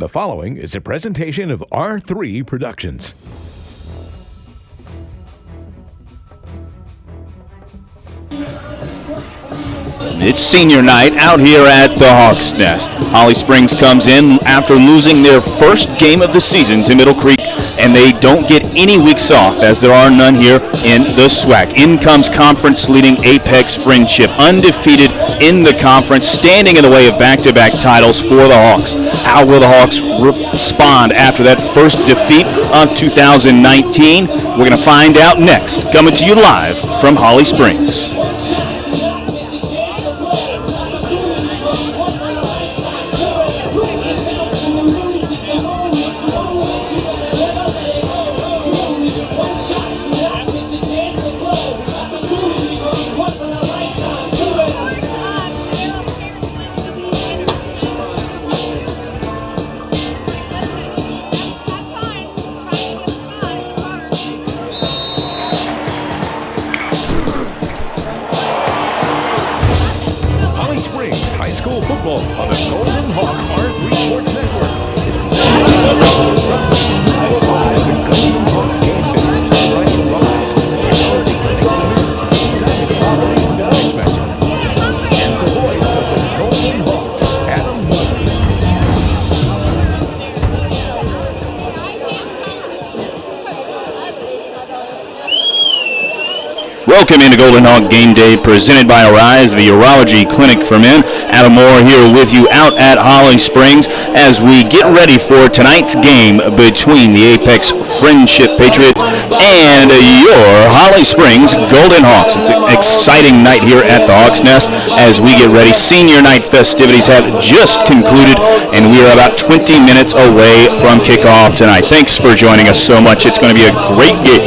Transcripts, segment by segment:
The following is a presentation of R3 Productions. It's senior night out here at the Hawks Nest. Holly Springs comes in after losing their first game of the season to Middle Creek, and they don't get any weeks off, as there are none here in the SWAC. In comes conference-leading Apex Friendship, undefeated in the conference, standing in the way of back-to-back titles for the Hawks. How will the Hawks respond after that first defeat of 2019? We're going to find out next, coming to you live from Holly Springs. Football on the Golden Hawk R3 Sports Network. Welcome into Golden Hawk Game Day, presented by Arise, the Urology Clinic for Men. Adam Moore here with you out at Holly Springs as we get ready for tonight's game between the Apex Friendship Patriots and your Holly Springs Golden Hawks. It's an exciting night here at the Hawks Nest as we get ready. Senior night festivities have just concluded, and we are about 20 minutes away from kickoff tonight. Thanks for joining us so much. It's going to be a great game.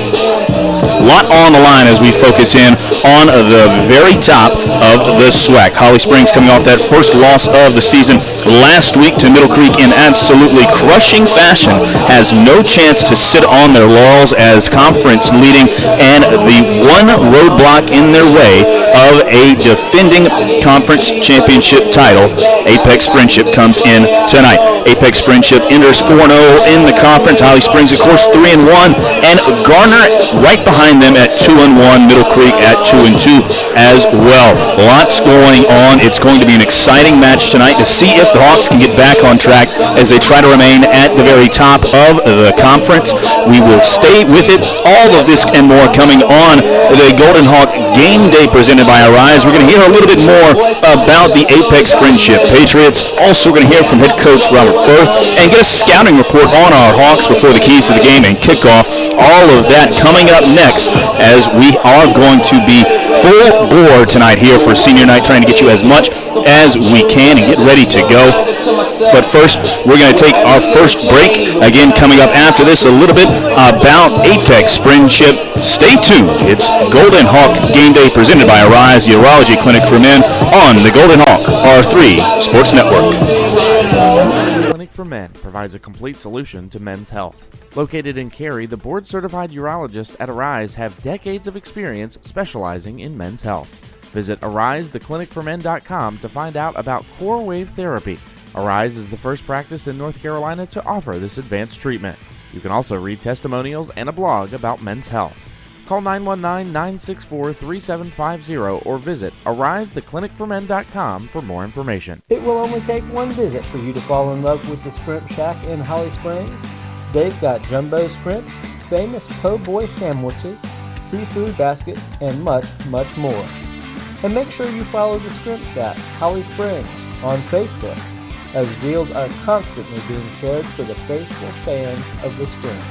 A lot on the line as we focus in on the very top of the SWAC. Holly Springs coming off that first loss of the season last week to Middle Creek in absolutely crushing fashion. Has no chance to sit on their laurels as conference leading, and the one roadblock in their way of a defending conference championship title, Apex Friendship, comes in tonight. Apex Friendship enters 4-0 in the conference. Holly Springs, of course, 3-1, and Garner right behind them at 2-1, Middle Creek at 2-2 as well. Lots going on. It's going to be an exciting match tonight to see if the Hawks can get back on track as they try to remain at the very top of the conference. We will stay with it. All of this and more coming on the Golden Hawk Game Day presented by Arise. We're going to hear a little bit more about the Apex Friendship Patriots. Also going to hear from head coach Robert Firth and get a scouting report on our Hawks before the keys to the game and kickoff. All of that coming up next as we are going to be full bore tonight here for senior night, trying to get you as much as we can and get ready to go. But first, we're going to take our first break. Again, coming up after this, a little bit about Apex Friendship. Stay tuned. It's Golden Hawk Game Day presented by Arise, the Urology Clinic for Men on the Golden Hawk R3 Sports Network. Clinic for Men provides a complete solution to men's health. Located in Cary, the board-certified urologists at Arise have decades of experience specializing in men's health. Visit AriseTheClinicForMen.com to find out about Core Wave Therapy. Arise is the first practice in North Carolina to offer this advanced treatment. You can also read testimonials and a blog about men's health. Call 919-964-3750 or visit AriseTheClinicForMen.com for more information. It will only take one visit for you to fall in love with the Scrimp Shack in Holly Springs. They've got jumbo scrimp, famous po' boy sandwiches, seafood baskets, and much, much more. And make sure you follow the Scrimp Shack, Holly Springs, on Facebook, as deals are constantly being shared for the faithful fans of the Scrimp.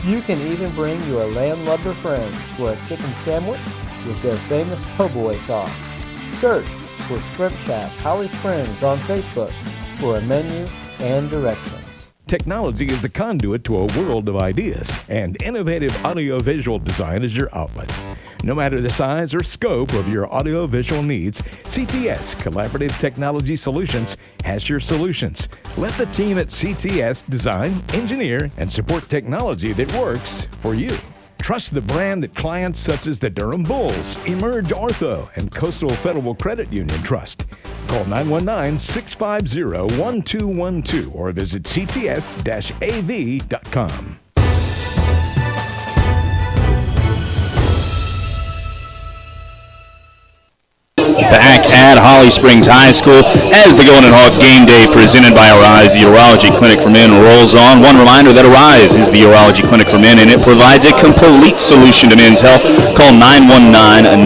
You can even bring your landlubber friends for a chicken sandwich with their famous po' boy sauce. Search for Scrimp Shack, Holly Springs on Facebook for a menu and directions. Technology is the conduit to a world of ideas, and innovative audiovisual design is your outlet. No matter the size or scope of your audiovisual needs, CTS Collaborative Technology Solutions has your solutions. Let the team at CTS design, engineer, and support technology that works for you. Trust the brand that clients such as the Durham Bulls, Emerge Ortho, and Coastal Federal Credit Union trust. Call 919-650-1212 or visit cts-av.com. Back at Holly Springs High School as the Golden Hawk Game Day presented by Arise, the Urology Clinic for Men, rolls on. One reminder that Arise is the Urology Clinic for Men, and it provides a complete solution to men's health. Call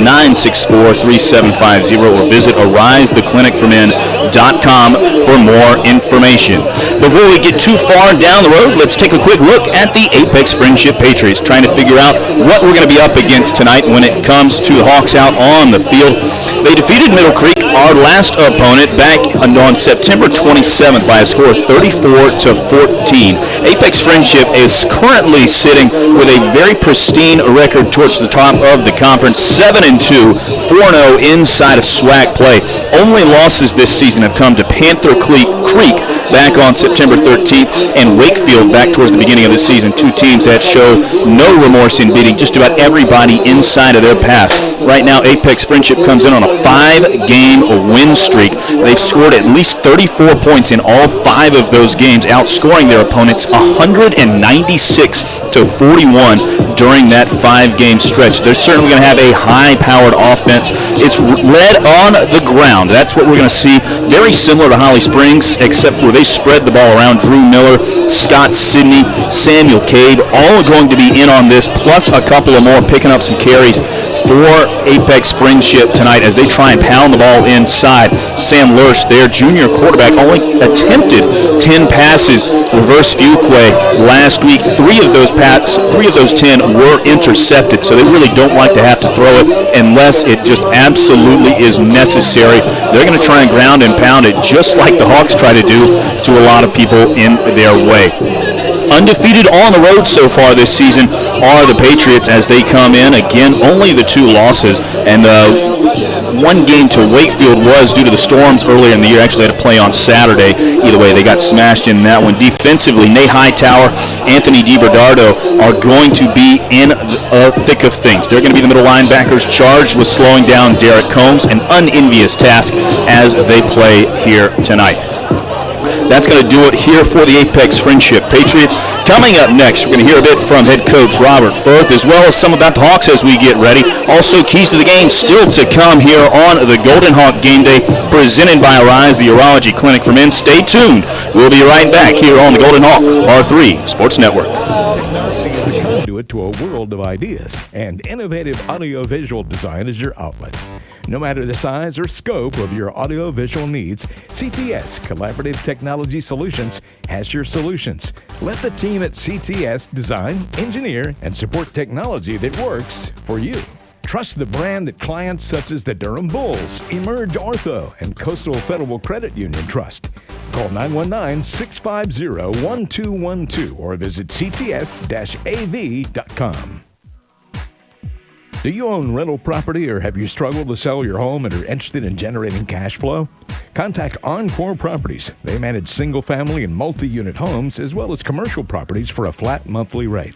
919-964-3750 or visit arisetheclinicformen.com for more information. Before we get too far down the road, let's take a quick look at the Apex Friendship Patriots, trying to figure out what we're going to be up against tonight when it comes to the Hawks out on the field. They defeated Middle Creek, our last opponent, back on September 27th by a score of 34-14. Apex Friendship is currently sitting with a very pristine record towards the top of the conference, 7-2, 4-0 inside of SWAC play. Only losses this season have come to Panther Creek back on September 13th and Wakefield back towards the beginning of the season. Two teams that show no remorse in beating just about everybody inside of their path. Right now, Apex Friendship comes in on a 5-game win streak. They've scored at least 34 points in all 5 of those games, outscoring their opponents 196-41 during that 5-game stretch. They're certainly going to have a high-powered offense. It's led on the ground. That's what we're going to see. Very similar to Holly Springs, except where they spread the ball around. Drew Miller, Scott Sidney, Samuel Cade, all are going to be in on this, plus a couple of more picking up some carries for Apex Friendship tonight as they try and pound the ball inside. Sam Lurch, their junior quarterback, only attempted 10 passes, reverse Fuquay last week. 3 of those 10 were intercepted, so they really don't like to have to throw it unless it just absolutely is necessary. They're going to try and ground and pound it just like the Hawks try to do to a lot of people in their way. Undefeated on the road so far this season are the Patriots as they come in. Again, only the 2 losses, and one game to Wakefield was due to the storms earlier in the year. Actually had to play on Saturday. Either way, they got smashed in that one. Defensively, Nate Hightower, Anthony DiBernardo are going to be in the thick of things. They're going to be the middle linebackers charged with slowing down Derek Combs, an unenvious task as they play here tonight. That's going to do it here for the Apex Friendship Patriots. Coming up next, we're going to hear a bit from head coach Robert Firth, as well as some about the Hawks as we get ready. Also, keys to the game still to come here on the Golden Hawk Game Day, presented by Arise, the Urology Clinic for Men. Stay tuned. We'll be right back here on the Golden Hawk R3 Sports Network. Conduit to a world of ideas, and innovative audiovisual design is your outlet. No matter the size or scope of your audiovisual needs, CTS Collaborative Technology Solutions has your solutions. Let the team at CTS design, engineer, and support technology that works for you. Trust the brand that clients such as the Durham Bulls, Emerge Ortho, and Coastal Federal Credit Union trust. Call 919-650-1212 or visit cts-av.com. Do you own rental property, or have you struggled to sell your home and are interested in generating cash flow? Contact Encore Properties. They manage single-family and multi-unit homes as well as commercial properties for a flat monthly rate.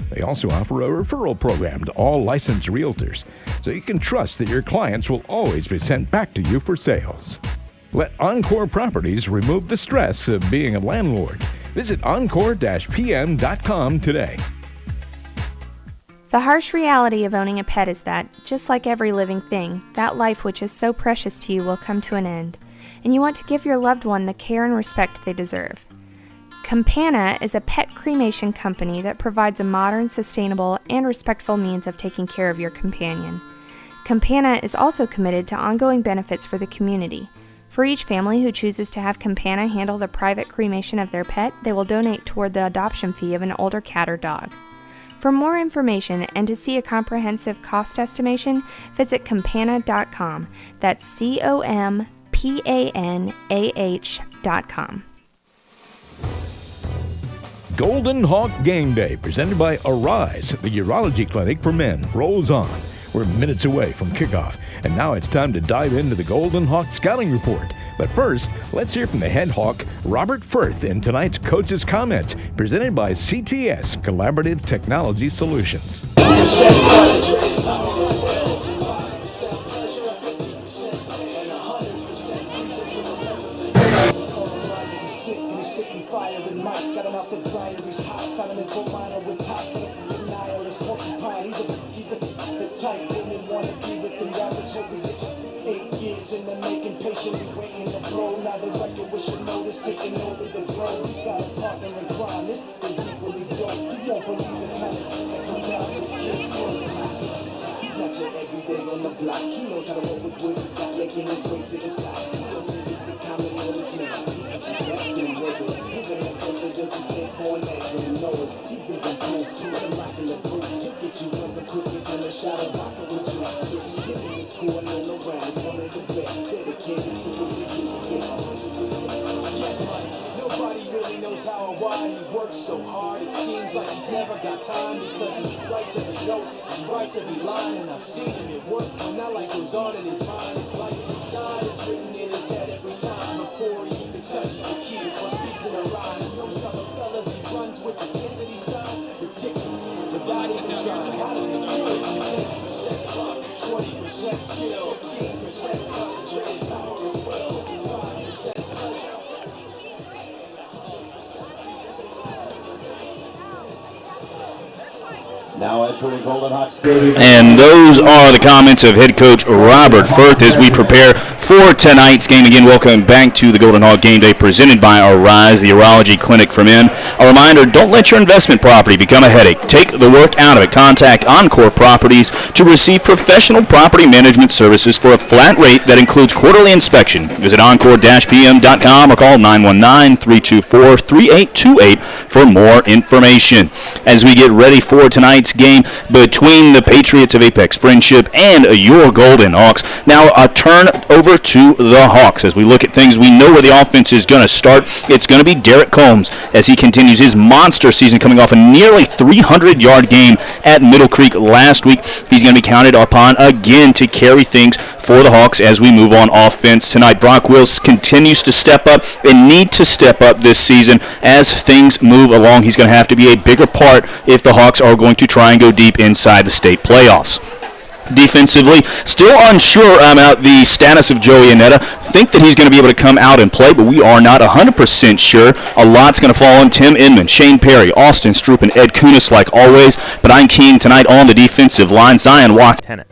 They also offer a referral program to all licensed realtors, so you can trust that your clients will always be sent back to you for sales. Let Encore Properties remove the stress of being a landlord. Visit encore-pm.com today. The harsh reality of owning a pet is that, just like every living thing, that life which is so precious to you will come to an end, and you want to give your loved one the care and respect they deserve. Campana is a pet cremation company that provides a modern, sustainable, and respectful means of taking care of your companion. Campana is also committed to ongoing benefits for the community. For each family who chooses to have Campana handle the private cremation of their pet, they will donate toward the adoption fee of an older cat or dog. For more information and to see a comprehensive cost estimation, visit Campana.com. That's COMPANAH.com. Golden Hawk Game Day, presented by Arise, the Urology Clinic for Men, rolls on. We're minutes away from kickoff, and now it's time to dive into the Golden Hawk Scouting Report. But first, let's hear from the head hawk, Robert Firth, in tonight's Coach's Comments, presented by CTS Collaborative Technology Solutions. fire and Mike got him out the dryer. He's hot, found him in coal miner with top. Nihilist porcupine. He's a the type women wanna be with them rappers. Hope he gets 8 years in the making, patiently waiting to blow. Now the record with your notice taking over the globe. He's got a partner in crime. This is equally dope. You won't believe the kind of thing that comes out of this kid's throat. He's not your everyday on the block. He knows how to work with wood. He's not making his way to the top. He don't think it's a common on his name. That's the wizard. Even the brother doesn't stand for an egg when you know it. He's even proof to the lock in the booth. He'll get you ones and quickly and a shot of vodka with juice. Skipping his cool and all around. He's one of the best. Dedicated to what we do. Get 100%. Yeah, Mike. Nobody really knows how or why he works so hard. It seems like he's never got time because he writes every note, he writes every line, and I've seen him at work. Not like goes on in his mind. It's like his design is written in his head every time before he even touches a key or speaks in a rhyme. And those other fellas he runs with the kids that he signed, ridiculous. Without even trying, how do they do this? 10% luck, 20% skill, 15% concentrated power of will, 5% pleasure. Now entering Golden Hawk Stadium. And those are the comments of head coach Robert Firth as we prepare for tonight's game. Again, welcome back to the Golden Hawk Game Day presented by Arise, the Urology Clinic for Men. A reminder, don't let your investment property become a headache. Take the work out of it. Contact Encore Properties to receive professional property management services for a flat rate that includes quarterly inspection. Visit encore-pm.com or call 919-324-3828 for more information. As we get ready for tonight's game between the Patriots of Apex Friendship and your Golden Hawks. Now a turn over to the Hawks. As we look at things, we know where the offense is going to start. It's going to be Derek Combs as he continues his monster season, coming off a nearly 300-yard game at Middle Creek last week. He's going to be counted upon again to carry things for the Hawks as we move on offense tonight. Brock Wills continues to step up and need to step up this season as things move along. He's going to have to be a bigger part if the Hawks are going to try and go deep inside the state playoffs. Defensively, still unsure about the status of Joey Annetta. Think that he's going to be able to come out and play, but we are not 100% sure. A lot's going to fall on Tim Inman, Shane Perry, Austin Stroop, and Ed Kunis like always. But I'm keen tonight on the defensive line. Zion Watts. Tenant.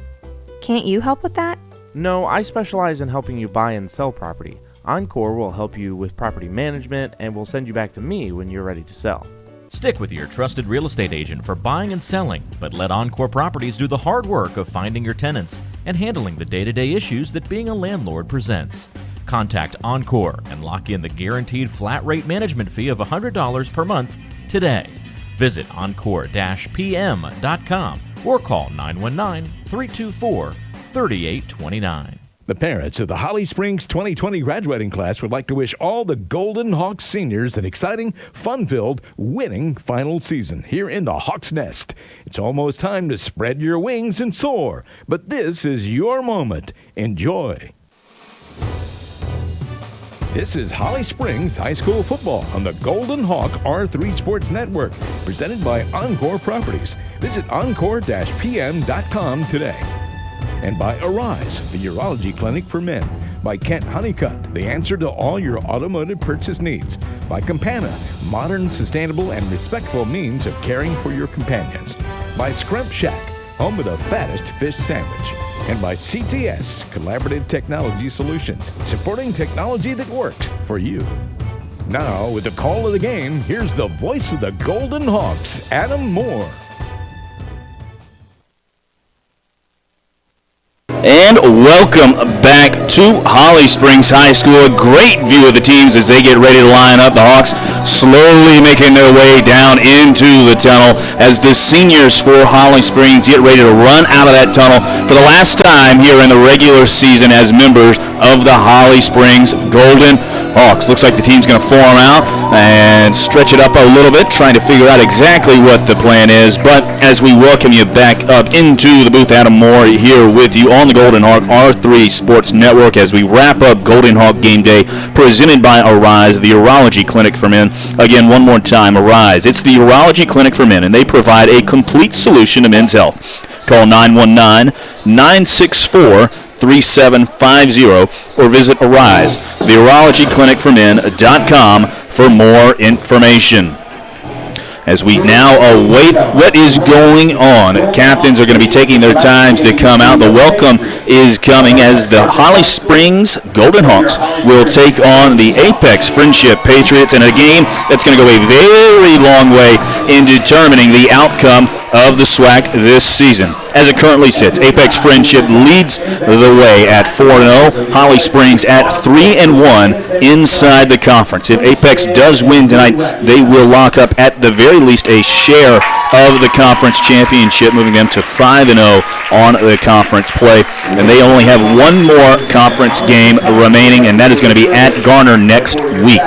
Can't you help with that? No, I specialize in helping you buy and sell property. Encore will help you with property management and will send you back to me when you're ready to sell. Stick with your trusted real estate agent for buying and selling, but let Encore Properties do the hard work of finding your tenants and handling the day-to-day issues that being a landlord presents. Contact Encore and lock in the guaranteed flat rate management fee of $100 per month today. Visit encore-pm.com or call 919-324-3829. The parents of the Holly Springs 2020 graduating class would like to wish all the Golden Hawks seniors an exciting, fun-filled, winning final season here in the Hawks Nest. It's almost time to spread your wings and soar, but this is your moment. Enjoy. This is Holly Springs High School football on the Golden Hawk R3 Sports Network, presented by Encore Properties. Visit encore-pm.com today. And by Arise, the Urology Clinic for Men. By Kent Honeycutt, the answer to all your automotive purchase needs. By Campana, modern, sustainable, and respectful means of caring for your companions. By Scrump Shack, home of the fattest fish sandwich. And by CTS, Collaborative Technology Solutions, supporting technology that works for you. Now, with the call of the game, here's the voice of the Golden Hawks, Adam Moore. And welcome back to Holly Springs High School. A great view of the teams as they get ready to line up. The Hawks slowly making their way down into the tunnel as the seniors for Holly Springs get ready to run out of that tunnel for the last time here in the regular season as members of the Holly Springs Golden Hawks. Looks like the team's going to form out and stretch it up a little bit, trying to figure out exactly what the plan is. But as we welcome you back up into the booth, Adam Moore here with you on the Golden Hawk R3 Sports Network as we wrap up Golden Hawk Game Day presented by Arise, the Urology Clinic for Men. Again, one more time, Arise. It's the Urology Clinic for Men, and they provide a complete solution to men's health. Call 919-964-3750 or visit Arise, the Urology Clinic for Men.com for more information. As we now await what is going on, captains are going to be taking their times to come out. The welcome is coming as the Holly Springs Golden Hawks will take on the Apex Friendship Patriots in a game that's going to go a very long way in determining the outcome of the SWAC this season. As it currently sits, Apex Friendship leads the way at 4-0. Holly Springs at 3-1 inside the conference. If Apex does win tonight, they will lock up at the very least a share of the conference championship, moving them to 5-0 on the conference play. And they only have one more conference game remaining, and that is going to be at Garner next week.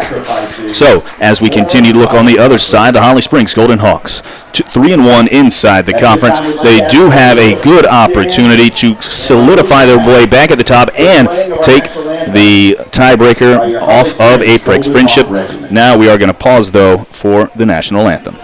So, as we continue to look on the other side, the Holly Springs Golden Hawks, 3-1 inside the conference. They do have a good opportunity to solidify their way back at the top and take the tiebreaker off of Apex Friendship. Now we are going to pause, though, for the national anthem.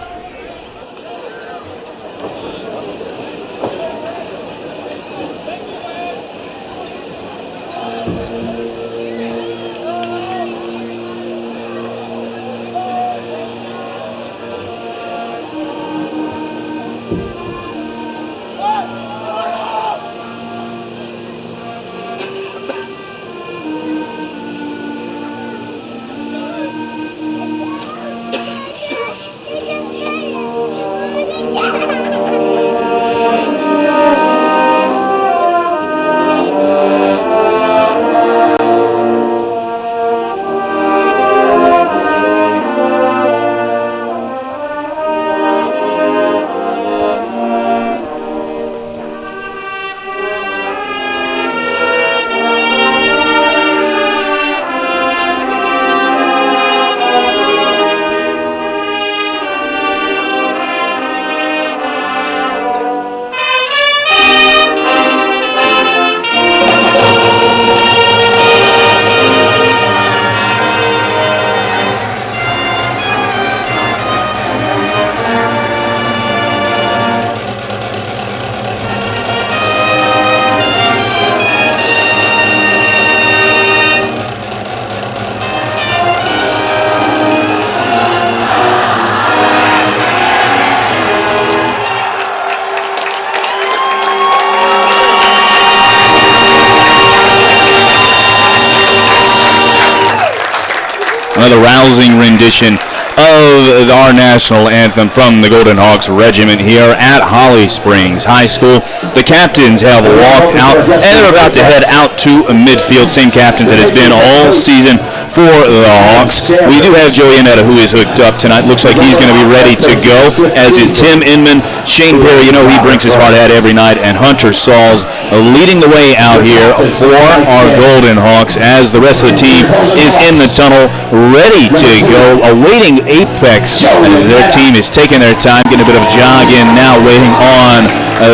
Another rousing rendition of our national anthem from the Golden Hawks Regiment here at Holly Springs High School. The captains have walked out and they're about to head out to midfield. Same captains that has been all season for the Hawks. We do have Joey Annetta, who is hooked up tonight. Looks like he's going to be ready to go, as is Tim Inman. Shane Perry, you know, he brings his heart out every night, and Hunter Sauls leading the way out here for our Golden Hawks as the rest of the team is in the tunnel ready to go, awaiting Apex as their team is taking their time, getting a bit of a jog in now, waiting on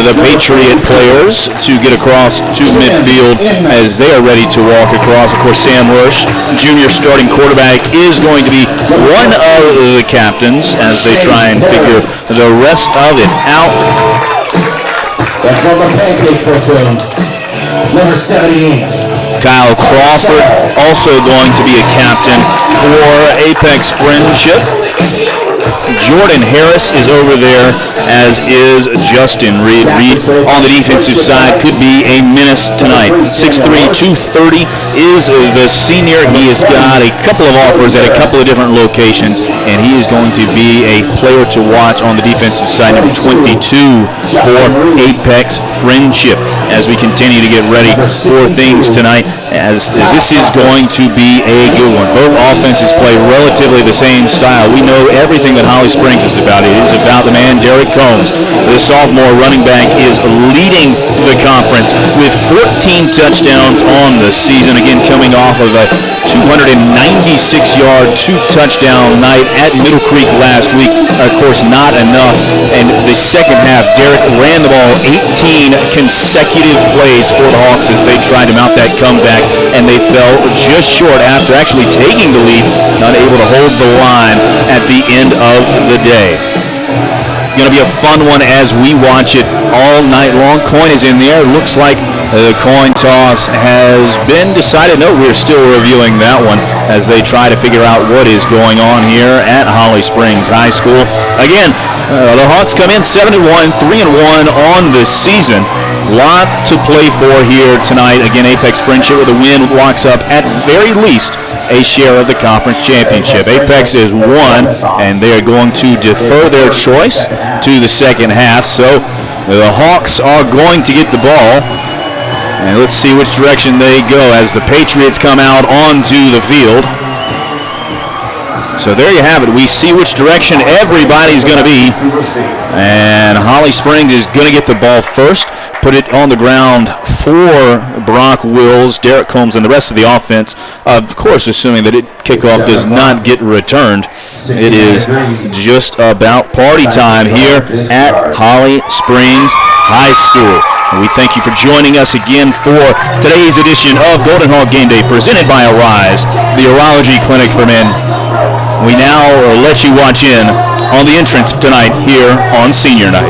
the Patriot players to get across to midfield as they are ready to walk across. Of course, Sam Rush, junior starting quarterback, is going to be one of the captains as they try and figure the rest of it out. That's from the Pancake Platoon, number 78. Kyle Crawford also going to be a captain for Apex Friendship. Jordan Harris is over there, as is Justin Reed. Reed on the defensive side could be a menace tonight. 6'3", 230 is the senior. He has got a couple of offers at a couple of different locations, and he is going to be a player to watch on the defensive side, number 22 for Apex Friendship, as we continue to get ready for things tonight, as this is going to be a good one. Both offenses play relatively the same style. We know everything that Holly Springs is about. It is about the man, Derek Combs. The sophomore running back is leading the conference with 14 touchdowns on the season. Again, coming off of a 296-yard, two-touchdown night at Middle Creek last week. Of course, not enough. And the second half, Derek ran the ball 18 consecutive plays for the Hawks as they tried to mount that comeback, and they fell just short after actually taking the lead, not able to hold the line at the end of the day. Going to be a fun one as we watch it all night long. Coin is in the air. Looks like the coin toss has been decided. No, we're still reviewing that one as they try to figure out what is going on here at Holly Springs High School. Again, the Hawks come in 7-1, 3-1 on the season. Lot to play for here tonight. Again, Apex Friendship with a win walks up at very least a share of the conference championship. Apex is 1, and they are going to defer their choice to the second half. So the Hawks are going to get the ball, and let's see which direction they go as the Patriots come out onto the field. So there you have it. We see which direction everybody's going to be, and Holly Springs is going to get the ball first. Put it on the ground for Brock Wills, Derek Combs, and the rest of the offense. Of course, assuming that kickoff does not get returned. It is just about party time here at Holly Springs High School. And we thank you for joining us again for today's edition of Golden Hawk Game Day, presented by Arise, the Urology Clinic for Men. We now let you watch in on the entrance tonight here on Senior Night.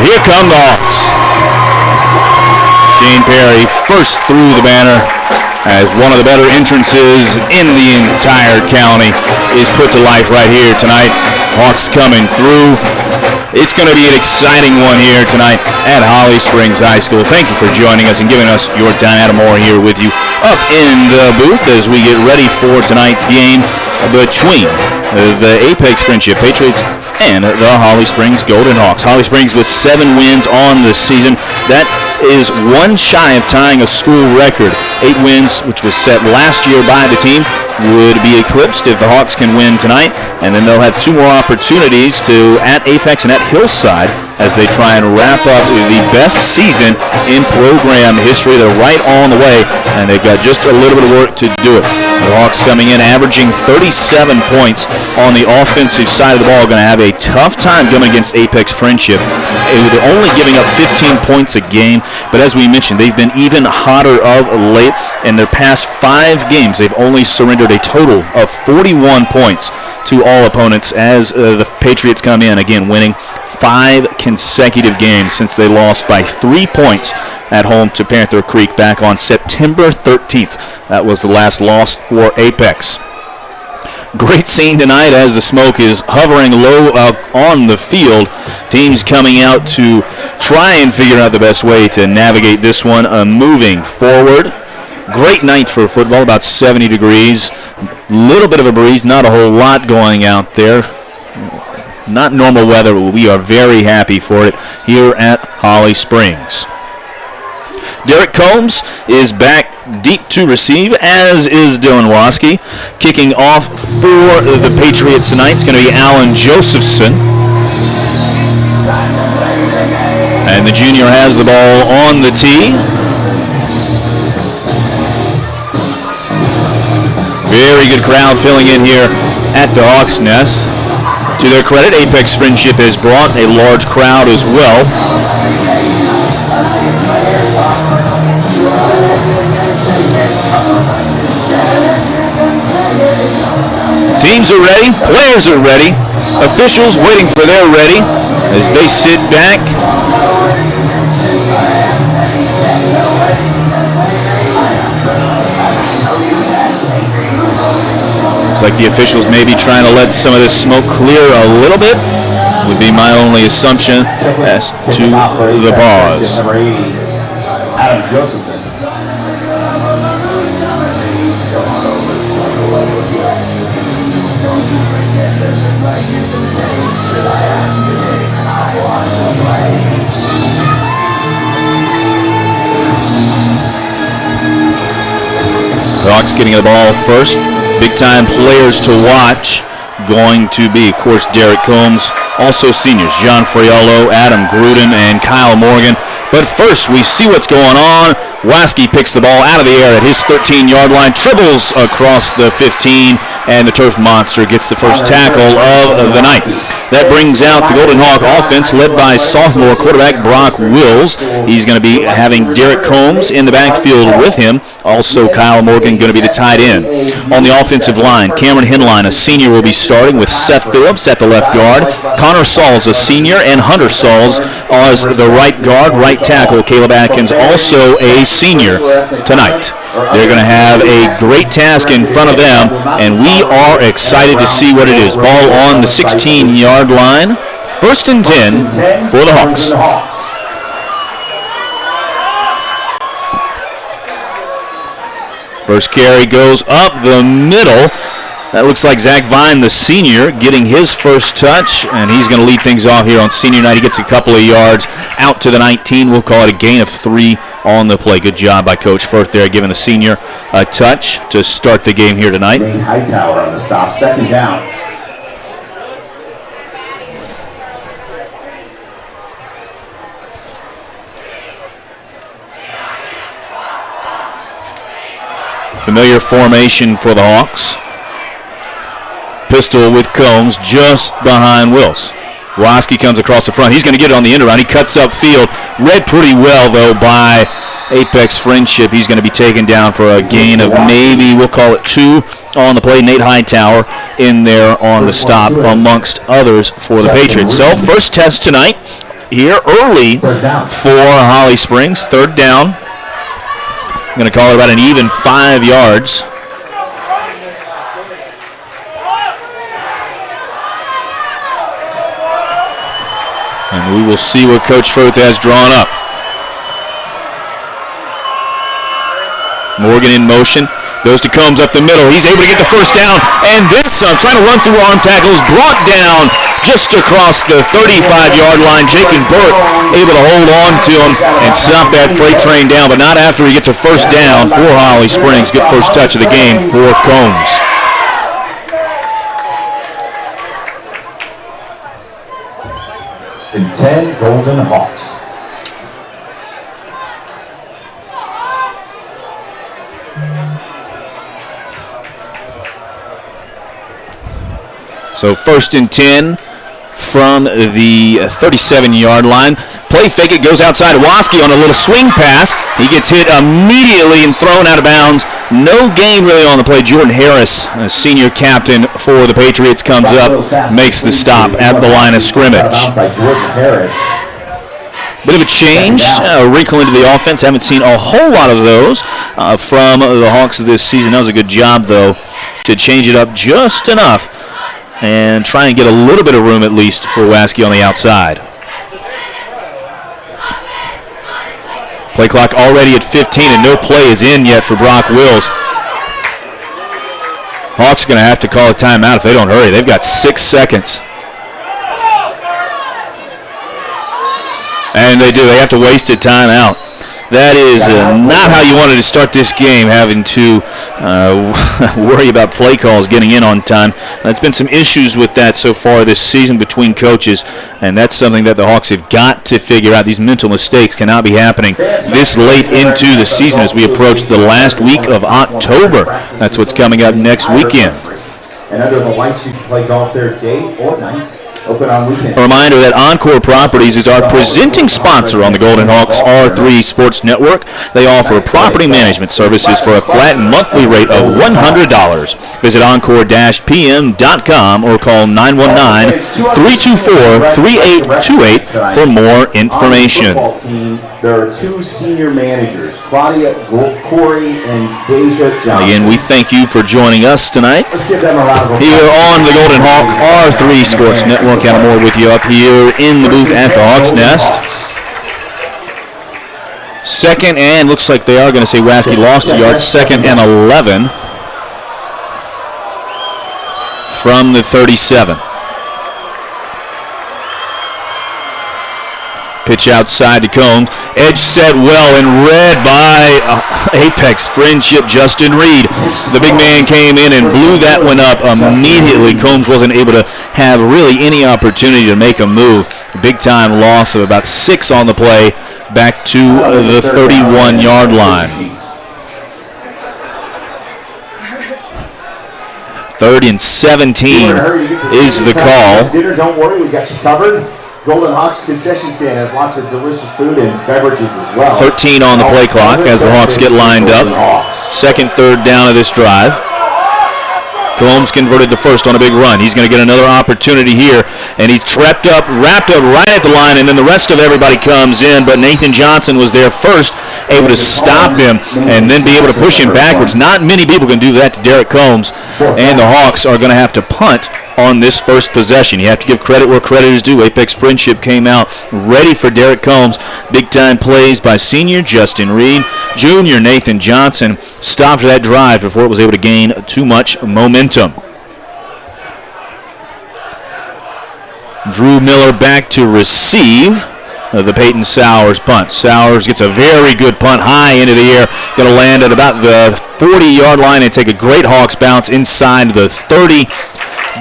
Here come the Hawks. Shane Perry first through the banner as one of the better entrances in the entire county is put to life right here tonight. Hawks coming through. It's going to be an exciting one here tonight at Holly Springs High School. Thank you for joining us and giving us your time. Adam Moore here with you up in the booth as we get ready for tonight's game between the Apex Friendship Patriots and the Holly Springs Golden Hawks. Holly Springs with 7 wins on the season. That is one shy of tying a school record. 8 wins, which was set last year by the team, would be eclipsed if the Hawks can win tonight. And then they'll have 2 more opportunities at Apex and at Hillside as they try and wrap up the best season in program history. They're right on the way, and they've got just a little bit of work to do it. The Hawks coming in averaging 37 points on the offensive side of the ball. Going to have a tough time coming against Apex Friendship. They're only giving up 15 points a game, but as we mentioned, they've been even hotter of late. In their past 5 games, they've only surrendered a total of 41 points to all opponents as the Patriots come in, again, winning 5 consecutive games since they lost by 3 points at home to Panther Creek back on September 13th. That was the last loss for Apex. Great scene tonight as the smoke is hovering low on the field. Teams coming out to try and figure out the best way to navigate this one moving forward. Great night for football, about 70 degrees. Little bit of a breeze, not a whole lot going out there. Not normal weather, but we are very happy for it here at Holly Springs. Derek Combs is back deep to receive, as is Dylan Waskey. Kicking off for the Patriots tonight is going to be Alan Josephson. And the junior has the ball on the tee. Very good crowd filling in here at the Hawks Nest. To their credit, Apex Friendship has brought a large crowd as well. Teams are ready, players are ready, officials waiting for their ready as they sit back. Looks like the officials may be trying to let some of this smoke clear a little bit, would be my only assumption as to the pause. Adam Josephson. The Hawks getting the ball first. Big-time players to watch going to be, of course, Derek Combs. Also seniors, John Friello, Adam Gruden, and Kyle Morgan. But first, we see what's going on Waske picks the ball out of the air at his 13-yard line, dribbles across the 15, and the Turf Monster gets the first tackle of the night. That brings out the Golden Hawk offense led by sophomore quarterback Brock Wills. He's going to be having Derek Combs in the backfield with him. Also, Kyle Morgan going to be the tight end. On the offensive line, Cameron Henline, a senior, will be starting with Seth Phillips at the left guard. Connor Sauls, a senior, and Hunter Sauls as the right guard, right tackle. Caleb Atkins, also a senior tonight. They're going to have a great task in front of them, and we are excited to see what it is. Ball on the 16-yard line. 1st and 10 for the Hawks. First carry goes up the middle. That looks like Zach Vine, the senior, getting his first touch, and he's going to lead things off here on senior night. He gets a couple of yards out to the 19. We'll call it a gain of 3 on the play. Good job by Coach Firth there, giving the senior a touch to start the game here tonight. Hightower on the stop, 2nd down. Familiar formation for the Hawks. Pistol with Combs just behind Wills. Waske comes across the front. He's going to get it on the end around. He cuts upfield. Read pretty well, though, by Apex Friendship. He's going to be taken down for a gain of maybe, we'll call it 2 on the play. Nate Hightower in there on the stop, amongst others for the Patriots. So, first test tonight here early for Holly Springs. 3rd down. I'm going to call it about an even 5 yards. And we will see what Coach Firth has drawn up. Morgan in motion. Goes to Combs up the middle. He's able to get the first down. And then some. Trying to run through arm tackles. Brought down just across the 35-yard line. Jacob Burke able to hold on to him and stop that freight train down. But not after he gets a first down for Holly Springs. Good first touch of the game for Combs. And 10 Golden Hawks. So 1st and 10 from the 37-yard line. Play fake, it goes outside. Waske on a little swing pass. He gets hit immediately and thrown out of bounds. No gain really on the play. Jordan Harris, a senior captain for the Patriots, comes up, makes the stop at the line of scrimmage. Bit of a change, a wrinkle into the offense. Haven't seen a whole lot of those from the Hawks this season. That was a good job, though, to change it up just enough and try and get a little bit of room at least for Waske on the outside. Play clock already at 15, and no play is in yet for Brock Wills. Hawks going to have to call a timeout if they don't hurry. They've got 6 seconds. And they do. They have to waste a timeout. That is not how you wanted to start this game, having to worry about play calls getting in on time. There's been some issues with that so far this season between coaches, and that's something that the Hawks have got to figure out. These mental mistakes cannot be happening this late into the season as we approach the last week of October. That's what's coming up next weekend. And under the lights, you can play golf there day or night. Open on weekends. A reminder that Encore Properties is our presenting sponsor on the Golden Hawks R3 Sports Network. They offer property management services for a flat monthly rate of $100. Visit encore-pm.com or call 919-324-3828 for more information. There are 2 senior managers, Claudia Corey and Deja Johnson. Again, we thank you for joining us tonight Let's give them a round of applause. here on the Golden Hawk R3 Sports Network. Adam Moore with you up here in the booth at the Hawks Nest. 2nd and looks like they are going to say Waske lost a yard. 2nd and 11 from the 37. Pitch outside to Combs. Edge set well and read by Apex Friendship Justin Reed. The big man came in and blew that one up immediately. Combs wasn't able to have really any opportunity to make a move. Big time loss of about 6 on the play back to the 31-yard line. 3rd and 17 is the call. Dinner, don't worry, we got you covered. Golden Hawks concession stand has lots of delicious food and beverages as well. 13 on the play clock as the Hawks get lined up. 2nd, 3rd down of this drive. Colognes converted to first on a big run. He's going to get another opportunity here, and he's wrapped up right at the line, and then the rest of everybody comes in, but Nathan Johnson was there first, able to stop him and then be able to push him backwards. Not many people can do that to Derek Combs, and the Hawks are going to have to punt on this first possession. You have to give credit where credit is due. Apex Friendship came out ready for Derek Combs. Big-time plays by senior Justin Reed. Junior Nathan Johnson stopped that drive before it was able to gain too much momentum. Drew Miller back to receive the Peyton Sowers punt. Sowers gets a very good punt high into the air. Going to land at about the 40-yard line and take a great Hawks bounce inside the 30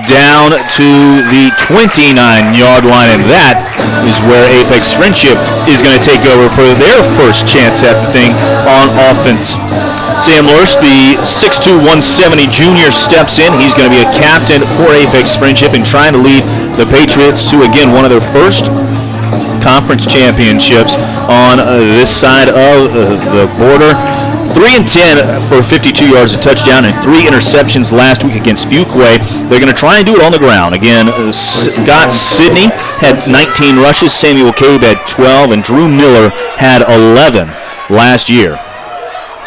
down to the 29-yard line, and that is where Apex Friendship is going to take over for their first chance at the thing on offense. Sam Lurch, the 6'2", 170 junior, steps in. He's going to be a captain for Apex Friendship and trying to lead the Patriots to, again, one of their first conference championships on this side of the border. 3 and 10 for 52 yards, a touchdown, and 3 interceptions last week against Fuquay. They're going to try and do it on the ground. Again, Scott Sidney had 19 rushes, Samuel Cabe had 12, and Drew Miller had 11 last year.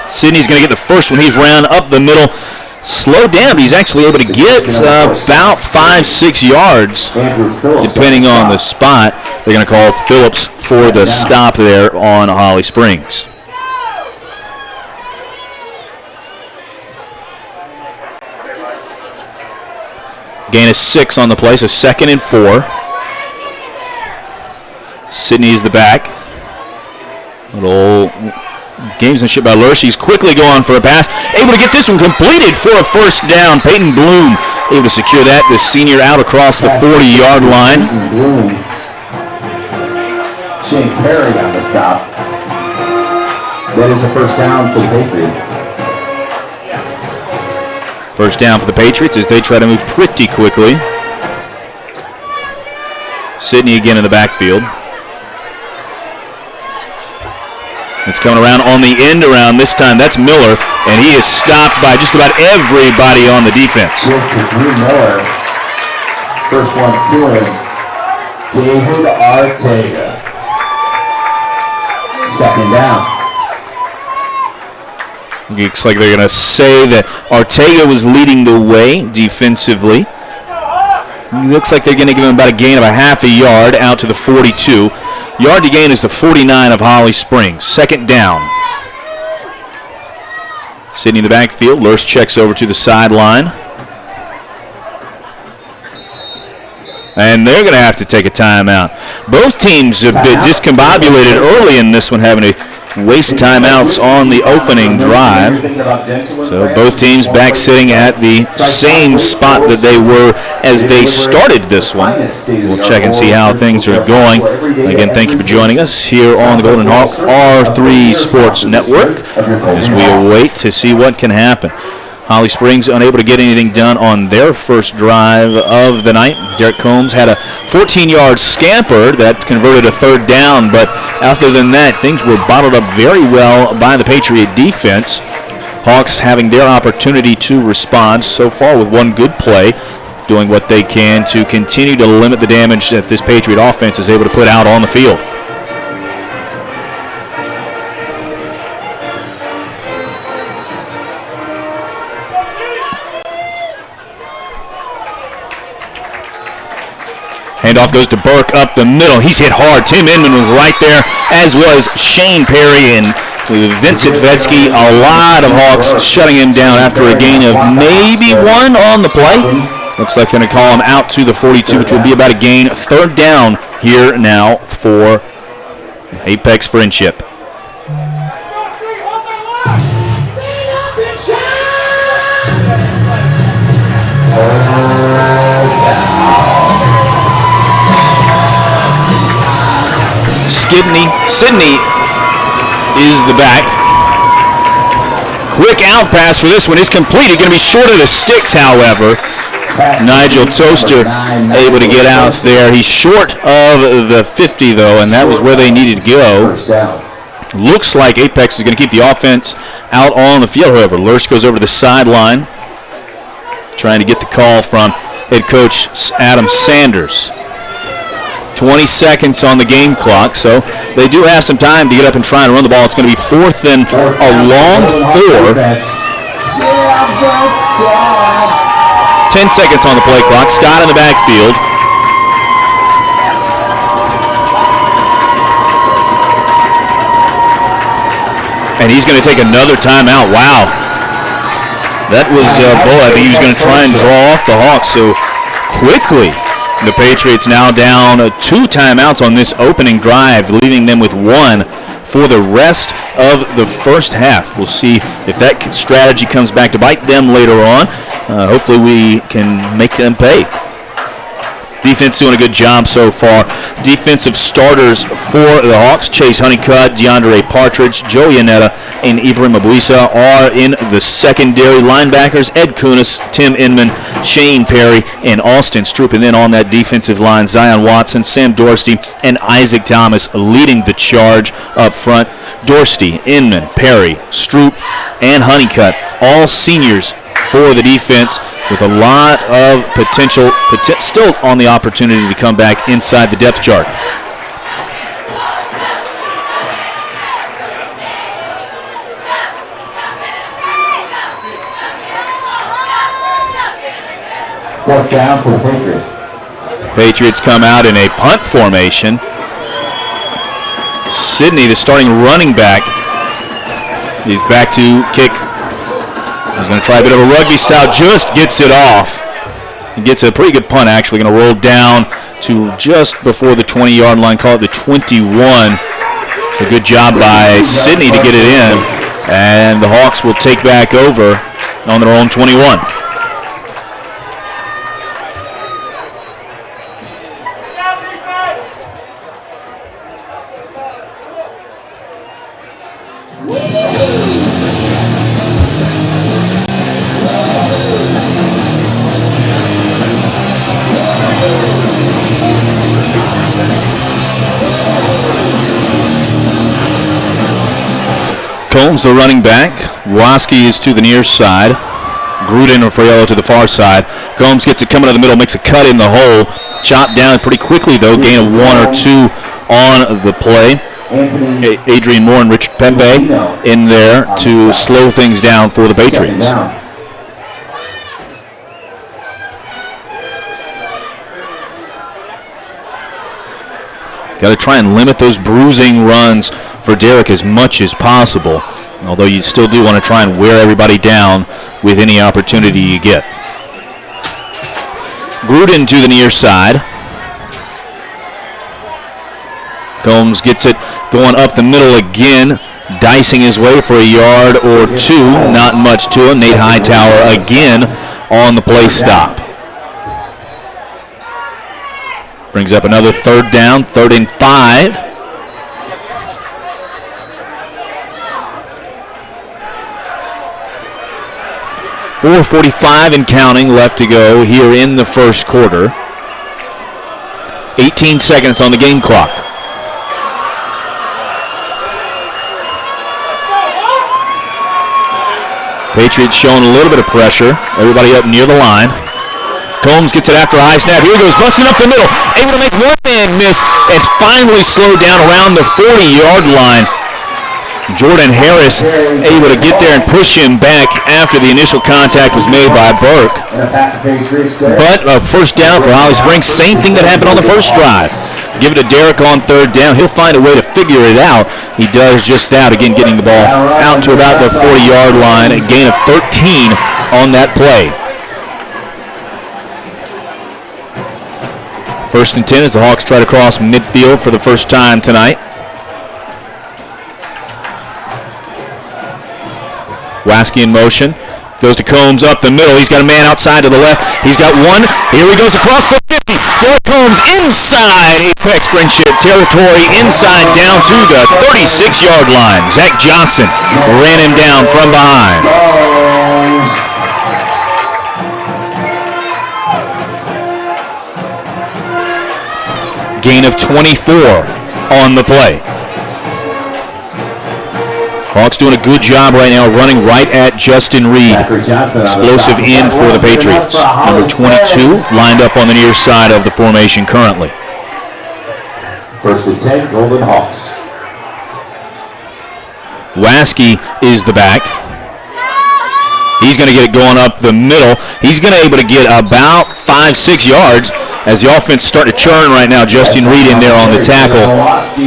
Sidney's going to get the first one. He's ran up the middle, slowed down. He's actually able to get about 5-6 yards, depending on the spot. They're going to call Phillips for the stop there on Holly Springs. Gain of 6 on the play, so 2nd and 4. Sidney is the back. Little gamesmanship by Lurch. He's quickly going for a pass. Able to get this one completed for a first down. Peyton Bloom able to secure that. The senior out across the 40-yard line. Shane Perry on the stop. That is a first down for the Patriots. First down for the Patriots as they try to move pretty quickly. Sidney again in the backfield. It's coming around on the end around this time. That's Miller, and he is stopped by just about everybody on the defense. Drew Miller. First one to him. David Arteaga. 2nd down. Looks like they're going to say that Arteaga was leading the way defensively. Looks like they're going to give him about a gain of a half a yard out to the 42. Yard to gain is the 49 of Holly Springs. 2nd down. Sidney in the backfield. Lurch checks over to the sideline. And they're going to have to take a timeout. Both teams a bit discombobulated early in this one, having to waste timeouts on the opening drive. So both teams back sitting at the same spot that they were as they started this one. We'll check and see how things are going. Again, thank you for joining us here on the Golden Hawk R3 Sports Network as we await to see what can happen. Holly Springs unable to get anything done on their first drive of the night. Derek Combs had a 14-yard scamper that converted a 3rd down, but other than that, things were bottled up very well by the Patriot defense. Hawks having their opportunity to respond so far with one good play, doing what they can to continue to limit the damage that this Patriot offense is able to put out on the field. Handoff goes to Burke up the middle. He's hit hard. Tim Inman was right there, as was Shane Perry and Vincent Vetsky. A lot of Hawks shutting him down after a gain of maybe 1 on the play. Looks like they're going to call him out to the 42, which will be about a gain. 3rd down here now for Apex Friendship. Sidney is the back. Quick out pass for this one. It's completed. Going to be short of the sticks, however. Nigel Toaster able to get out there. He's short of the 50, though, and that was where they needed to go. Looks like Apex is going to keep the offense out on the field, however. Lurch goes over to the sideline, trying to get the call from head coach Adam Sanders. 20 seconds on the game clock, so they do have some time to get up and try and run the ball. It's going to be 4th and a long 4. 10 seconds on the play clock. Scott in the backfield. And he's going to take another timeout. Wow. That was Bull. I think he was going to try and draw off the Hawks. So quickly, the Patriots now down 2 timeouts on this opening drive, leaving them with 1 for the rest of the first half. We'll see if that strategy comes back to bite them later on. Hopefully we can make them pay. Defense doing a good job so far. Defensive starters for the Hawks: Chase Honeycutt, DeAndre Partridge, Joe Yanetta, and Ibrahim Abuisa are in the secondary. Linebackers: Ed Kunis, Tim Inman, Shane Perry, and Austin Stroop. And then on that defensive line, Zion Watson, Sam Dorsey, and Isaac Thomas leading the charge up front. Dorsey, Inman, Perry, Stroop, and Honeycutt, all seniors for the defense, with a lot of potential still on the opportunity to come back inside the depth chart. Fourth down for the Patriots. Patriots come out in a punt formation. Sidney, the starting running back, he's back to kick. He's going to try a bit of a rugby style, just gets it off. He gets a pretty good punt, actually. Going to roll down to just before the 20-yard line, call it the 21. So good job by Sidney to get it in. And the Hawks will take back over on their own 21. Combs, the running back. Waski is to the near side. Gruden or Friello to the far side. Combs gets it coming to the middle, makes a cut in the hole. Chopped down pretty quickly, though. Gain of 1 or 2 on the play. Adrian Moore and Richard Pembe in there to slow things down for the Patriots. Got to try and limit those bruising runs for Derek as much as possible, although you still do want to try and wear everybody down with any opportunity you get. Gruden to the near side. Combs gets it going up the middle again, dicing his way for a yard or 2. Not much to him. Nate Hightower again on the play stop. Brings up another 3rd down, 3rd and 5. .445 and counting left to go here in the first quarter. 18 seconds on the game clock. Patriots showing a little bit of pressure. Everybody up near the line. Combs gets it after a high snap. Here he goes, busting up the middle. Able to make one man miss. It's finally slowed down around the 40-yard line. Jordan Harris able to get there and push him back after the initial contact was made by Burke. But a first down for Holly Springs. Same thing that happened on the first drive. Give it to Derek on 3rd down. He'll find a way to figure it out. He does just that. Again, getting the ball out to about the 40-yard line. A gain of 13 on that play. 1st and 10 as the Hawks try to cross midfield for the first time tonight. Waski in motion. Goes to Combs up the middle. He's got a man outside to the left. He's got 1. Here he goes across the 50. Derek Combs inside Apex Friendship territory, inside down to the 36-yard line. Zach Johnson ran him down from behind. Gain of 24 on the play. Hawks doing a good job right now running right at Justin Reed. Explosive end for the Patriots. Number 22 lined up on the near side of the formation currently. First and 10, Golden Hawks. Waskey is the back. He's going to get it going up the middle. He's going to be able to get about 5-6 yards as the offense start to churn right now. Justin Reed in there on the tackle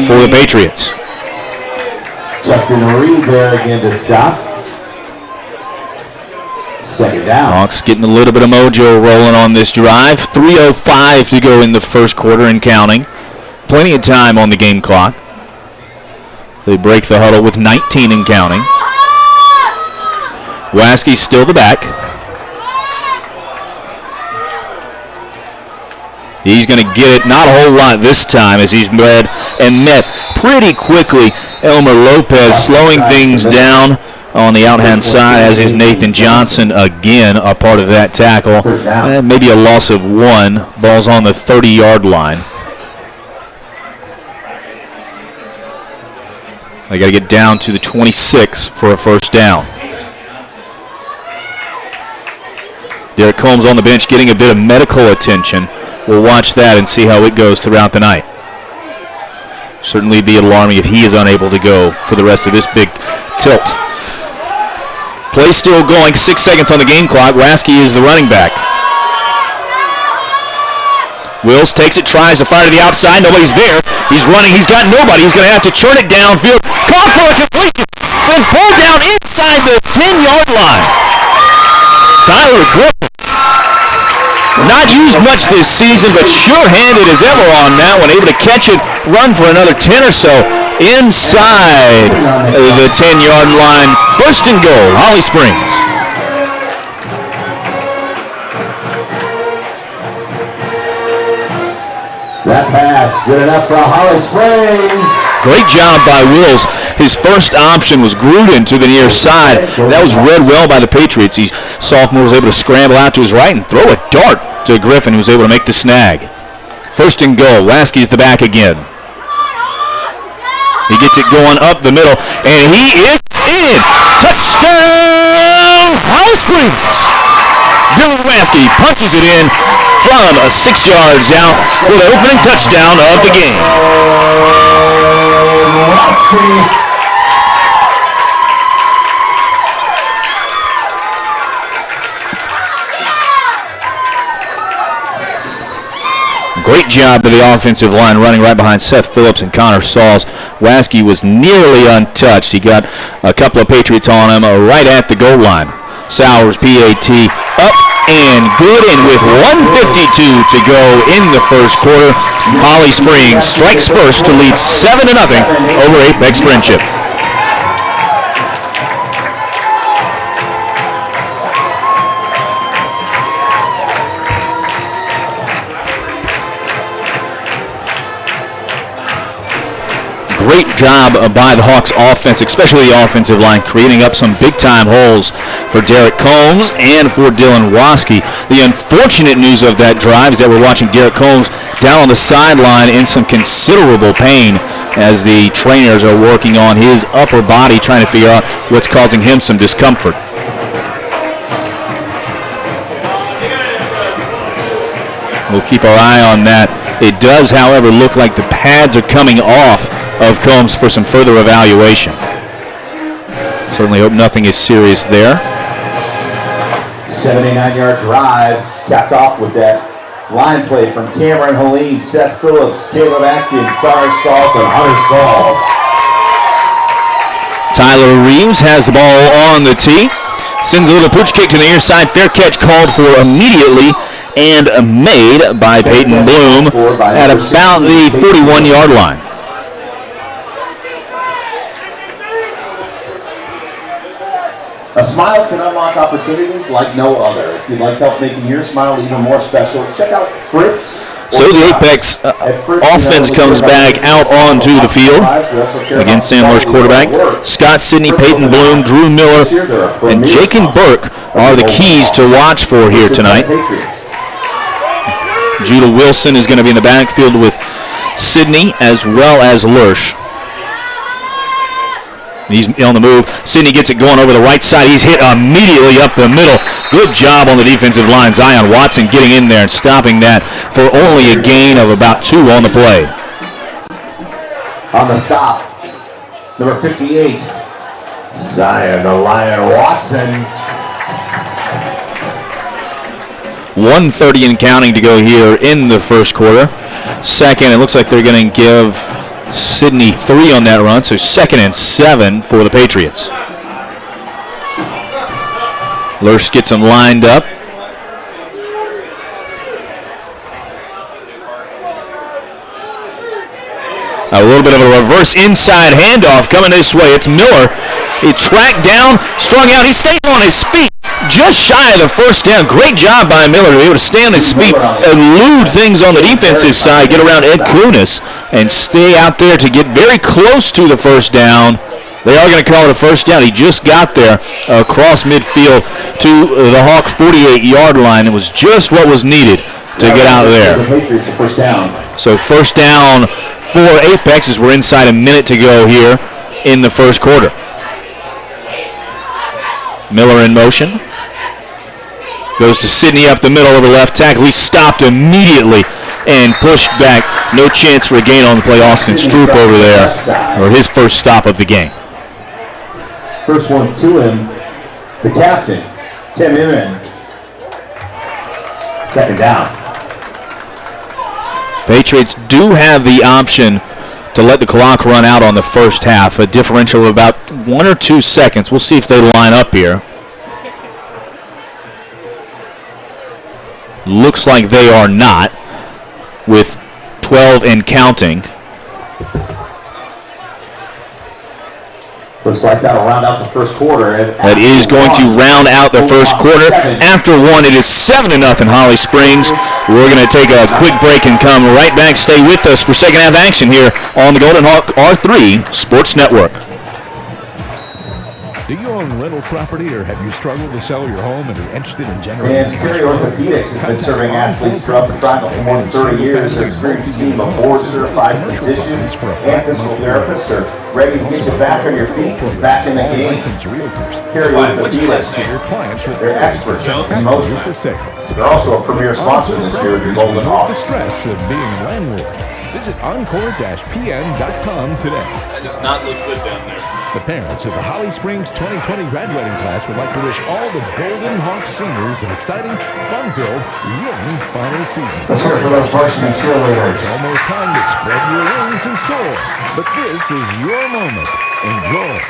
for the Patriots. Justin Reed there again to stop. Second down. Hawks getting a little bit of mojo rolling on this drive. 3:05 to go in the first quarter and counting. Plenty of time on the game clock. They break the huddle with 19 and counting. Waskey's still the back. He's going to get it, not a whole lot this time, as he's met pretty quickly. Elmer Lopez slowing things down on the out-hand side, as is Nathan Johnson again, a part of that tackle. Maybe a loss of 1. Ball's on the 30-yard line. They got to get down to the 26 for a first down. Derek Combs on the bench getting a bit of medical attention. We'll watch that and see how it goes throughout the night. Certainly be alarming if he is unable to go for the rest of this big tilt. Play still going, 6 seconds on the game clock. Waskey is the running back. Wills takes it, tries to fire to the outside. Nobody's there. He's running. He's got nobody. He's going to have to churn it downfield. Caught for a completion. Then pulled down inside the 10-yard line. Tyler Griffin. Not used much this season, but sure-handed as ever on that one. Able to catch it, run for another 10 or so inside the 10-yard line. First and goal, Holly Springs. That pass, good enough for Holly Springs. Great job by Wills. His first option was Gruden to the near side. That was read well by the Patriots. He sophomore was able to scramble out to his right and throw a dart to Griffin, who was able to make the snag. First and goal. Waskey's the back again. He gets it going up the middle, and he is in. Touchdown, Holly Springs. Dylan Waskey punches it in from 6 yards out for the opening touchdown of the game. Great job of the offensive line running right behind Seth Phillips and Connor Sauls. Waskey was nearly untouched. He got a couple of Patriots on him right at the goal line. Sowers, PAT, up and good, and with 1:52 to go in the first quarter, Holly Springs strikes first to lead 7-0 over Apex Friendship. Great job by the Hawks offense, especially the offensive line, creating up some big-time holes for Derek Combs and for Dylan Waskey. The unfortunate news of that drive is that we're watching Derek Combs down on the sideline in some considerable pain as the trainers are working on his upper body, trying to figure out what's causing him some discomfort. We'll keep our eye on that. It does, however, look like the pads are coming off of Combs for some further evaluation. Certainly hope nothing is serious there. 79-yard drive, capped off with that line play from Cameron Helene, Seth Phillips, Caleb Atkins, Star Sauls, and Hunter Sauls. Tyler Reeves has the ball on the tee. Sends a little pooch kick to the near side. Fair catch called for immediately and made by Peyton Bloom at about the 41-yard line. A smile can unlock opportunities like no other. If you'd like help making your smile even more special, check out Fritz So the Apex offense comes back out onto the field against Sandler's quarterback. Scott Sidney, Peyton Bloom, Drew Miller, and Jakin Burke are the keys to watch for here tonight. Judah Wilson is going to be in the backfield with Sidney as well as Lurch. He's on the move. Sidney gets it going over the right side. He's hit immediately up the middle. Good job on the defensive line. Zion Watson getting in there and stopping that for only a gain of about 2 on the play. On the stop, number 58, Zion the Lion Watson. 1:30 and counting to go here in the first quarter. Second, it looks like they're going to give Sidney 3 on that run, so 2nd and 7 for the Patriots. Lurch gets them lined up. A little bit of a reverse inside handoff coming this way. It's Miller. He tracked down, strung out. He's staying on his feet. Just shy of the first down. Great job by Miller to be able to stay on his feet, elude things on the defensive side, get around Ed Kunis, and stay out there to get very close to the first down. They are going to call it a first down. He just got there across midfield to the Hawk 48-yard line. It was just what was needed to get out of there. So first down for Apex as we're inside a minute to go here in the first quarter. Miller in motion. Goes to Sidney up the middle of the left tackle. He's stopped immediately and pushed back. No chance for a gain on the play. Austin Stroop over there, or his first stop of the game. First one to him, the captain, Tim Inman. Second down. Patriots do have the option to let the clock run out on the first half, a differential of about 1 or 2 seconds. We'll see if they line up here. Looks like they are not, with 12 and counting. Looks like that'll round out the first quarter. That is going to round out the first quarter. After 1, it is 7-0 Holly Springs. We're going to take a quick break and come right back. Stay with us for second half action here on the Golden Hawk R3 Sports Network. Do you own rental property, or have you struggled to sell your home and are interested in generating? And Scary Orthopedics has been serving athletes throughout the triangle for more than 30 years. Their experienced team of board-certified physicians and physical therapists are ready to get you back on your feet, back in the game. Scary Orthopedics, they're experts in motion. They're also a premier sponsor this year of the Golden Hawk. The stress of being a landlord. Visit encore-pn.com today. That does not look good down there. The parents of the Holly Springs 2020 graduating class would like to wish all the Golden Hawk seniors an exciting, fun-filled, winning final season. Let's hear it for those varsity cheerleaders. It's almost time to spread your wings and soar, but this is your moment. Enjoy.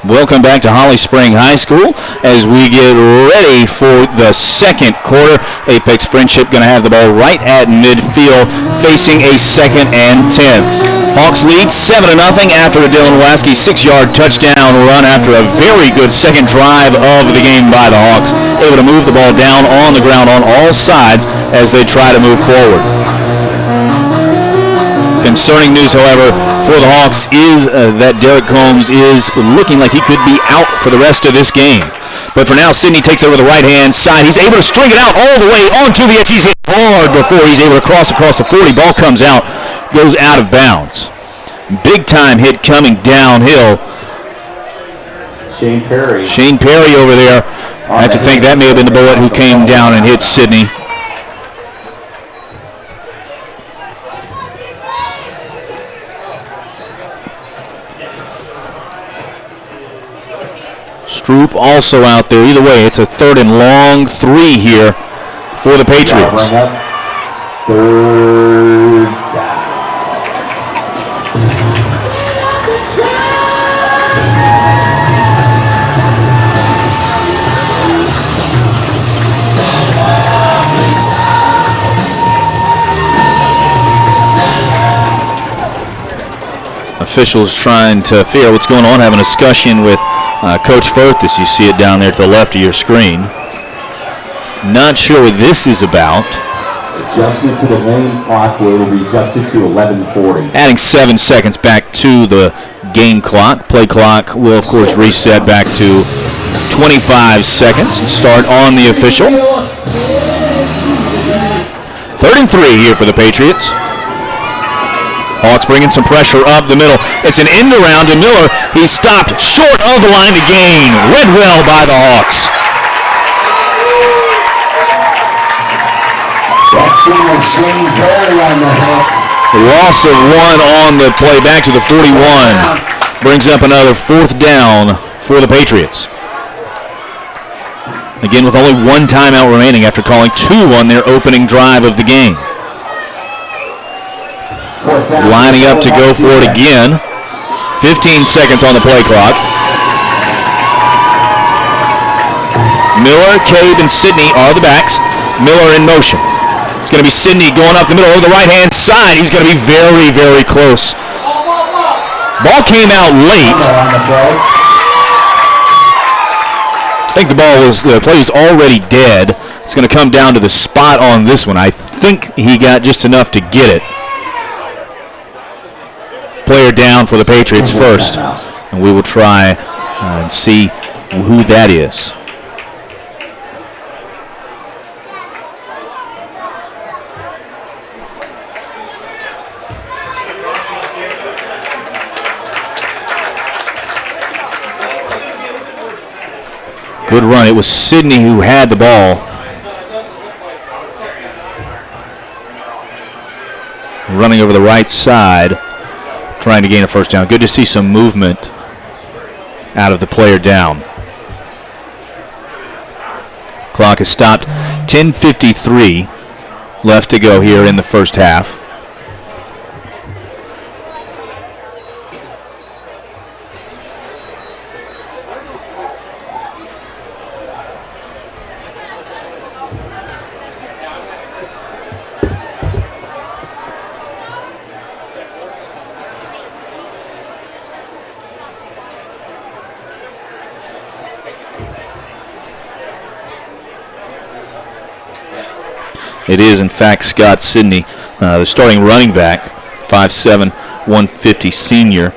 Welcome back to Holly Spring High School as we get ready for the second quarter. Apex Friendship going to have the ball right at midfield, facing a 2nd and 10. Hawks lead 7-0 after a Dylan Waskey 6-yard touchdown run after a very good second drive of the game by the Hawks. Able to move the ball down on the ground on all sides as they try to move forward. Concerning news, however, for the Hawks is that Derek Combs is looking like he could be out for the rest of this game. But for now, Sidney takes over the right-hand side. He's able to string it out all the way onto the edge. He's hit hard before he's able to cross across the 40. Ball comes out, goes out of bounds. Big-time hit coming downhill. Shane Perry over there. I have to think that may have been the bullet who came down and hit Sidney. Stroop also out there. Either way, it's a 3rd and long 3 here for the Patriots. Third down. Officials trying to figure out what's going on, having a discussion with Coach Firthus, you see it down there to the left of your screen. Not sure what this is about. Adjustment to the lane clock will be adjusted to 11:40. Adding 7 seconds back to the game clock. Play clock will, of course, reset back to 25 seconds and start on the official. 3rd and 3 here for the Patriots. Hawks bringing some pressure up the middle. It's an end around to Miller. He's stopped short of the line to gain. Read well by the Hawks. The loss of 1 on the play back to the 41 brings up another 4th down for the Patriots. Again, with only 1 timeout remaining after calling 2 on their opening drive of the game. Lining up to go for it again. 15 seconds on the play clock. Miller, Cabe, and Sidney are the backs. Miller in motion. It's going to be Sidney going up the middle over the right-hand side. He's going to be very, very close. Ball came out late. I think the play was already dead. It's going to come down to the spot on this one. I think he got just enough to get it. Player down for the Patriots first. And we will try and see who that is. Good run. It was Sidney who had the ball. Running over the right side, trying to gain a 1st down. Good to see some movement out of the player down. Clock is stopped. 10:53 left to go here in the 1st half. It is, in fact, Scott Sidney, the starting running back, 5'7", 150 senior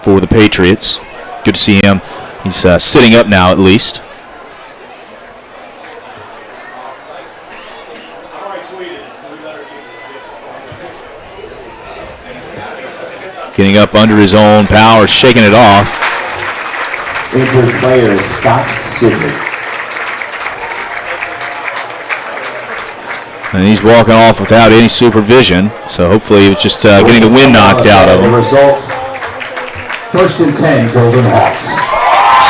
for the Patriots. Good to see him. He's sitting up now, at least. Getting up under his own power, shaking it off. Injured player is Scott Sidney. And he's walking off without any supervision, so hopefully he was just getting the wind knocked out of him. The result, 1st and 10, Golden Hawks.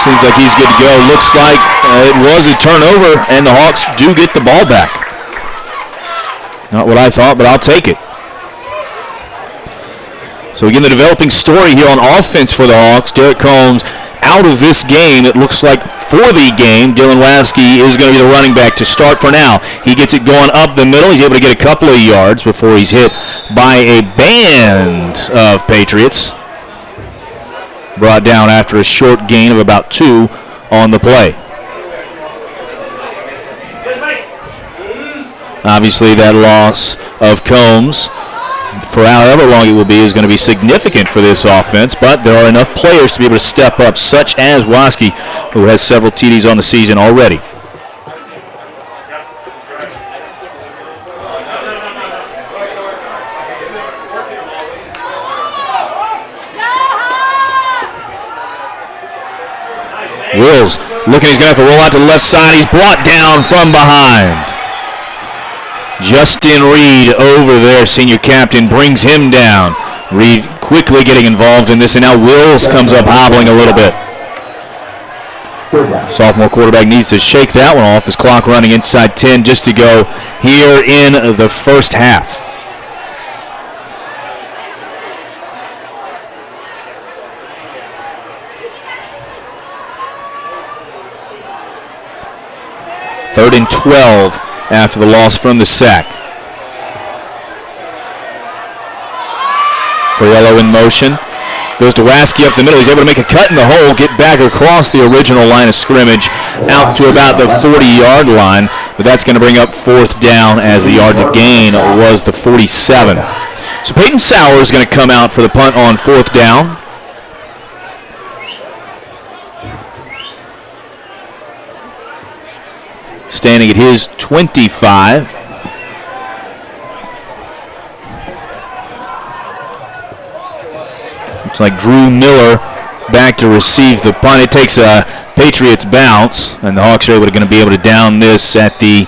Seems like he's good to go. Looks like it was a turnover, and the Hawks do get the ball back. Not what I thought, but I'll take it. So again, the developing story here on offense for the Hawks. Derek Combs out of this game. It looks like for the game, Dylan Lavsky is going to be the running back to start for now. He gets it going up the middle. He's able to get a couple of yards before he's hit by a band of Patriots. Brought down after a short gain of about 2 on the play. Obviously, that loss of Combs, for however long it will be, is going to be significant for this offense, but there are enough players to be able to step up, such as Waskey, who has several TDs on the season already. Wills looking, he's going to have to roll out to the left side. He's brought down from behind. Justin Reed over there, senior captain, brings him down. Reed quickly getting involved in this, and now Wills comes up hobbling a little bit. Sophomore quarterback needs to shake that one off. His clock running inside 10 just to go here in the 1st half. Third and 12 after the loss from the sack. Coriello in motion. Goes to Waskey up the middle. He's able to make a cut in the hole, get back across the original line of scrimmage out to about the 40-yard line. But that's going to bring up fourth down as the yard to gain was the 47. So Peyton Sauer is going to come out for the punt on fourth down. Standing at his 25. Looks like Drew Miller back to receive the punt. It takes a Patriots bounce, and the Hawks are going to be able to down this at the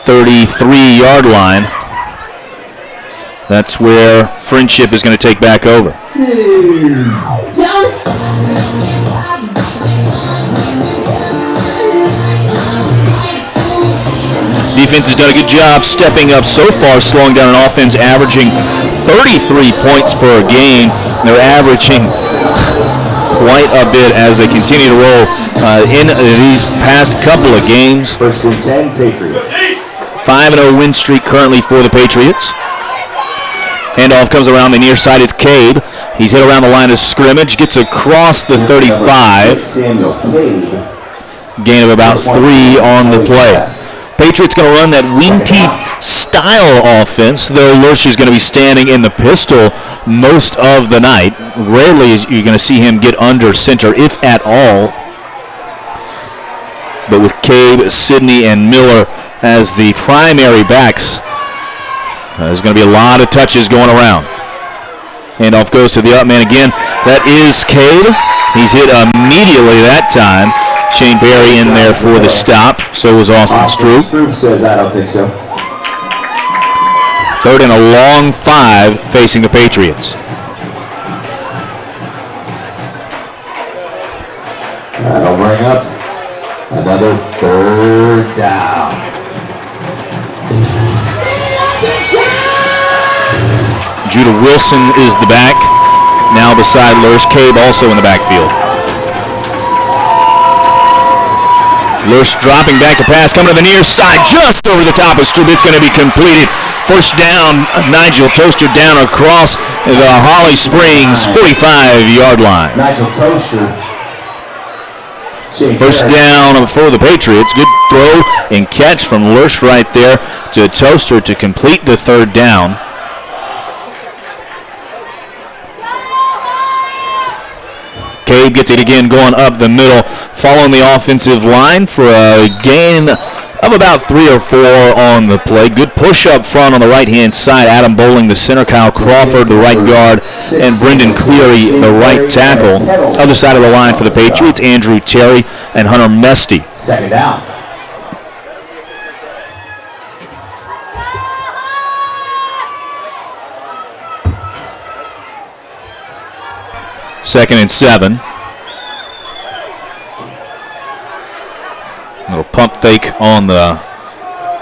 33-yard line. That's where Friendship is going to take back over. Defense has done a good job stepping up so far, slowing down an offense averaging 33 points per game. They're averaging quite a bit as they continue to roll in these past couple of games. First and 10, Patriots. 5-0 win streak currently for the Patriots. Handoff comes around the near side. It's Cade. He's hit around the line of scrimmage, gets across the 35. Samuel Cade. Gain of about 3 on the play. Patriots going to run that wing T style offense, though Lurch is going to be standing in the pistol most of the night. Rarely you're going to see him get under center, if at all. But with Cabe, Sidney, and Miller as the primary backs, there's going to be a lot of touches going around. Handoff goes to the up man again. That is Cabe. He's hit immediately that time. Shane Perry in there for the stop. So was Austin Stroop. Stroop says, I don't think so. Third and a long 5 facing the Patriots. That'll bring up another third down. Judah Wilson is the back. Now beside Lurch. Cabe also in the backfield. Lurch dropping back to pass, coming to the near side, just over the top of Stroop. It's going to be completed. First down, Nigel Toaster down across the Holly Springs 45-yard line. Nigel Toaster. First down for the Patriots. Good throw and catch from Lurch right there to Toaster to complete the third down. Cabe gets it again going up the middle, following the offensive line for a gain of about 3 or 4 on the play. Good push up front on the right-hand side. Adam Bowling, the center, Kyle Crawford, the right guard, and Brendan Cleary, the right tackle. Other side of the line for the Patriots, Andrew Terry and Hunter Mesty. Second down. Second and 7. Little pump fake on the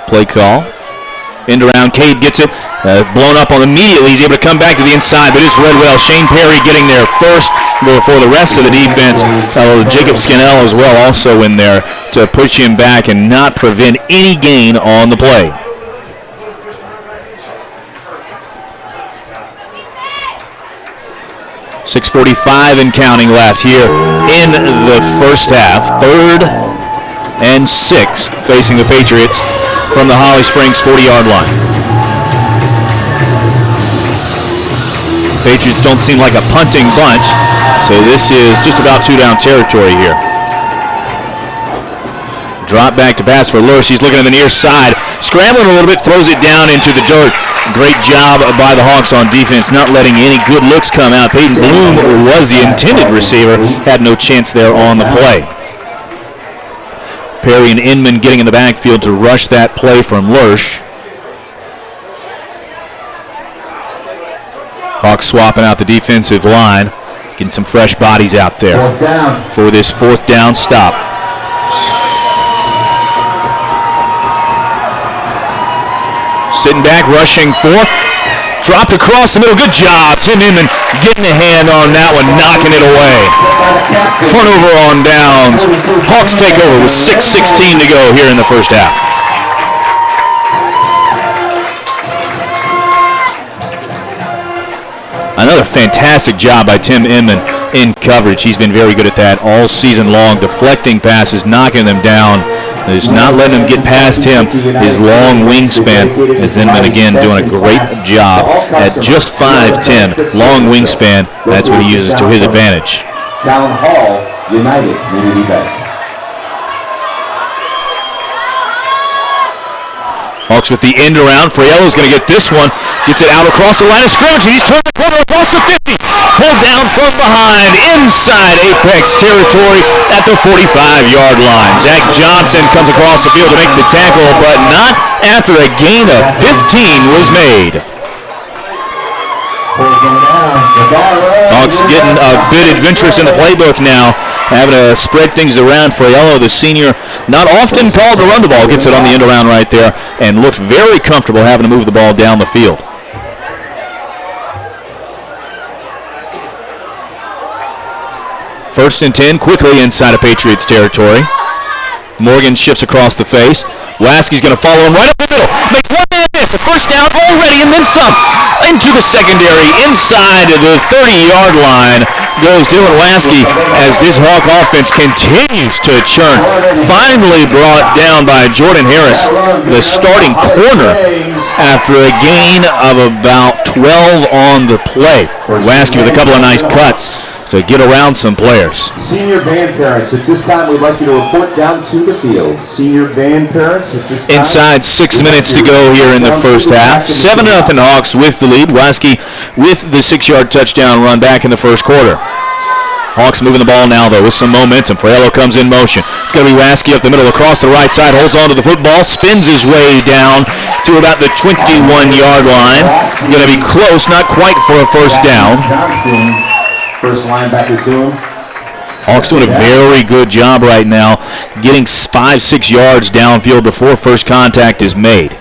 play call. End around, Cade gets it, blown up on immediately. He's able to come back to the inside, but it's read well. Shane Perry getting there first before the rest of the defense. Jacob Skinnell as well also in there to push him back and not prevent any gain on the play. .6:45 and counting left here in the first half. 3rd and 6 facing the Patriots from the Holly Springs 40-yard line. Patriots don't seem like a punting bunch, so this is just about 2-down territory here. Drop back to pass for Lurch. He's looking at the near side, scrambling a little bit, throws it down into the dirt. Great job by the Hawks on defense, not letting any good looks come out. Peyton Bloom was the intended receiver, had no chance there on the play. Perry and Inman getting in the backfield to rush that play from Lurch. Hawks swapping out the defensive line, getting some fresh bodies out there for this 4th down stop. Sitting back, rushing 4. Dropped across the middle. Good job. Tim Inman getting a hand on that one, knocking it away. Turnover on downs. Hawks take over with 6:16 to go here in the first half. Another fantastic job by Tim Inman in coverage. He's been very good at that all season long, deflecting passes, knocking them down. Just not letting him get past him. His long wingspan is Inman again doing a great job at just 5'10", long wingspan. That's what he uses to his advantage. Town Hall United Community Bank. Hawks with the end around. Fraiello's going to get this one. Gets it out across the line of scrimmage. He's turned the corner across the 50. Pulled down from behind inside Apex territory at the 45-yard line. Zach Johnson comes across the field to make the tackle, but not after a gain of 15 was made. Hawks getting a bit adventurous in the playbook now, having to spread things around. Fraiello, the senior, not often called to run the ball, gets it on the end around right there and looks very comfortable having to move the ball down the field. First and 10, quickly inside of Patriots territory. Morgan shifts across the face. Waskey's going to follow him right up the middle. Makes one man miss. A first down already and then some. Into the secondary, inside the 30-yard line goes Dylan Waskey as this Hawk offense continues to churn. Finally brought down by Jordan Harris, the starting corner, after a gain of about 12 on the play. Waskey with a couple of nice cuts to get around some players. Senior band parents, at this time we'd like you to report down to the field. Senior band parents, at this time. Inside 6 minutes to go here in the first half. 7-0 Hawks with the lead. Waskey with the 6-yard touchdown run back in the first quarter. Hawks moving the ball now, though, with some momentum. Fraiello comes in motion. It's going to be Waskey up the middle across the right side, holds on to the football, spins his way down to about the 21-yard line. Going to be close, not quite for a first down. First linebacker to him. Hawks doing a very good job right now, getting 5-6 yards downfield before first contact is made.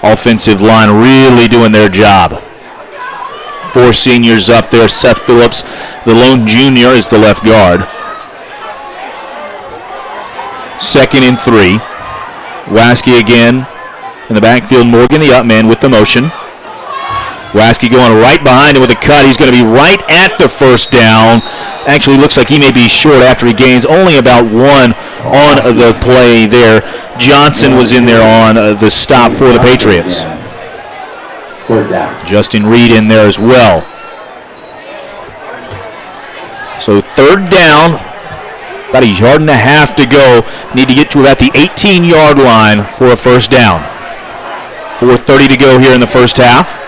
Offensive line really doing their job. 4 seniors up there. Seth Phillips, the lone junior, is the left guard. 2nd and 3. Waskey again in the backfield. Morgan, the up man, with the motion. Waskey going right behind him with a cut. He's going to be right at the first down. Actually looks like he may be short after he gains only about 1 on the play there. Johnson was in there on the stop for the Patriots. Justin Reed in there as well. So 3rd down, about 1.5 yards to go. Need to get to about the 18-yard line for a first down. 4:30 to go here in the first half.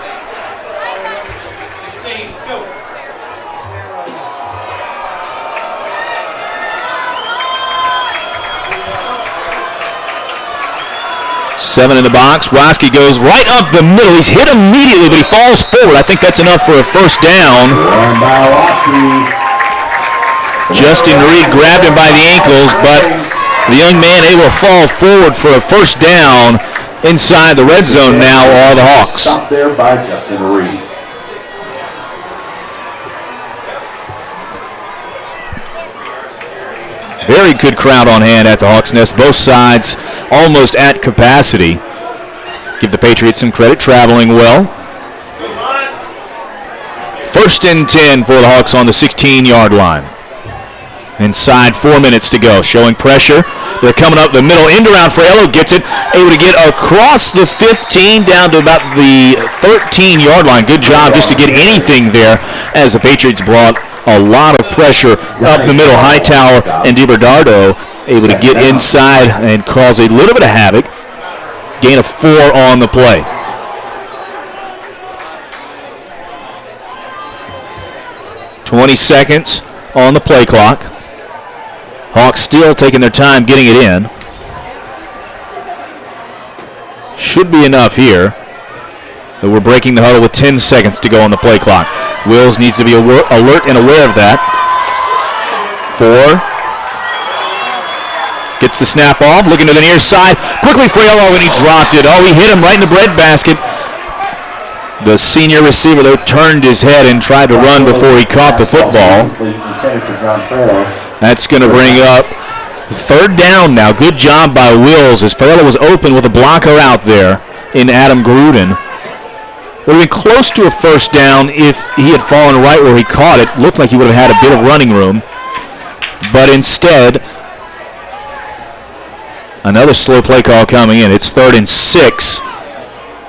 Seven in the box. Waskey goes right up the middle. He's hit immediately, but he falls forward. I think that's enough for a first down. Justin Reed grabbed him by the ankles, but the young man able to fall forward for a first down. Inside the red zone now are the Hawks. Stopped there by Justin Reed. Very good crowd on hand at the Hawks Nest. Both sides almost at capacity. Give the Patriots some credit, traveling well. 1st and 10 for the Hawks on the 16-yard line. Inside 4 minutes to go. Showing pressure. They're coming up the middle. End around. Fraiello gets it. Able to get across the 15 down to about the 13-yard line. Good job just to get anything there as the Patriots brought a lot of pressure up the middle. Hightower and DiBernardo able to get inside and cause a little bit of havoc. Gain of 4 on the play. "20 seconds on the play clock. Hawks still taking their time getting it in. Should be enough here. But we're breaking the huddle with 10 seconds to go on the play clock. Wills needs to be alert and aware of that. 4. Gets the snap off, looking to the near side. Quickly Fraiello, and he dropped it. Oh, he hit him right in the breadbasket. The senior receiver, though, turned his head and tried to run before he caught the football. That's going to bring up 3rd down now. Good job by Wills as Fraiello was open with a blocker out there in Adam Gruden. Would have been close to a first down if he had fallen right where he caught it. Looked like he would have had a bit of running room. But instead, another slow play call coming in. It's 3rd and 6.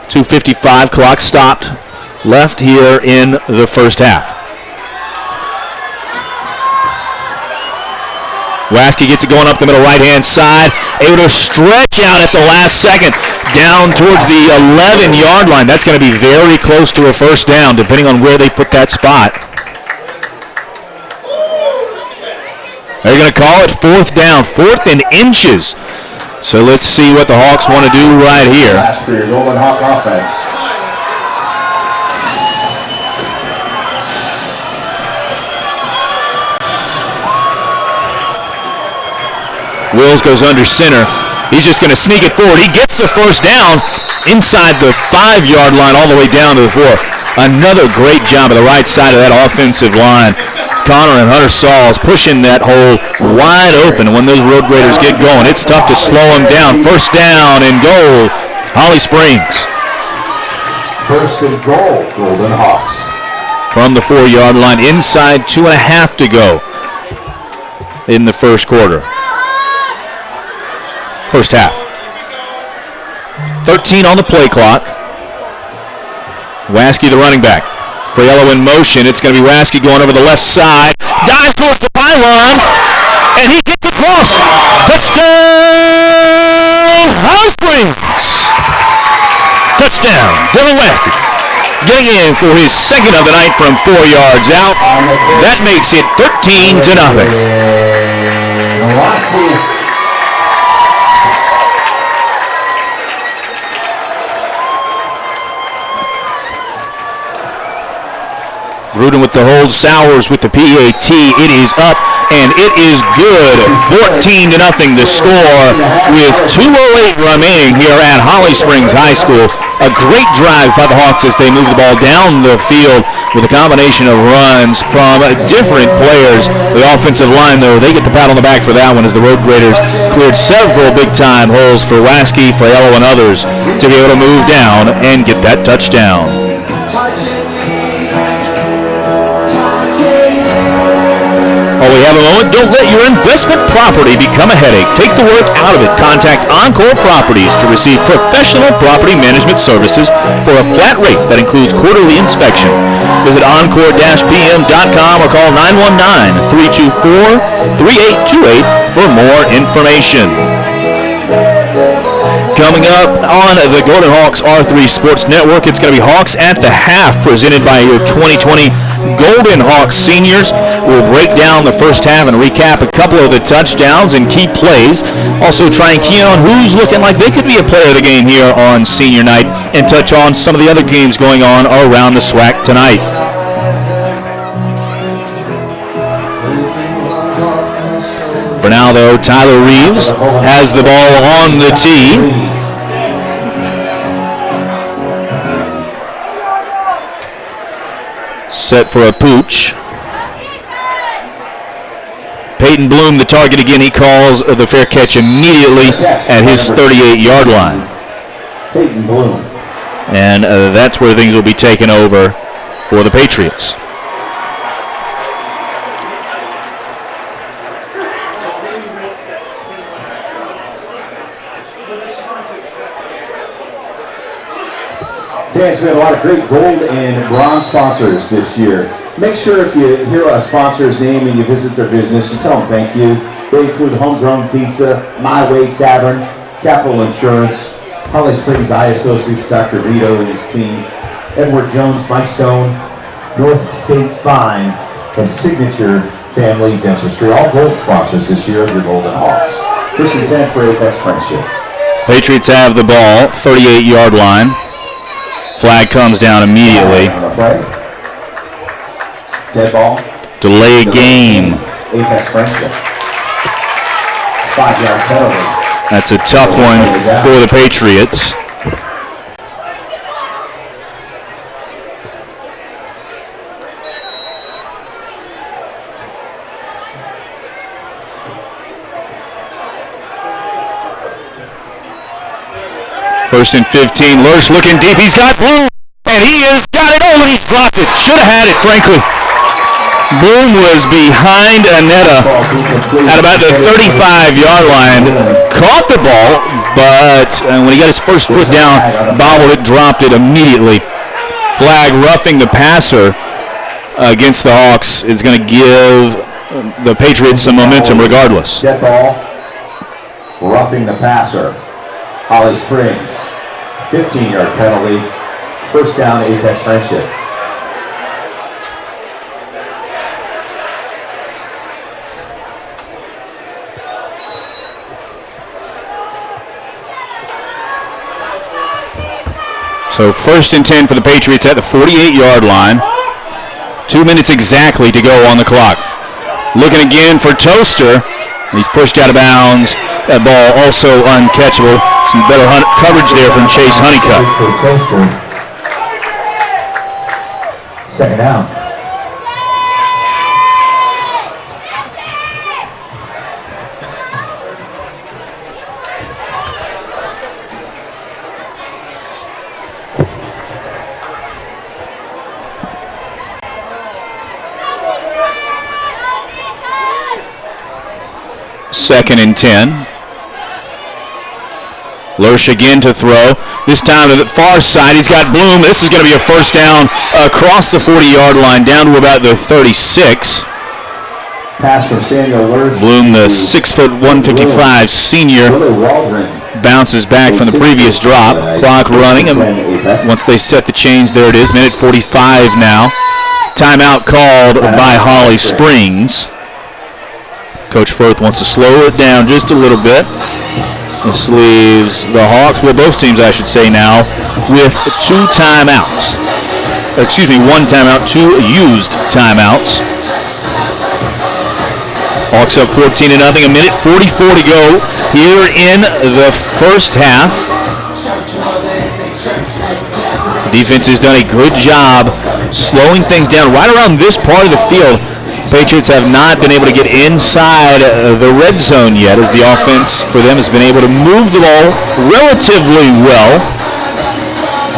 2:55, clock stopped. Left here in the first half. Waskey gets it going up the middle right-hand side. Able to stretch out at the last second down towards the 11-yard line. That's going to be very close to a first down, depending on where they put that spot. They're going to call it 4th down, 4th and inches. So let's see what the Hawks want to do right here. Last for your Golden Hawk offense. Wills goes under center. He's just going to sneak it forward. He gets the first down inside the 5-yard line all the way down to the 4. Another great job of the right side of that offensive line. Connor and Hunter Sauls pushing that hole wide open. When those Road Raiders get going, it's tough to slow them down. First down and goal, Holly Springs. First and goal, Golden Hawks. From the 4-yard line, inside 2.5 to go in the first quarter. First half. 13 on the play clock. Waskey, the running back. Friello in motion. It's going to be Waskey going over the left side. Dive towards the pylon. And he gets across. Touchdown, Holly Springs. Touchdown, Dylan Waskey. Getting in for his second of the night from 4 yards out. That makes it 13-0. Waskey. Rudin with the hold, Sowers with the PAT. It is up, and it is good. 14-0 the score with 2:08 remaining here at Holly Springs High School. A great drive by the Hawks as they move the ball down the field with a combination of runs from different players. The offensive line, though, they get the pat on the back for that one as the Road Raiders cleared several big-time holes for Waskey, Friello, and others to be able to move down and get that touchdown. While we have a moment, don't let your investment property become a headache. Take the work out of it. Contact Encore Properties to receive professional property management services for a flat rate that includes quarterly inspection. Visit encore-pm.com or call 919-324-3828 for more information. Coming up on the Golden Hawks R3 Sports Network, it's going to be Hawks at the Half, presented by your 2020 Golden Hawks seniors. We'll break down the first half and recap a couple of the touchdowns and key plays. Also try and key on who's looking like they could be a player of the game here on senior night, and touch on some of the other games going on around the SWAC tonight. For now, though, Tyler Reeves has the ball on the tee. Set for a pooch. Peyton Bloom, the target again. He calls the fair catch immediately at his 38-yard line. Peyton Bloom. And that's where things will be taken over for the Patriots. Dan's we have a lot of great gold and bronze sponsors this year. Make sure if you hear a sponsor's name and you visit their business, you tell them thank you. They include Homegrown Pizza, My Way Tavern, Capital Insurance, Holly Springs Eye Associates, Dr. Vito and his team, Edward Jones, Mike Stone, North State Spine, and Signature Family Dentistry. All gold sponsors this year of your Golden Hawks. First and 10 for Apex Friendship. Patriots have the ball, 38-yard line. Flag comes down immediately. Dead ball. Delay game. Apex Friendship. 5-yard penalty. That's a tough one for the Patriots. First and 15. Lurch looking deep. He's got Bloom. And He has got it. Oh, and he dropped it. Should have had it, frankly. Bloom was behind Aneta at about the 35-yard line. Caught the ball, but when he got his first foot down, bobbled it, dropped it immediately. Flag roughing the passer against the Hawks is going to give the Patriots some momentum regardless. Dead ball, roughing the passer. Holly Springs, 15-yard penalty. First down, Apex Friendship. So 1st and 10 for the Patriots at the 48-yard line. 2 minutes exactly to go on the clock. Looking again for Toaster. He's pushed out of bounds. That ball also uncatchable. Some better coverage there from Chase Honeycutt. Second down. Second and 10. Lurch again to throw. This time to the far side. He's got Bloom. This is going to be a first down across the 40-yard line down to about the 36. Pass from Samuel Lurch. Bloom, the 6'1", 155 senior, bounces back from the previous drop. Clock running. And once they set the change, there it is. Minute 45 now. Timeout called by Holly Springs. Coach Firth wants to slow it down just a little bit. This leaves the Hawks, well, both teams, I should say now, with 2 timeouts. Excuse me, 1 timeout, 2 used timeouts. Hawks up 14-0, a minute 44 to go here in the first half. Defense has done a good job slowing things down right around this part of the field. Patriots have not been able to get inside the red zone yet, as the offense for them has been able to move the ball relatively well.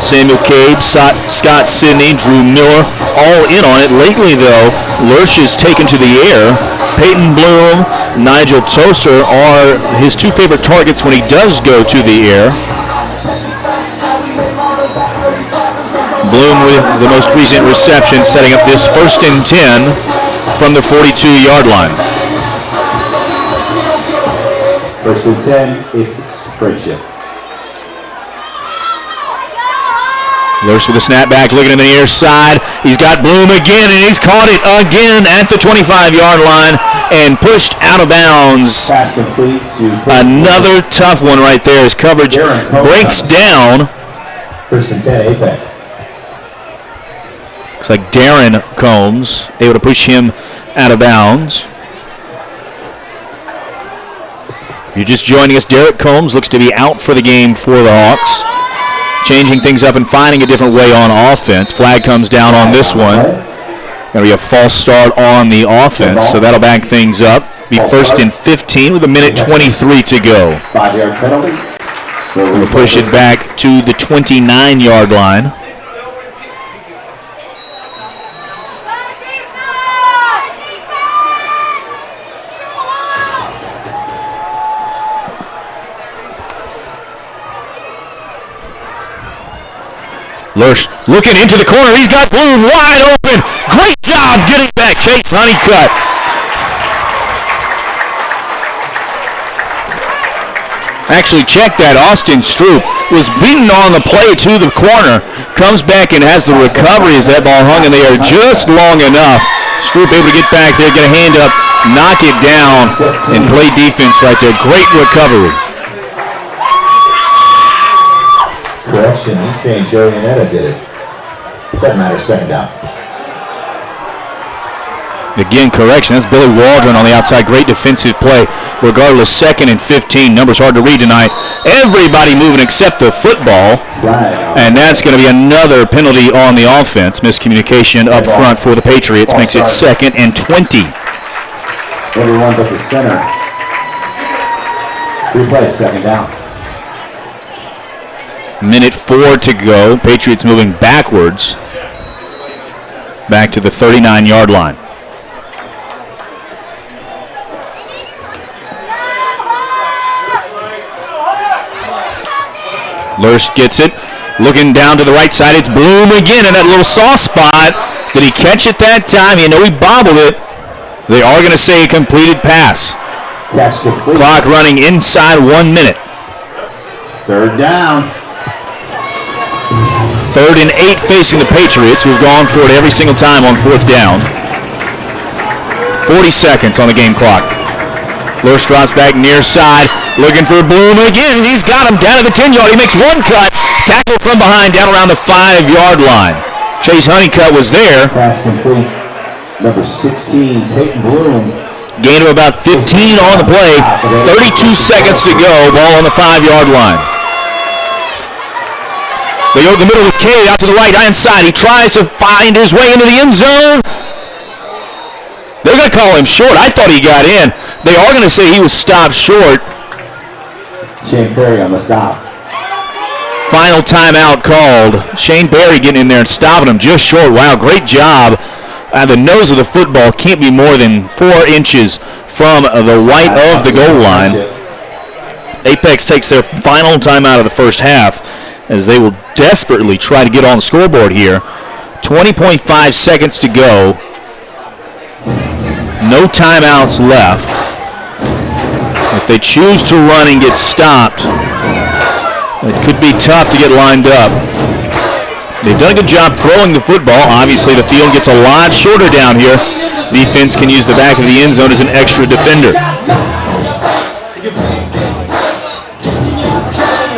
Samuel Cade, Scott Sidney, Drew Miller, all in on it. Lately, though, Lurch is taken to the air. Peyton Bloom, Nigel Toaster are his 2 favorite targets when he does go to the air. Bloom with the most recent reception, setting up this 1st and 10 from the 42-yard line. 1st and 10, Apex Friendship. Lurch with a snapback, looking to the near side. He's got Bloom again, and he's caught it again at the 25-yard line and pushed out of bounds. Pass complete to another tough one right there. His coverage breaks down. 1st and 10, Apex. Looks like Darren Combs able to push him out of bounds. If you're just joining us, Derek Combs looks to be out for the game for the Hawks. Changing things up and finding a different way on offense. Flag comes down on this one. Going to be a false start on the offense, so that'll back things up. Be 1st and 15 with a minute 23 to go. 5-yard penalty. We'll push it back to the 29-yard line. Lurch looking into the corner. He's got Bloom wide open. Great job getting back Chase Honeycutt. Actually, check that. Austin Stroop was beaten on the play to the corner. Comes back and has the recovery as that ball hung in the air just long enough. Stroop able to get back there, get a hand up, knock it down, and play defense right there. Great recovery. Correction, he's saying Joey Aneta did it. Doesn't matter, 2nd down. Again, correction. That's Billy Waldron on the outside. Great defensive play. Regardless, 2nd and 15. Numbers hard to read tonight. Everybody moving except the football. And that's going to be another penalty on the offense. Miscommunication up front for the Patriots makes it 2nd and 20. Everyone but the center. Replay, 2nd down. Minute 4 to go. Patriots moving backwards. Back to the 39-yard line. Lurch gets it. Looking down to the right side. It's Bloom again in that little soft spot. Did he catch it that time? You know he bobbled it. They are going to say a completed pass. Clock running inside 1 minute. Third down. 3rd and 8 facing the Patriots, who've gone for it every single time on 4th down. 40 seconds on the game clock. Lurch drops back near side, looking for Bloom again. He's got him down to the 10-yard. He makes one cut, tackled from behind down around the 5-yard line. Chase Honeycutt was there. Pass complete. Number 16, Peyton Bloom. Gain of about 15 on the play. 32 seconds to go. Ball on the 5-yard line. They go to the middle with Cade out to the right-hand side. He tries to find his way into the end zone. They're going to call him short. I thought he got in. They are going to say he was stopped short. Shane Perry on the stop. Final timeout called. Shane Perry getting in there and stopping him just short. Wow, great job. The nose of the football can't be more than 4 inches from the white of the goal line. Apex takes their final timeout of the first half as they will desperately try to get on the scoreboard here. 20.5 seconds to go. No timeouts left. If they choose to run and get stopped, it could be tough to get lined up. They've done a good job throwing the football. Obviously, the field gets a lot shorter down here. Defense can use the back of the end zone as an extra defender.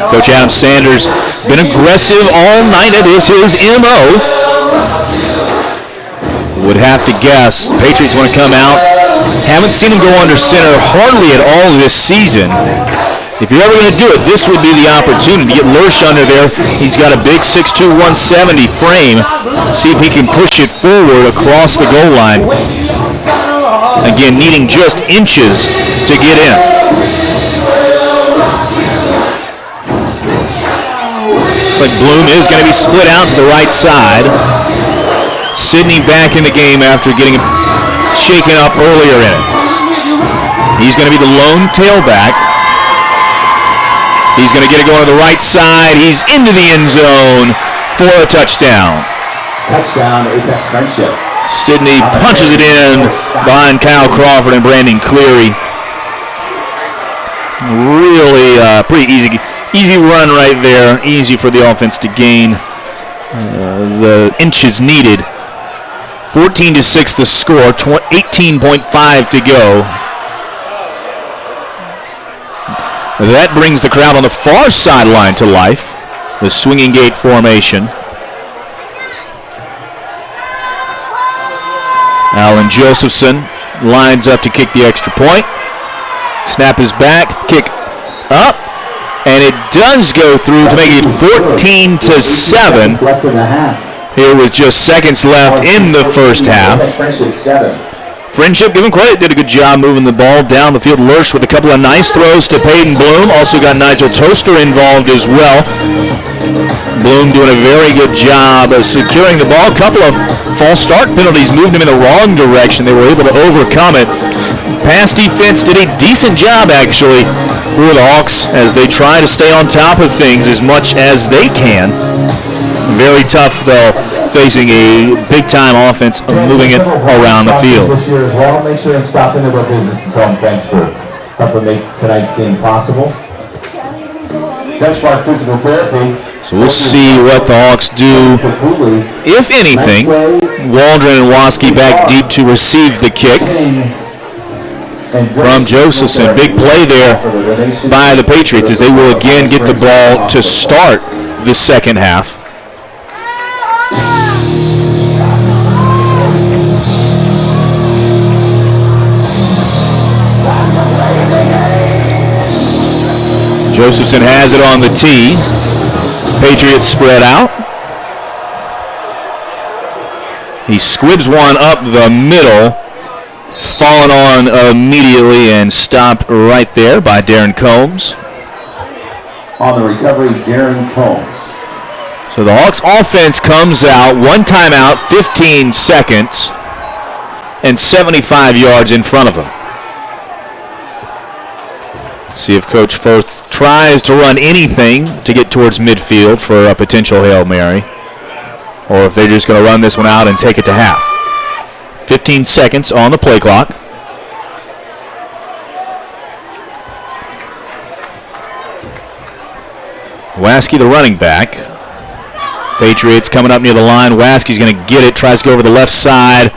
Coach Adam Sanders been aggressive all night. That is his MO. Would have to guess Patriots want to come out. Haven't seen him go under center hardly at all this season. If you're ever going to do it, this would be the opportunity to get Lurch under there. He's got a big 6'2", 170 frame. See if he can push it forward across the goal line. Again, needing just inches to get in. Looks like Bloom is going to be split out to the right side. Sidney back in the game after getting shaken up earlier in it. He's going to be the lone tailback. He's going to get it going to the right side. He's into the end zone for a touchdown. Touchdown, Apex Friendship. Sidney punches it in behind Kyle Crawford and Brandon Cleary. Really pretty easy run right there. Easy for the offense to gain the inches needed. 14-6 the score. 18.5 to go. That brings the crowd on the far sideline to life. The swinging gate formation. Alan Josephson lines up to kick the extra point. Snap is back, kick up, and it does go through to make it 14-7. Here with just seconds left in the first half. Friendship, give him credit, did a good job moving the ball down the field. Lurch with a couple of nice throws to Peyton Bloom. Also got Nigel Toaster involved as well. Bloom doing a very good job of securing the ball. A couple of false start penalties moved him in the wrong direction. They were able to overcome it. Pass defense did a decent job, actually, for the Hawks as they try to stay on top of things as much as they can. Very tough, though, facing a big-time offense moving it around the field. This year as well. Make sure and stop into our business and tell them thanks for helping make tonight's game possible. Benchmark Physical Therapy. So we'll see what the Hawks do, if anything. Waldron and Waskey back deep to receive the kick from Josephson. Big play there by the Patriots as they will again get the ball to start the second half. Josephson has it on the tee. Patriots spread out. He squibs one up the middle, falling on immediately and stopped right there by Darren Combs. On the recovery, Darren Combs. So the Hawks offense comes out, one timeout, 15 seconds, and 75 yards in front of them. See if Coach Firth tries to run anything to get towards midfield for a potential Hail Mary, or if they're just going to run this one out and take it to half. 15 seconds on the play clock. Waskey, the running back. Patriots coming up near the line. Waskey's going to get it, tries to go over the left side.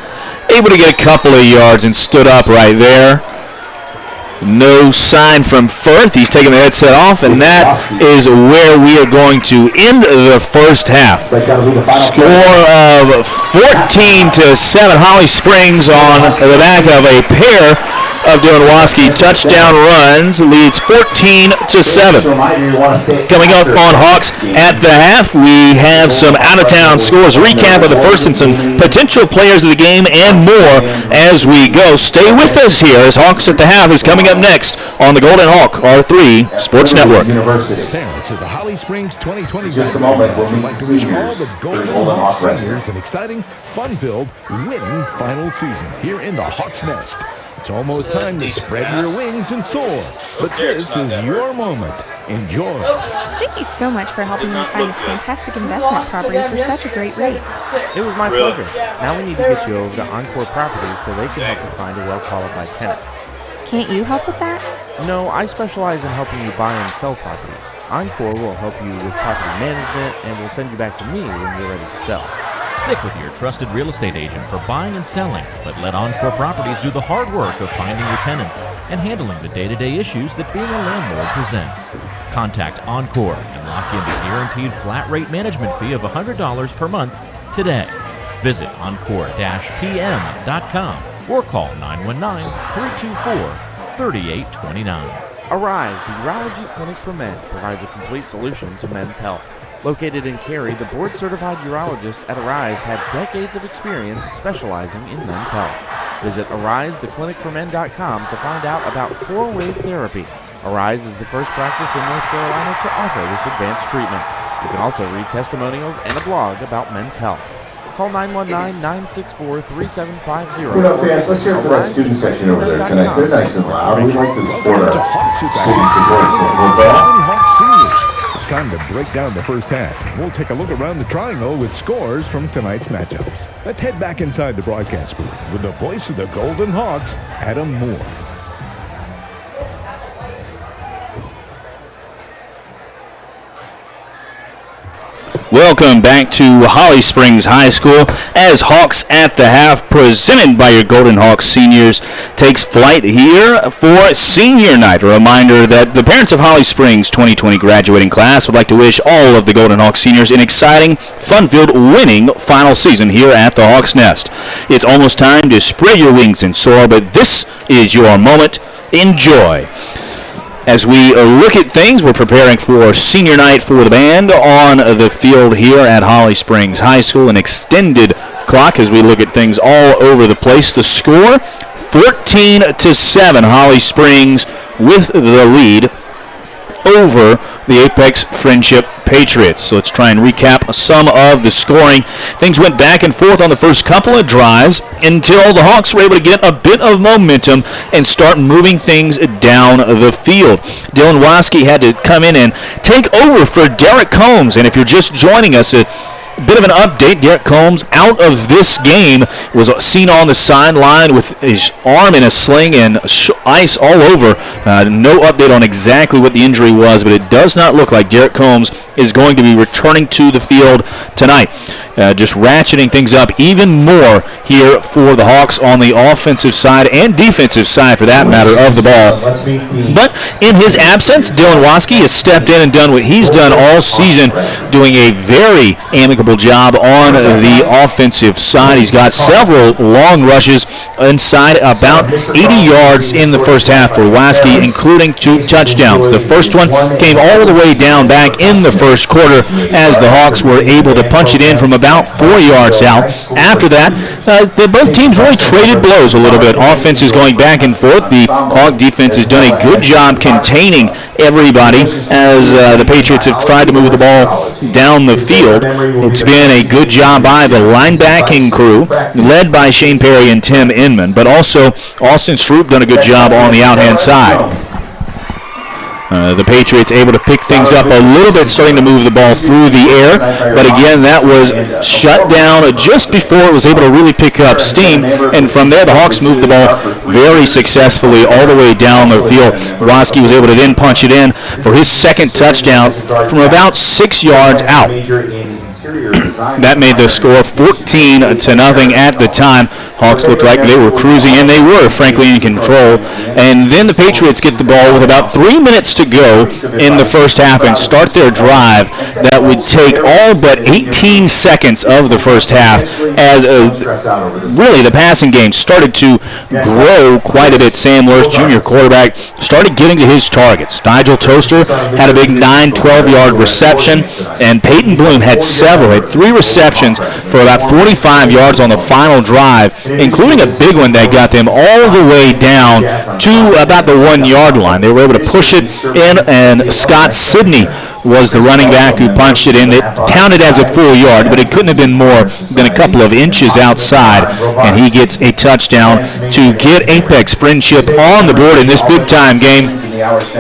Able to get a couple of yards and stood up right there. No sign from Firth. He's taking the headset off, and that is where we are going to end the first half. Score of 14-7. Holly Springs on the back of a pair of Dylan Waskey touchdown runs leads 14-7. Coming up on Hawks at the half, we have some out-of-town scores, recap of the first and some potential players of the game and more as we go. Stay with us here as Hawks at the half is coming up next on the Golden Hawk R3 Sports Network. Parents of the Holly Springs 2020 Just a moment, we'll meet like to wish all seniors the for Golden Hawk seniors an exciting, fun-filled, winning final season here in the Hawk's Nest. It's almost time to spread your wings and soar. But this is your moment. Enjoy. Thank you so much for helping me find this fantastic investment property for such a great rate. It was my pleasure. Now we need to get you over to Encore Properties so they can help you find a well-qualified tenant. Can't you help with that? No, I specialize in helping you buy and sell property. Encore will help you with property management and will send you back to me when you're ready to sell. Stick with your trusted real estate agent for buying and selling, but let Encore Properties do the hard work of finding your tenants and handling the day-to-day issues that being a landlord presents. Contact Encore and lock in the guaranteed flat rate management fee of $100 per month today. Visit encore-pm.com or call 919-324-3829. Arise, the Urology Clinic for Men, provides a complete solution to men's health. Located in Cary, the board-certified urologists at Arise have decades of experience specializing in men's health. Visit AriseTheClinicForMen.com to find out about coral wave therapy. Arise is the first practice in North Carolina to offer this advanced treatment. You can also read testimonials and a blog about men's health. Call 919-964-3750. Good up, fans. Let's hear it for that student section over there tonight. They're nice and loud. We like to support our student support. It's time to break down the first half. We'll take a look around the triangle with scores from tonight's matchups. Let's head back inside the broadcast booth with the voice of the Golden Hawks, Adam Moore. Welcome back to Holly Springs High School as Hawks at the half, presented by your Golden Hawks seniors, takes flight here for senior night. A reminder that the parents of Holly Springs 2020 graduating class would like to wish all of the Golden Hawks seniors an exciting, fun-filled, winning final season here at the Hawks Nest. It's almost time to spread your wings and soar, but this is your moment. Enjoy. As we look at things, we're preparing for senior night for the band on the field here at Holly Springs High School. An extended clock as we look at things all over the place. The score, 14-7. Holly Springs with the lead over the Apex Friendship Patriots. So let's try and recap some of the scoring. Things went back and forth on the first couple of drives until the Hawks were able to get a bit of momentum and start moving things down the field. Dylan Waskey had to come in and take over for Derek Combs. And if you're just joining us, a bit of an update. Derek Combs out of this game, was seen on the sideline with his arm in a sling and ice all over. No update on exactly what the injury was, but it does not look like Derek Combs is going to be returning to the field tonight. Just ratcheting things up even more here for the Hawks on the offensive side and defensive side, for that matter, of the ball. But in his absence, Dylan Waskey has stepped in and done what he's done all season, doing a very amicable job on the offensive side. He's got several long rushes inside about 80 yards in the first half for Waskey, including 2 touchdowns. The first one came all the way down back in the first quarter as the Hawks were able to punch it in from about 4 yards out. After that, both teams really traded blows a little bit. Offense is going back and forth. The Hawk defense has done a good job containing everybody as the Patriots have tried to move the ball down the field. It's been a good job by the linebacking crew, led by Shane Perry and Tim Inman, but also Austin Stroop done a good job on the out-hand side. The Patriots able to pick things up a little bit, starting to move the ball through the air. But again, that was shut down just before it was able to really pick up steam. And from there, the Hawks moved the ball very successfully all the way down the field. Roski was able to then punch it in for his second touchdown from about 6 yards out. That made the score 14-0 at the time. Hawks looked like they were cruising, and they were, frankly, in control. And then the Patriots get the ball with about 3 minutes to go in the first half and start their drive that would take all but 18 seconds of the first half as really the passing game started to grow quite a bit. Sam Lurch, junior quarterback, started getting to his targets. Nigel Toaster had a big 12-yard reception, and Peyton Bloom had 3 receptions for about 45 yards on the final drive, including a big one that got them all the way down to about the 1-yard line. They were able to push it in, and Scott Sidney was the running back who punched it in. It counted as a full yard, but it couldn't have been more than a couple of inches outside, and he gets a touchdown to get Apex Friendship on the board in this big-time game.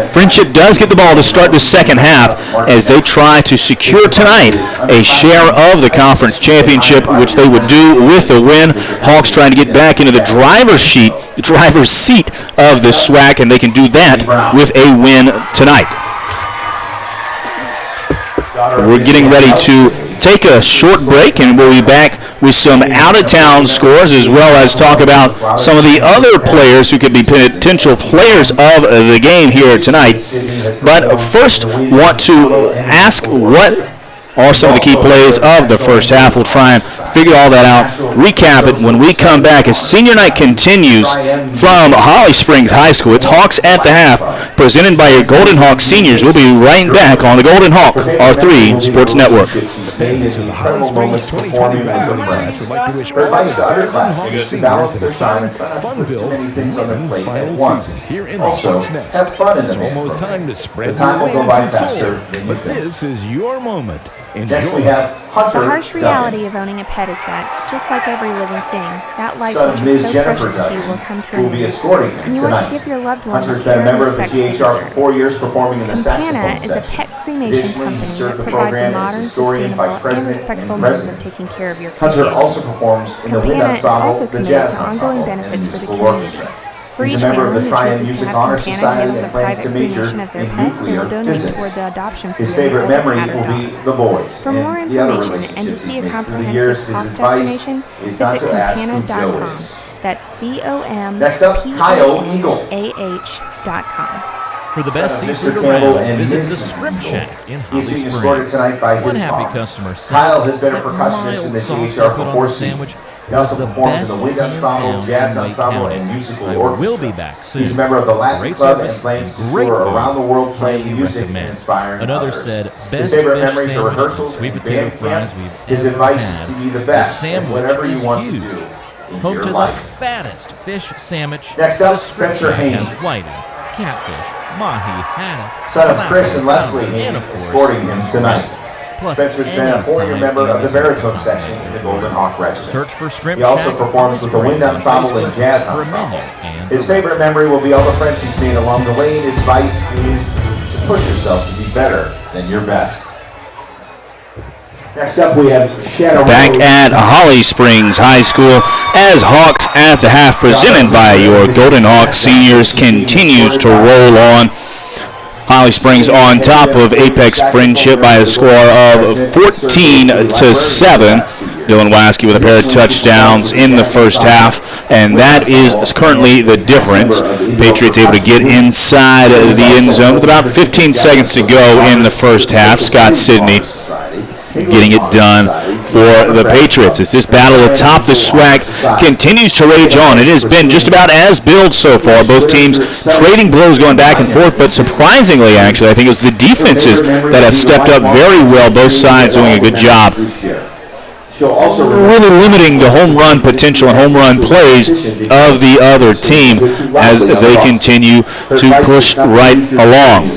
Friendship does get the ball to start the second half as they try to secure tonight a share of the conference championship, which they would do with a win. Hawks trying to get back into the driver's seat of the SWAC, and they can do that with a win tonight. We're getting ready to take a short break, and we'll be back with some out-of-town scores as well as talk about some of the other players who could be potential players of the game here tonight. But first, want to ask what are some of the key plays of the first half. We'll try and figure all that out, recap it when we come back as senior night continues from Holly Springs High School. It's Hawks at the half, presented by your Golden Hawk seniors. We'll be right back on the Golden Hawk R3 Sports Network. Incredible moments performing with their friends. Advice to other classmates to balance their time and try not to put too many things on their plate at once. Also, have fun in the main program. The time will go by faster than you think. This is your moment. Next we have Hunter The harsh Duggan. reality of owning a pet is that, just like every living thing, that life Son of which is Ms. so Jennifer precious to you Duggan, will come to who will an be end. escorting him And you want to tonight. give your loved one the Hunter's been a care member and of the respect they GHR for deserve. 4 years, performing in the saxophone Campana is a section. pet cremation Additionally, company he served that the provides a program as modern, historian, sustainable, vice and president, respectful and means of president. taking care of your Hunter companion. also performs in the wind Campana is ensemble, also the committed jazz to ongoing ensemble, and benefits for the musical community. orchestra. For He's each a member of family the who Trian chooses to Music have Honor Campana Society handle the and plans private to major cremation of their in pet, they nuclear will donate physics. toward the adoption for His your favorite older memory cat or will dog. be the boys For more and the other information and to relationships see he's a made through the years. comprehensive His cost advice estimation, is not visit to ask who Joe campana.com. is. That's Next up, Kyle Eagle. COMPANAH.com. For the best Son of seafood Mr. Campbell around, and visit the Mrs. Script Eagle. Shack in He's Holly being escorted Springs. tonight by One his happy mom. customer said Kyle has been a that percussionist in the mild sauce GHR put for on 4 the sandwich seasons. He also was the performs in the best wind hands ensemble, down jazz in Wake ensemble, County. and musical I orchestra. will be back soon. He's a member of the Latin Great Club service and plans to and great tour food. around the world playing Highly music and recommend. inspiring Another others. said, His best favorite fish memories are sandwich rehearsals sweet and potato band fries camp. we've His ever advice had. is to be the The best in sandwich whatever you is want to huge. do in Home your to the life. fattest fish sandwich. Next up, the Script Spencer Shack Haney. has whiting, catfish, mahi, haddock, Son of tilapia, Chris and Leslie salmon, Haney, and of course, escorting him tonight. Plus Spencer's been a any 4-year side member of the is baritone section in the Golden Hawk Regiment. Search for Script He also Shack performs with the wind on ensemble and Facebook jazz for a ensemble. menu and His favorite memory will be all the friends he's made along the way, and his advice is to push yourself to be better than your best. Next up, we have Shadow Back Road. at Holly Springs High School as Hawks at the half, presented by your Golden Hawk seniors, continues to roll on. Holly Springs on top of Apex Friendship by a score of 14-7. Dylan Waskey with a pair of touchdowns in the first half, and that is currently the difference. Patriots able to get inside the end zone with about 15 seconds to go in the first half. Scott Sidney getting it done for the Patriots as this battle atop the SWAC continues to rage on. It has been just about as billed so far. Both teams trading blows going back and forth, but surprisingly, actually, I think it was the defenses that have stepped up very well, both sides doing a good job. Really limiting the home run potential and home run plays of the other team as they continue to push right along.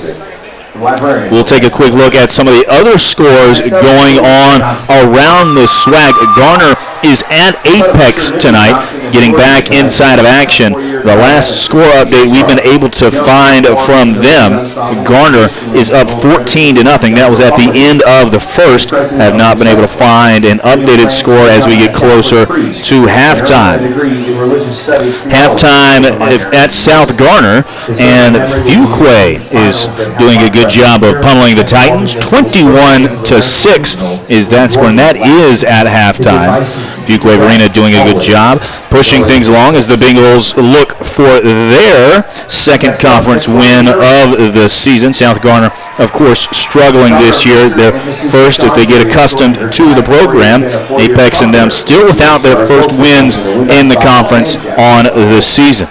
We'll take a quick look at some of the other scores going on around the SWAC. Garner is at Apex tonight, getting back inside of action. The last score update we've been able to find from them, Garner is up 14-0. That was at the end of the first. Have not been able to find an updated score as we get closer to halftime. Halftime at South Garner, and Fuquay is doing a good job of pummeling the Titans. 21-6 is that score, and that is at halftime. Fuquay Varina doing a good job pushing things along as the Bengals look for their second conference win of the season. South Garner, of course, struggling this year. They're first as they get accustomed to the program. Apex and them still without their first wins in the conference on the season.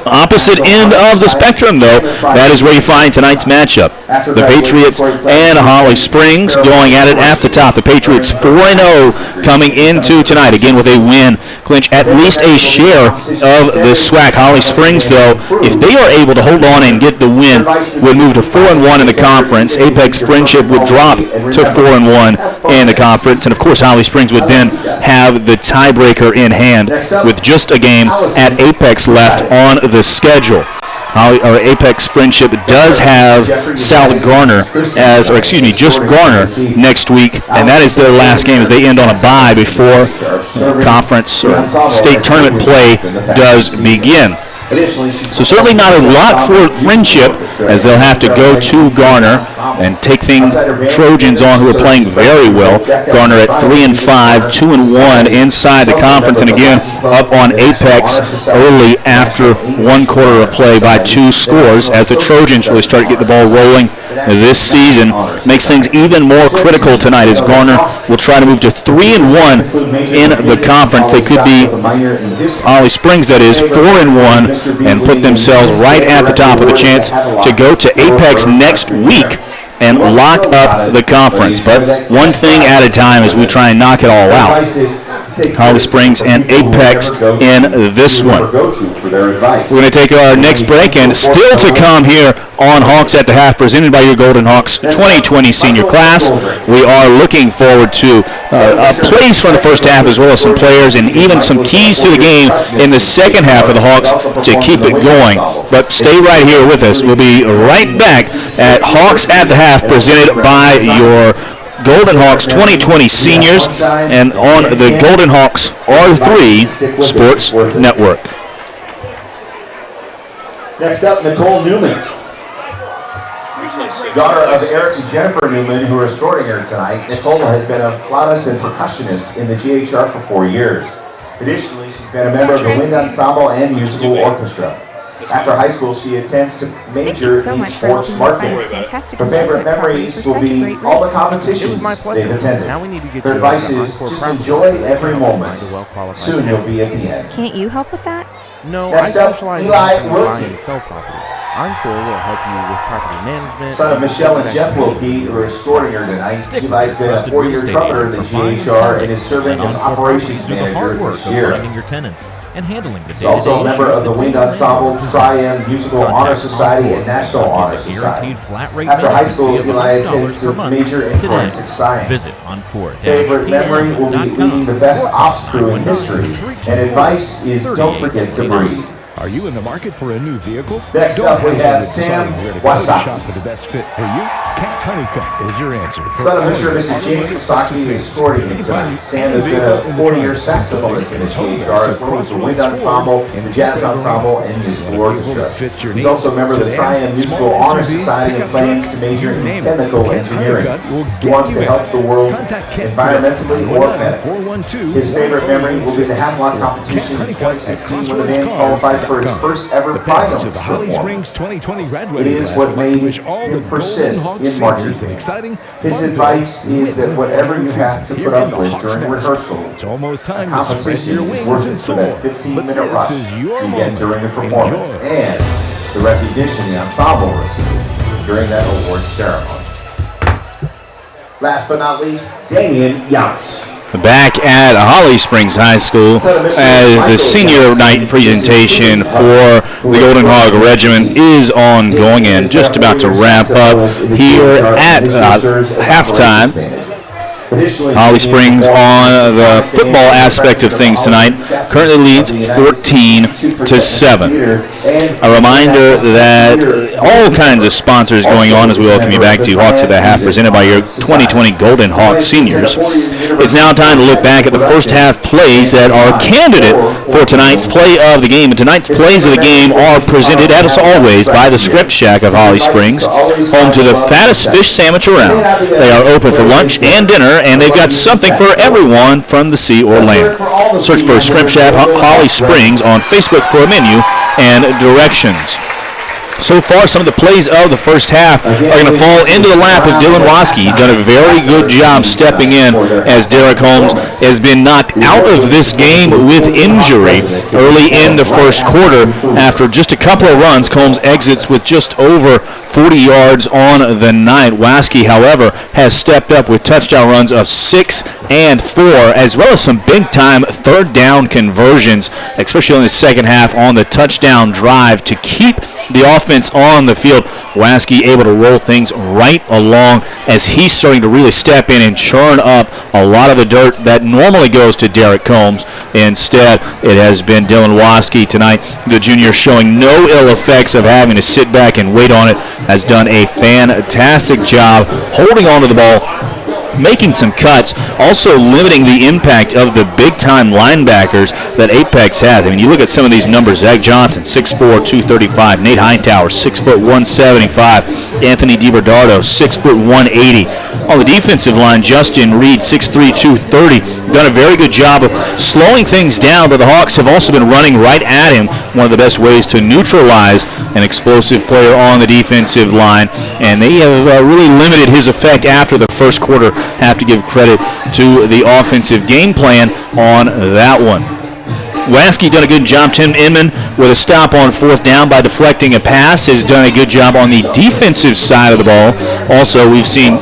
Opposite end of the spectrum, though, that is where you find tonight's matchup. The Patriots and Holly Springs going at it at the top. The Patriots 4-0 coming into tonight, again with a win, clinch at least a share of the SWAC. Holly Springs, though, if they are able to hold on and get the win, would move to 4-1 in the conference. Apex Friendship would drop to 4-1 in the conference, and of course Holly Springs would then have the tiebreaker in hand with just a game at Apex left on the schedule. Apex Friendship does have South Garner just Garner next week, and that is their last game as they end on a bye before conference or state tournament play does begin. So certainly not a lot for Friendship as they'll have to go to Garner and take things Trojans on, who are playing very well. Garner at 3-5, 2-1 inside the conference, and again up on Apex early after one quarter of play by 2 scores as the Trojans really start to get the ball rolling this season. Makes things even more critical tonight as Garner will try to move to 3-1 in the conference. They could be Holly Springs, that is, 4-1, and put themselves right at the top of the chance to go to Apex next week and lock up the conference. But one thing at a time as we try and knock it all out. Holly Springs and Apex in this one. We're going to take our next break, and still to come here on Hawks at the Half, presented by your Golden Hawks 2020 senior class. We are looking forward to plays from the first half, as well as some players and even some keys to the game in the second half of the Hawks to keep it going. But stay right here with us. We'll be right back at Hawks at the Half, presented by your Golden Hawks 2020 seniors and on the Golden Hawks R3 Sports Network. Next up, Nicole Newman, daughter of Eric and Jennifer Newman, who are escorting her tonight. Nicole has been a flautist and percussionist in the GHR for 4 years. Additionally, she's been a member of the Wind Ensemble and Musical Orchestra. After high school, she intends to major in sports marketing. Her favorite memories will be all the competitions they've attended. Her advice is just enjoy every moment. Soon you'll be at the end. Can't you help with that? No, Next I up, specialize Eli in buying and Wilkie, sell property. Encore will help you with property management. son of Michelle and Jeff Wilkie, who are escorting her tonight. Eli's been a Trusted 4-year real estate trumpeter in the agent for buying and GHR selling, and is serving and as Encore operations properties do the manager hard work this of year. finding your tenants and handling the He's also a day-to-day member issues of the that Wind bring Ensemble, business. Tri-M Musical Honor Contact Society, and Encore National to get Honor a Society. guaranteed flat rate After high management school, fee of Eli $100 intends per to month major in today. forensic science. Visit Encore. Favorite memory will be leading the best ops crew in history, and advice is don't forget to breathe. Are you in the market for a new vehicle? Next Don't up, we have hesitate to Sam decide where to go to Wasaki. shop for the best fit for you. Cat Honeycutt is your answer. For Son of all Mr. and your Mrs. James Wasaki escorting him tonight. Sam has been a 40-year saxophonist in the GHR, as well as the Wind Ensemble, the Jazz Ensemble, and Musical Orchestra. He's also a member of the Tri-M Musical Honor Society and plans to major in chemical engineering. He wants to help the world environmentally or medically. His favorite memory will be the Havelock competition in 2016 when the band qualified for its first ever finals performance. It is what made him persist in marching band. His advice is that whatever you have to put up with during rehearsal, a competition is worth it for that 15-minute rush you get during the performance and the recognition the ensemble receives during that awards ceremony. Last but not least, Damian Younts. back at Holly Springs High School as the senior night presentation for the Golden Hog Regiment is ongoing and just about to wrap up here at halftime. Holly Springs on the football aspect of things tonight currently leads 14-7. A reminder that all kinds of sponsors going on as we welcome you back to Hawks at the Half, presented by your 2020 Golden Hawk seniors. It's now time to look back at the first half plays that are candidate for tonight's play of the game. And tonight's plays of the game are presented, as always, by the Script Shack of Holly Springs, home to the fattest fish sandwich around. They are open for lunch and dinner, and they've got something for everyone from the sea or land. Search for Script Shack Holly Springs on Facebook for a menu and directions. So far, some of the plays of the first half are going to fall into the lap of Dylan Waskey. He's done a very good job stepping in as Derek Holmes has been knocked out of this game with injury early in the first quarter. After just a couple of runs, Holmes exits with just over 40 yards on the night. Waskey, however, has stepped up with touchdown runs of 6 and 4, as well as some big-time third down conversions, especially in the second half on the touchdown drive to keep the offense on the field. Waskey able to roll things right along as he's starting to really step in and churn up a lot of the dirt that normally goes to Derek Combs. Instead, it has been Dylan Waskey tonight. The junior, showing no ill effects of having to sit back and wait on it, has done a fantastic job holding on to the ball, making some cuts, also limiting the impact of the big-time linebackers that Apex has. I mean, you look at some of these numbers. Zach Johnson, 6'4", 235. Nate Hightower, 6', 175. Anthony DiBernardo, 6', 180. On the defensive line, Justin Reed, 6'3", 230. Done a very good job of slowing things down, but the Hawks have also been running right at him. One of the best ways to neutralize an explosive player on the defensive line, and they have really limited his effect after the first quarter. Have to give credit to the offensive game plan on that one. Waskey done a good job. Tim Inman with a stop on fourth down by deflecting a pass has done a good job on the defensive side of the ball. Also, we've seen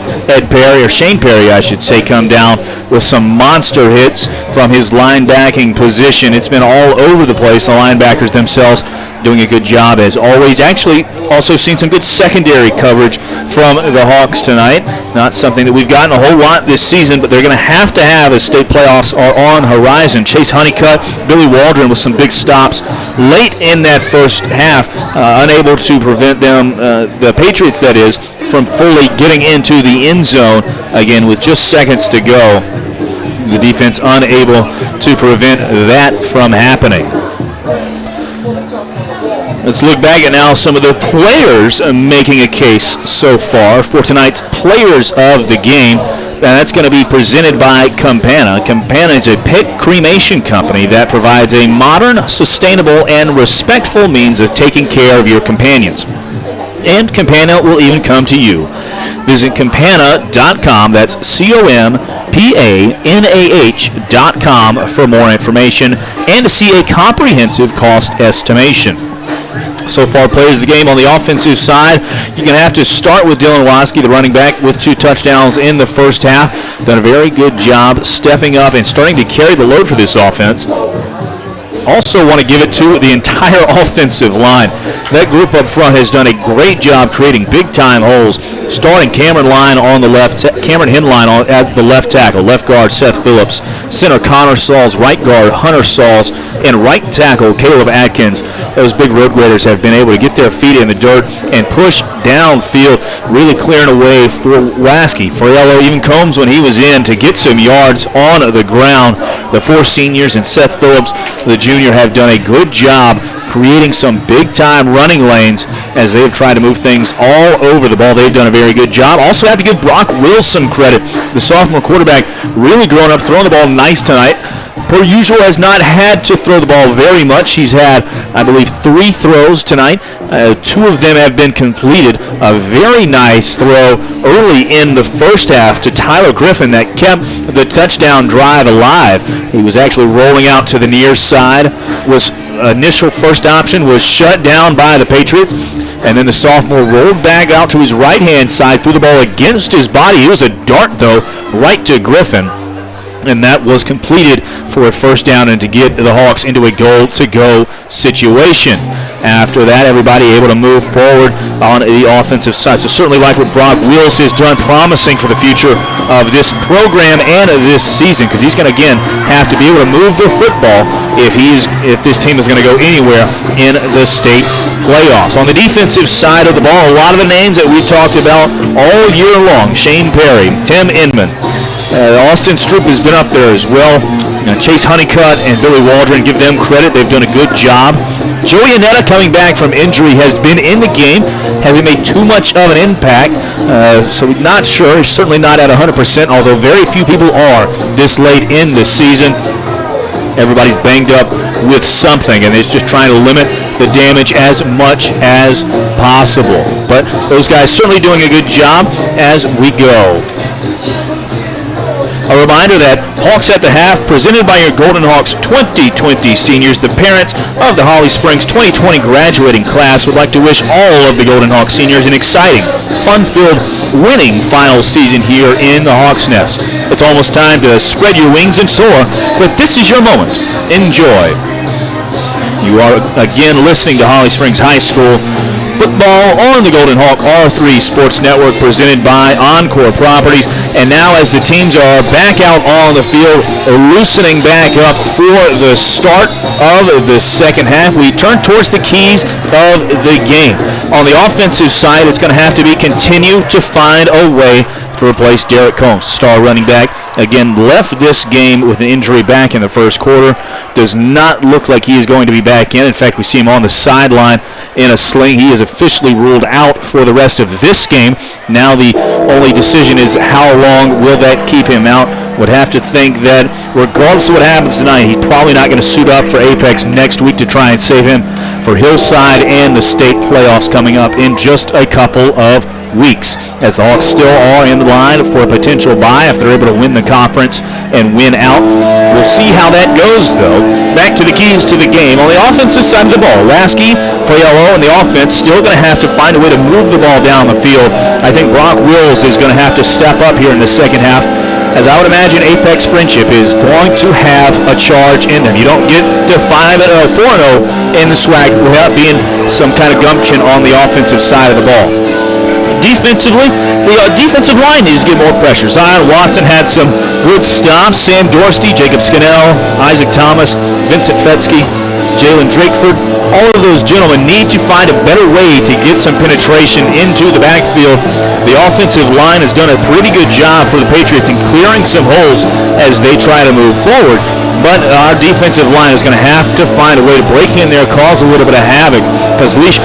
Shane Perry, I should say, come down with some monster hits from his linebacking position. It's been all over the place. The linebackers themselves doing a good job as always. Actually, also seen some good secondary coverage from the Hawks tonight. Not something that we've gotten a whole lot this season, but they're going to have as state playoffs are on horizon. Chase Honeycutt, Billy Waldron with some big stops late in that first half, unable to prevent them, the Patriots that is, from fully getting into the end zone again with just seconds to go. The defense unable to prevent that from happening. Let's look back at now some of the players making a case so far for tonight's players of the game. And that's going to be presented by Campana. Campana is a pet cremation company that provides a modern, sustainable, and respectful means of taking care of your companions. And Campana will even come to you. Visit Campana.com, that's COMPANAH.com for more information and to see a comprehensive cost estimation. So far, players of the game on the offensive side, you're going to have to start with Dylan Waskey, the running back, with 2 touchdowns in the first half. Done a very good job stepping up and starting to carry the load for this offense. Also want to give it to the entire offensive line. That group up front has done a great job creating big-time holes, starting Cameron Hindline at the left tackle, left guard Seth Phillips, center Connor Sauls, right guard Hunter Sauls, and right tackle Caleb Atkins. Those big road graders have been able to get their feet in the dirt and push downfield, really clearing away for Waskey. Friello, even Combs when he was in to get some yards on the ground. The 4 seniors and Seth Phillips, the junior, have done a good job creating some big-time running lanes as they've tried to move things all over the ball. They've done a very good job. Also have to give Brock Wilson credit. The sophomore quarterback really growing up, throwing the ball nice tonight. Per usual, has not had to throw the ball very much. He's had, I believe, 3 throws tonight. 2 of them have been completed. A very nice throw early in the first half to Tyler Griffin that kept the touchdown drive alive. He was actually rolling out to the near side. Initial first option was shut down by the Patriots. And then the sophomore rolled back out to his right-hand side, threw the ball against his body. It was a dart, though, right to Griffin. and that was completed for a first down and to get the Hawks into a goal-to-go situation. After that, everybody able to move forward on the offensive side. So certainly like what Brock Wills has done, promising for the future of this program and of this season, because he's going to, again, have to be able to move the football if this team is going to go anywhere in the state playoffs. On the defensive side of the ball, a lot of the names that we talked about all year long: Shane Perry, Tim Inman, Austin Stroop has been up there as well. Chase Honeycutt and Billy Waldron, give them credit. They've done a good job. Joey Annetta, coming back from injury, has been in the game. Hasn't made too much of an impact, so not sure. He's certainly not at 100%, although very few people are this late in the season. Everybody's banged up with something, and it's just trying to limit the damage as much as possible. But those guys certainly doing a good job as we go. A reminder that Hawks at the Half, presented by your Golden Hawks 2020 seniors. The parents of the Holly Springs 2020 graduating class would like to wish all of the Golden Hawks seniors an exciting, fun-filled, winning final season here in the Hawks Nest. It's almost time to spread your wings and soar, but this is your moment. Enjoy. You are again listening to Holly Springs High School football on the Golden Hawk R3 Sports Network, presented by Encore Properties. And now, as the teams are back out on the field, loosening back up for the start of the second half, we turn towards the keys of the game. On the offensive side, it's going to have to be continue to find a way to replace Derek Combs, star running back. Again, left this game with an injury back in the first quarter. Does not look like he is going to be back in. In fact, we see him on the sideline in a sling. He is officially ruled out for the rest of this game. Now the only decision is how long will that keep him out. Would have to think that regardless of what happens tonight, he's probably not going to suit up for Apex next week to try and save him for Hillside and the state playoffs coming up in just a couple of weeks, as the Hawks still are in line for a potential bye if they're able to win the conference and win out. We'll see how that goes, though. Back to the keys to the game. On the offensive side of the ball, Lasky, Fraiello, and the offense still going to have to find a way to move the ball down the field. I think Brock Wills is going to have to step up here in the second half, as I would imagine Apex Friendship is going to have a charge in them. You don't get to 4-0 in the SWAC without being some kind of gumption on the offensive side of the ball. Defensively, the defensive line needs to get more pressure. Zion Watson had some good stops. Sam Dorsey, Jacob Scannell, Isaac Thomas, Vincent Fetsky, Jalen Drakeford, all of those gentlemen need to find a better way to get some penetration into the backfield. The offensive line has done a pretty good job for the Patriots in clearing some holes as they try to move forward. But our defensive line is going to have to find a way to break in there, cause a little bit of havoc, because Lurch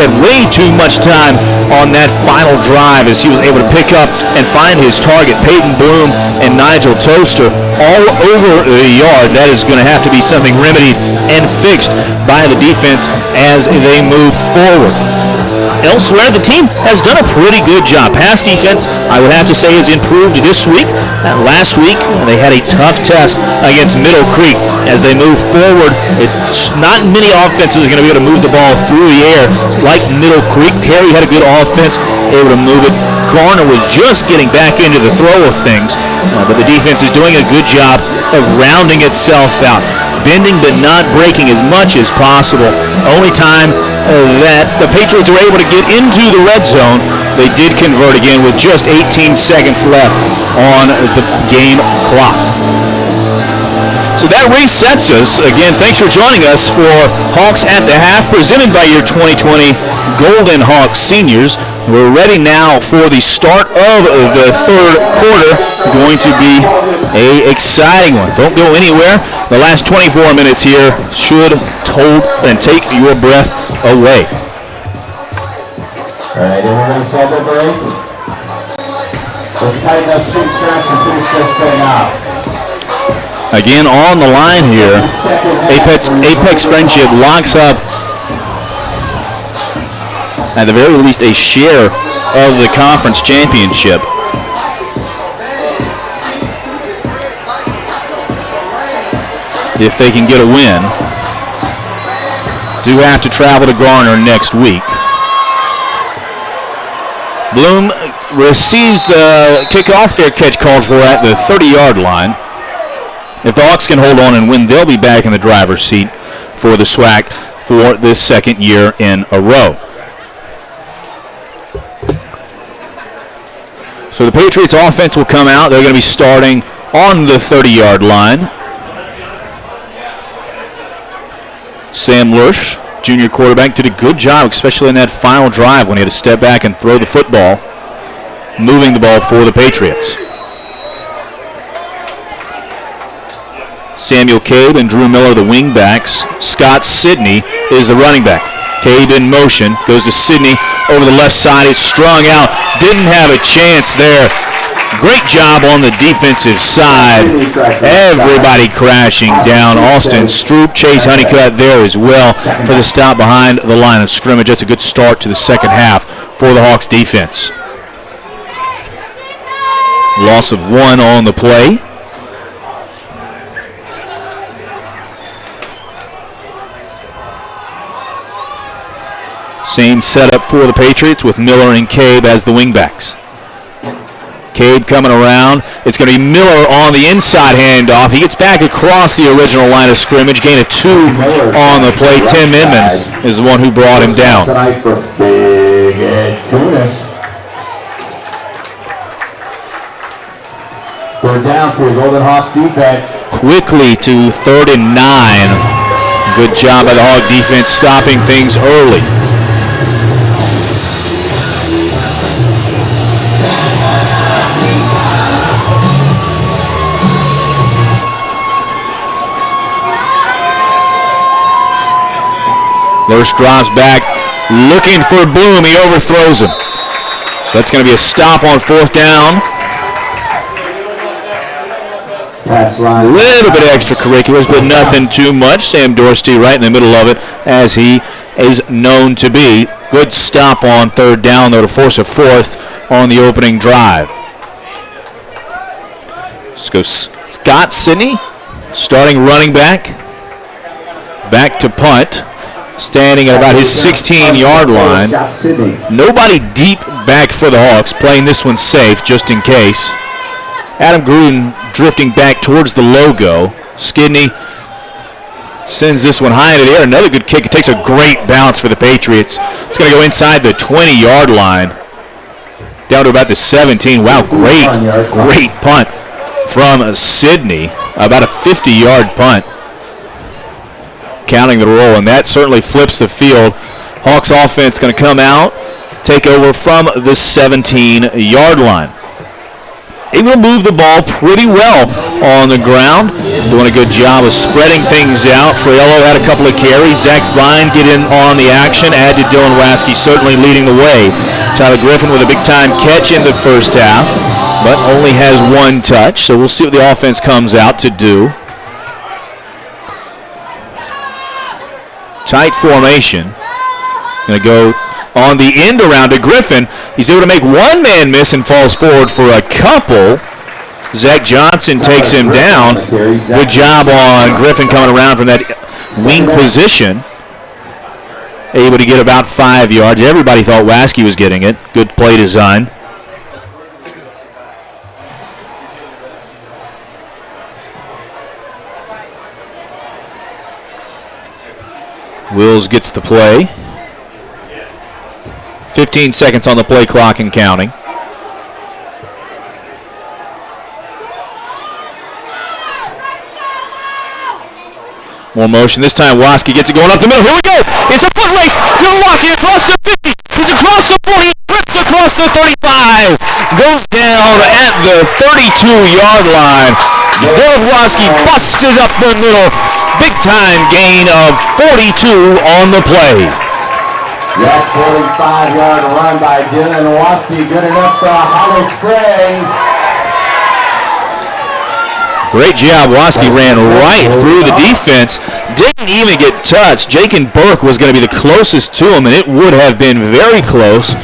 had way too much time on that final drive as he was able to pick up and find his target, Peyton Bloom and Nigel Toaster, all over the yard. That is going to have to be something remedied and fixed by the defense as they move forward. Elsewhere, the team has done a pretty good job. Pass defense, I would have to say, has improved this week. Last week, they had a tough test against Middle Creek. As they move forward, it's not many offenses are going to be able to move the ball through the air like Middle Creek. Perry had a good offense, able to move it. Garner was just getting back into the throw of things, but the defense is doing a good job of rounding itself out, bending but not breaking as much as possible. Only time that the Patriots were able to get into the red zone, they did convert again with just 18 seconds left on the game clock. So that resets us. Again, thanks for joining us for Hawks at the Half, presented by your 2020 Golden Hawks seniors. We're ready now for the start of the third quarter. Going to be an exciting one. Don't go anywhere. The last 24 minutes here should hold and take your breath away. All right, and we're going to start the break. Let's tighten up chin straps and finish this thing off. Again, on the line here, Apex Friendship locks up, at the very least, a share of the conference championship. If they can get a win. Do have to travel to Garner next week. Bloom receives the kickoff. Fair catch called for at the 30-yard line. If the Hawks can hold on and win, they'll be back in the driver's seat for the SWAC for this second year in a row. So the Patriots offense will come out. They're going to be starting on the 30-yard line. Sam Lurch, junior quarterback, did a good job, especially in that final drive when he had to step back and throw the football, moving the ball for the Patriots. Samuel Cabe and Drew Miller, the wingbacks. Scott Sidney is the running back. Cabe in motion, goes to Sidney over the left side. He's strung out, didn't have a chance there. Great job on the defensive side. Everybody crashing down. Austin Stroop, Chase Honeycutt there as well for the stop behind the line of scrimmage. That's a good start to the second half for the Hawks defense. Loss of 1 on the play. Same setup for the Patriots with Miller and Cabe as the wingbacks. Cabe coming around. It's going to be Miller on the inside handoff. He gets back across the original line of scrimmage. Gain of 2 on the play. Tim Inman is the one who brought him down. Tonight for Big Ed Kunis. Third down for the Golden Hawk defense. Quickly to 3rd and 9. Good job by the Hawk defense stopping things early. Lurch drops back, looking for Bloom. He overthrows him. So that's going to be a stop on 4th down. A little bit of extracurriculars, but nothing too much. Sam Dorsey right in the middle of it, as he is known to be. Good stop on 3rd down, though, to force a 4th on the opening drive. Let's go Scott Sidney, starting running back. Back to punt. Standing at about his 16-yard line. Nobody deep back for the Hawks, playing this one safe just in case. Adam Gruden drifting back towards the logo. Skidney sends this one high into the air. Another good kick. It takes a great bounce for the Patriots. It's going to go inside the 20-yard line. Down to about the 17. Wow, great punt from Sidney. About a 50-yard punt. Counting the roll, and that certainly flips the field. Hawks offense going to come out, take over from the 17-yard line. Able to move the ball pretty well on the ground, doing a good job of spreading things out. Friello had a couple of carries. Zach Vine get in on the action, add to Dylan Waskey, certainly leading the way. Tyler Griffin with a big-time catch in the first half, but only has 1 touch, so we'll see what the offense comes out to do. Tight formation. Going to go on the end around to Griffin. He's able to make one man miss and falls forward for a couple. Zach Johnson takes him down. Good job on Griffin coming around from that wing position. Able to get about 5 yards. Everybody thought Waskey was getting it. Good play design. Wills gets the play. 15 seconds on the play clock and counting. More motion. This time Waskey gets it going up the middle. Here we go. It's a foot race. Dylan Waskey across the 50. He's across the 40. Rips across the 35. Goes down at the 32-yard line. Dylan Waskey busts it up the middle. Big-time gain of 42 on the play. That 45-yard run by Dylan Waskey, good enough for Hollow Springs. Great job. Waskey ran right through the defense. Didn't even get touched. Jakin Burke was going to be the closest to him, and it would have been very close.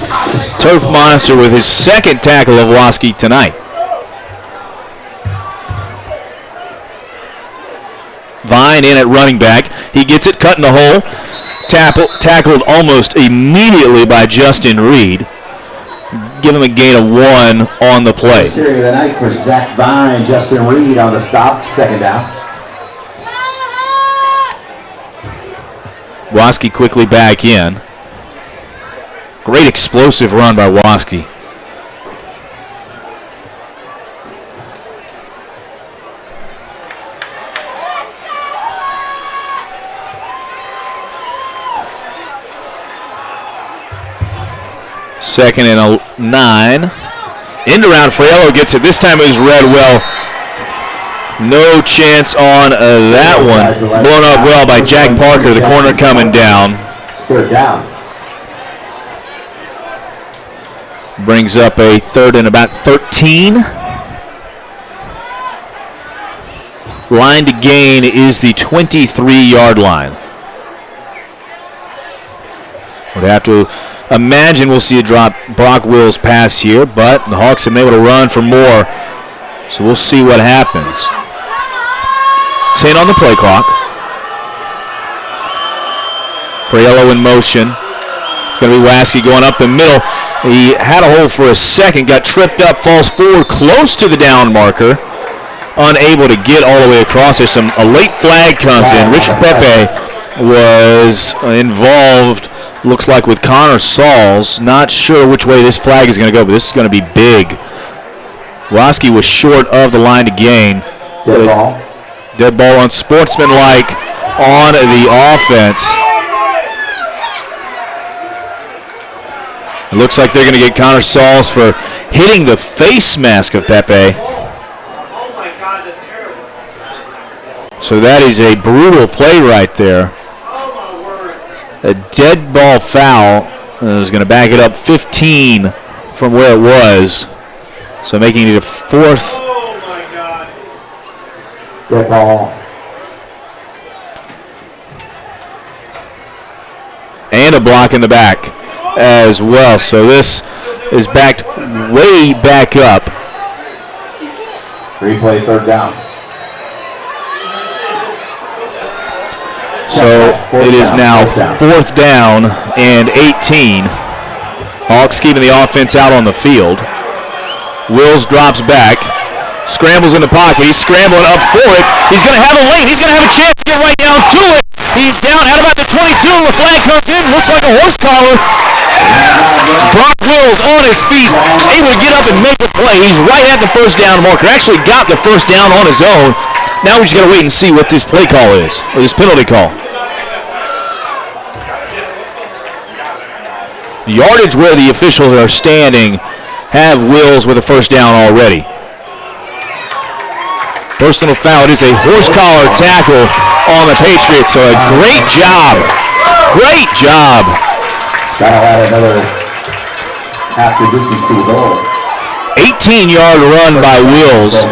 Turf Monster with his 2nd tackle of Waskey tonight. Vine in at running back. He gets it, cut in the hole. Tackled almost immediately by Justin Reed. give him a gain of 1 on the play. First carry of the night for Zach Vine, Justin Reed on the stop, second down. Waski quickly back in. Great explosive run by Waski. Second and 9. End around, Friello gets it. This time it was read well. No chance on that one. Blown up well by Jack Parker, the corner coming down. Third down. Brings up a third and about 13. Line to gain is the 23-yard line. Would have to imagine we'll see a drop Brock Wills pass here, but the Hawks have been able to run for more, so we'll see what happens. 10 on the play clock. Friello in motion. It's going to be Waski going up the middle. He had a hole for a second, got tripped up, falls forward close to the down marker. Unable to get all the way across. A late flag comes in. Richard Pepe was involved, looks like, with Connor Sauls. Not sure which way this flag is going to go, but this is going to be big. Waski was short of the line to gain. Dead ball. Dead ball, unsportsmanlike on the offense. It looks like they're going to get Connor Sauls for hitting the face mask of Pepe. So that is a brutal play right there. A dead ball foul is going to back it up 15 from where it was. So making it a fourth. Dead ball. And a block in the back as well. So this is backed way back up. Replay, third down. So it is now fourth down and 18. Hawks keeping the offense out on the field. Wills drops back. Scrambles in the pocket. He's scrambling up for it. He's going to have a lane. He's going to have a chance to get right down to it. He's down at about the 22. The flag comes in. Looks like a horse collar. Brock Wills on his feet, able to get up and make a play. He's right at the first down marker. Actually got the first down on his own. Now we just got to wait and see what this play call is, or this penalty call. The yardage where the officials are standing have Wills with a first down already. Personal foul. It is a horse collar tackle on the Patriots. So a great job. Great job. That'll add another half the distance to the goal. 18-yard run by Wills.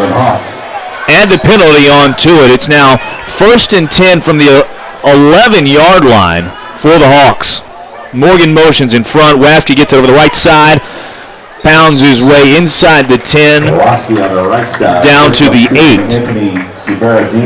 And a penalty onto it. It's now first and 10 from the 11-yard line for the Hawks. Morgan motions in front. Waski gets it over the right side. Pounds his way inside the 10, down to the 8.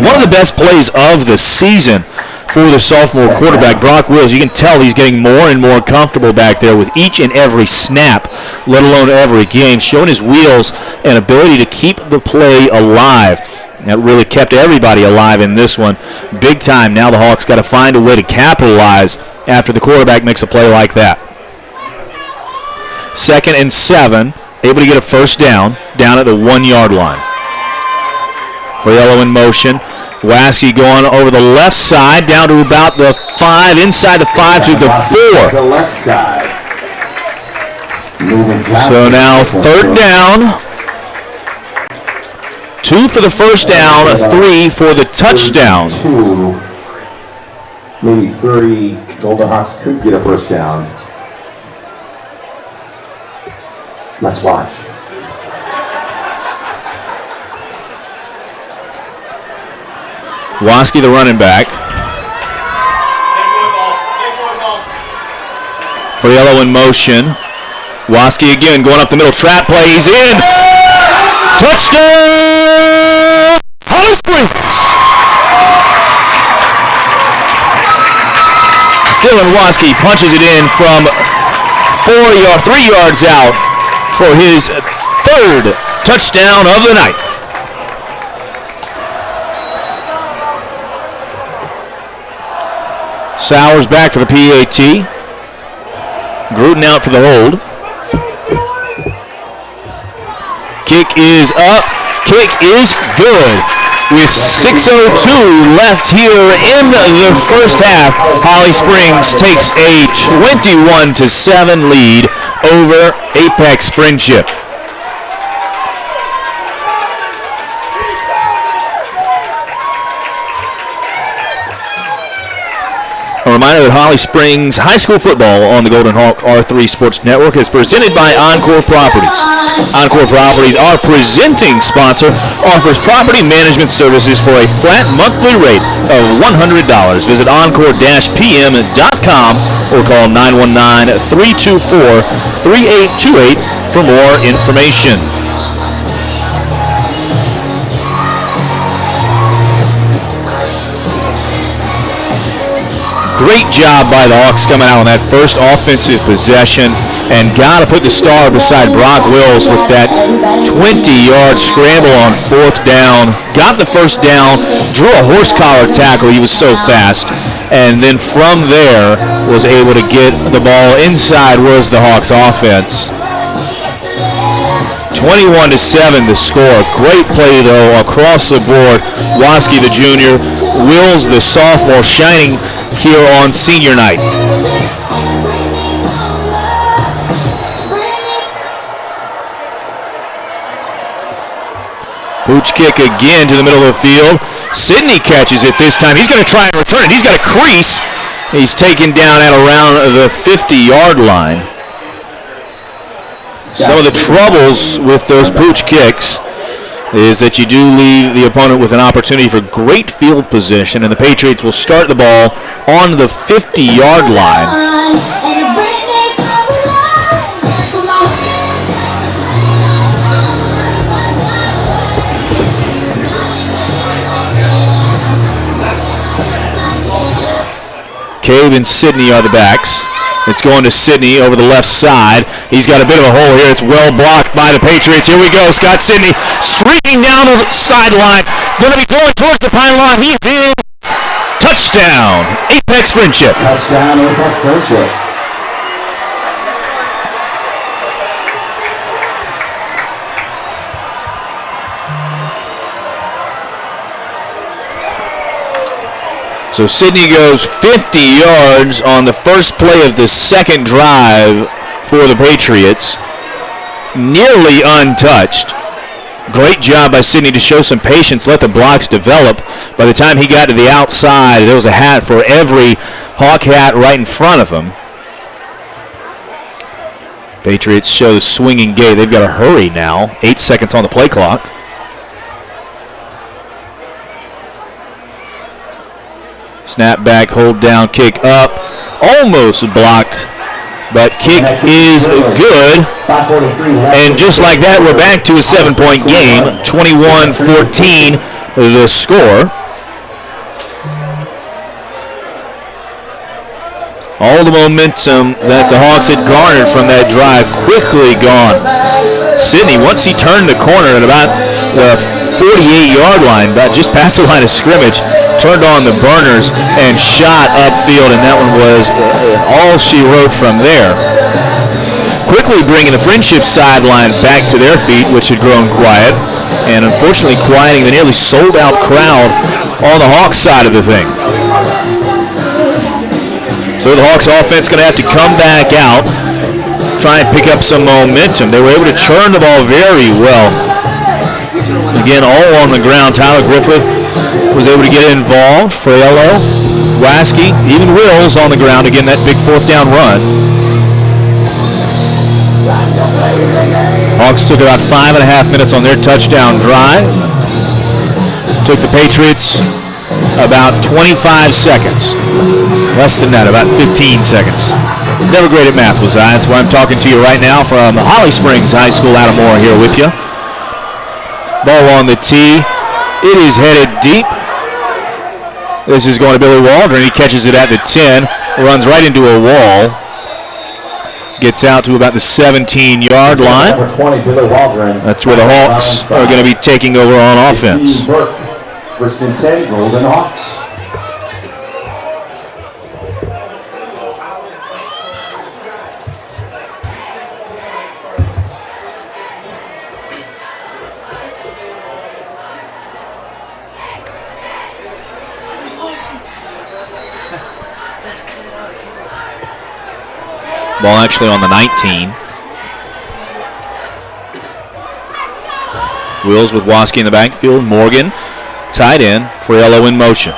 One of the best plays of the season for the sophomore quarterback, Brock Wills. You can tell he's getting more and more comfortable back there with each and every snap, let alone every game, showing his wheels and ability to keep the play alive. That really kept everybody alive in this one. Big time. Now the Hawks got to find a way to capitalize after the quarterback makes a play like that. 2nd and 7, able to get a first down at the 1-yard line. Friello in motion. Waski going over the left side, down to about the 5, inside the 5 to the 4. The left side. So now third down. 2 for the first down, 3 for the touchdown. 2, maybe 3. Golden Hawks could get a first down. Let's watch. Waski, the running back. Friello in motion. Waski again going up the middle. Trap play. He's in. Touchdown! Holly Springs! Dylan Waski punches it in from 3 yards out for his third touchdown of the night. Sowers back for the PAT. Gruden out for the hold. Kick is up. Kick is good. With 6:02 left here in the first half, Holly Springs takes a 21-7 lead over Apex Friendship. A reminder that Holly Springs High School football on the Golden Hawk R3 Sports Network is presented by Encore Properties. Encore Properties, our presenting sponsor, offers property management services for a flat monthly rate of $100. Visit encore-pm.com or call 919-324-3828 for more information. Great job by the Hawks coming out on that first offensive possession, and got to put the star beside Brock Wills with that 20-yard scramble on fourth down. Got the first down, drew a horse collar tackle. He was so fast. And then from there was able to get the ball inside was the Hawks offense. 21-7 the score. Great play, though, across the board. Waski, the junior, Wills, the sophomore, shining here on senior night. Pooch kick again to the middle of the field. Sidney catches it this time. He's going to try and return it. He's got a crease. He's taken down at around the 50-yard line. Some of the troubles with those Pooch kicks is that you do leave the opponent with an opportunity for great field position, and the Patriots will start the ball on the 50-yard line. Cave and Sidney are the backs. It's going to Sidney over the left side. He's got a bit of a hole here. It's well blocked by the Patriots. Here we go. Scott Sidney streaking down the sideline. Going to be going towards the pylon. He's in. Touchdown, Apex Friendship. Touchdown, Apex Friendship. So Sidney goes 50 yards on the first play of the second drive for the Patriots. Nearly untouched. Great job by Sidney to show some patience, let the blocks develop. By the time he got to the outside, there was a hat for every Hawk hat right in front of him. Patriots show the swinging gait. They've got to hurry now. 8 seconds on the play clock. Snap back, hold down, kick up. Almost blocked, but kick is good. And just like that, we're back to a 7-point game. 21-14 the score. All the momentum that the Hawks had garnered from that drive quickly gone. Sidney, once he turned the corner at about the 48-yard line, but just past the line of scrimmage, turned on the burners and shot upfield, and that one was all she wrote from there. Quickly bringing the Friendship sideline back to their feet, which had grown quiet, and unfortunately quieting the nearly sold-out crowd on the Hawks side of the thing. So the Hawks offense going to have to come back out, try and pick up some momentum. They were able to churn the ball very well. Again, all on the ground. Tyler Griffith was able to get involved. Fraiello, Waski, even Wills on the ground. Again, that big fourth down run. Hawks took about 5.5 minutes on their touchdown drive. Took the Patriots about 25 seconds. Less than that, about 15 seconds. Never great at math, was I. That's why I'm talking to you right now from Holly Springs High School. Adam Moore here with you. Ball on the tee. It is headed deep. This is going to Billy Waldron. He catches it at the 10. Runs right into a wall. gets out to about the 17-yard line. Number 20, Billy Waldron. That's where the Hawks are going to be taking over on offense. Burke, 1st and 10, Golden Hawks. Ball actually on the 19. Wills with Waske in the backfield. Morgan, tight end. Friello in motion.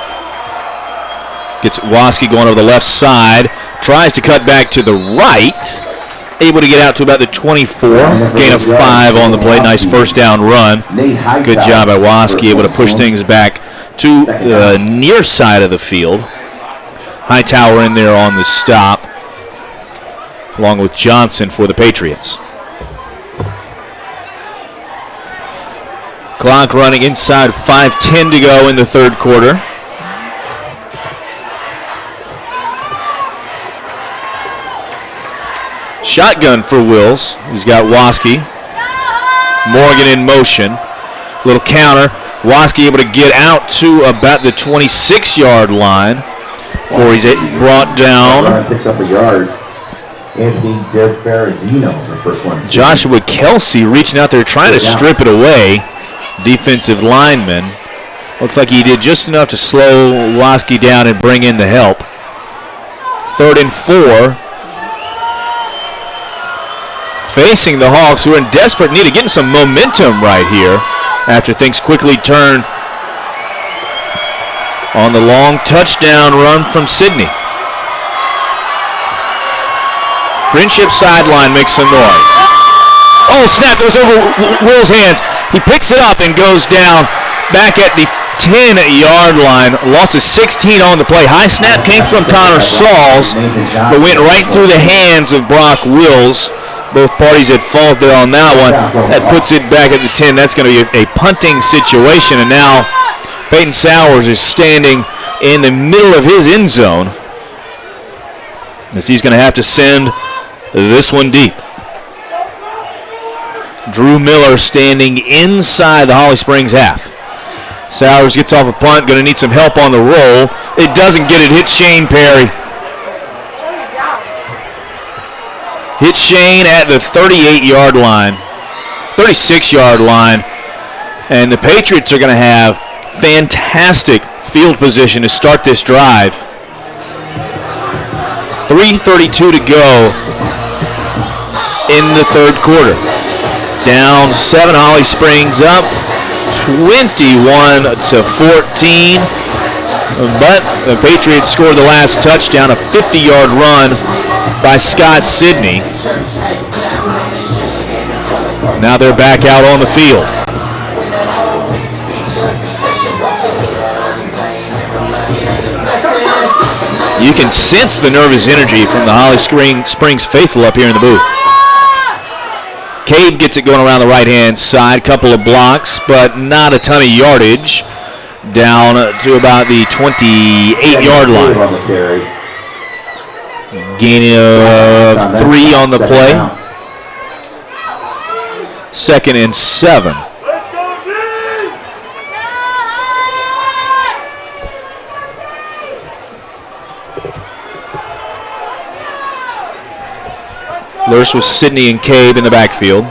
Gets Waske going over the left side. Tries to cut back to the right. Able to get out to about the 24. Gain of 5 on the play. Nice first down run. Good job by Waske. Able to push things back to the near side of the field. Hightower in there on the stop, along with Johnson for the Patriots. Clock running inside 5:10 to go in the third quarter. Shotgun for Wills. He's got Waske. Morgan in motion. Little counter. Waske able to get out to about the 26-yard line before he's brought down. Picks up a yard. Anthony Berardino, the first one. Joshua Kelsey reaching out there trying to strip it away. Defensive lineman. Looks like he did just enough to slow Waske down and bring in the help. 3rd and 4. Facing the Hawks, who are in desperate need of getting some momentum right here after things quickly turn on the long touchdown run from Sidney. Friendship sideline makes some noise. Oh, snap goes over Will's hands. He picks it up and goes down back at the 10-yard line. Loss of 16 on the play. High snap came from Connor Sauls, but went right through the hands of Brock Wills. Both parties at fault there on that one. That puts it back at the 10. That's going to be a punting situation, and now Peyton Sowers is standing in the middle of his end zone as he's going to have to send this one deep. Drew Miller standing inside the Holly Springs half. Sowers gets off a punt, going to need some help on the roll. It doesn't get it, hits Shane Perry. Hits Shane at the 38-yard line, 36-yard line, and the Patriots are going to have fantastic field position to start this drive. 3:32 to go in the third quarter. Down 7, Holly Springs up 21-14. But the Patriots scored the last touchdown, a 50-yard run by Scott Sidney. Now they're back out on the field. You can sense the nervous energy from the Holly Springs faithful up here in the booth. Cabe gets it going around the right-hand side. Couple of blocks, but not a ton of yardage. Down to about the 28-yard line. Gaining of 3 on the play. 2nd and 7. Lurch with Sidney and Cabe in the backfield.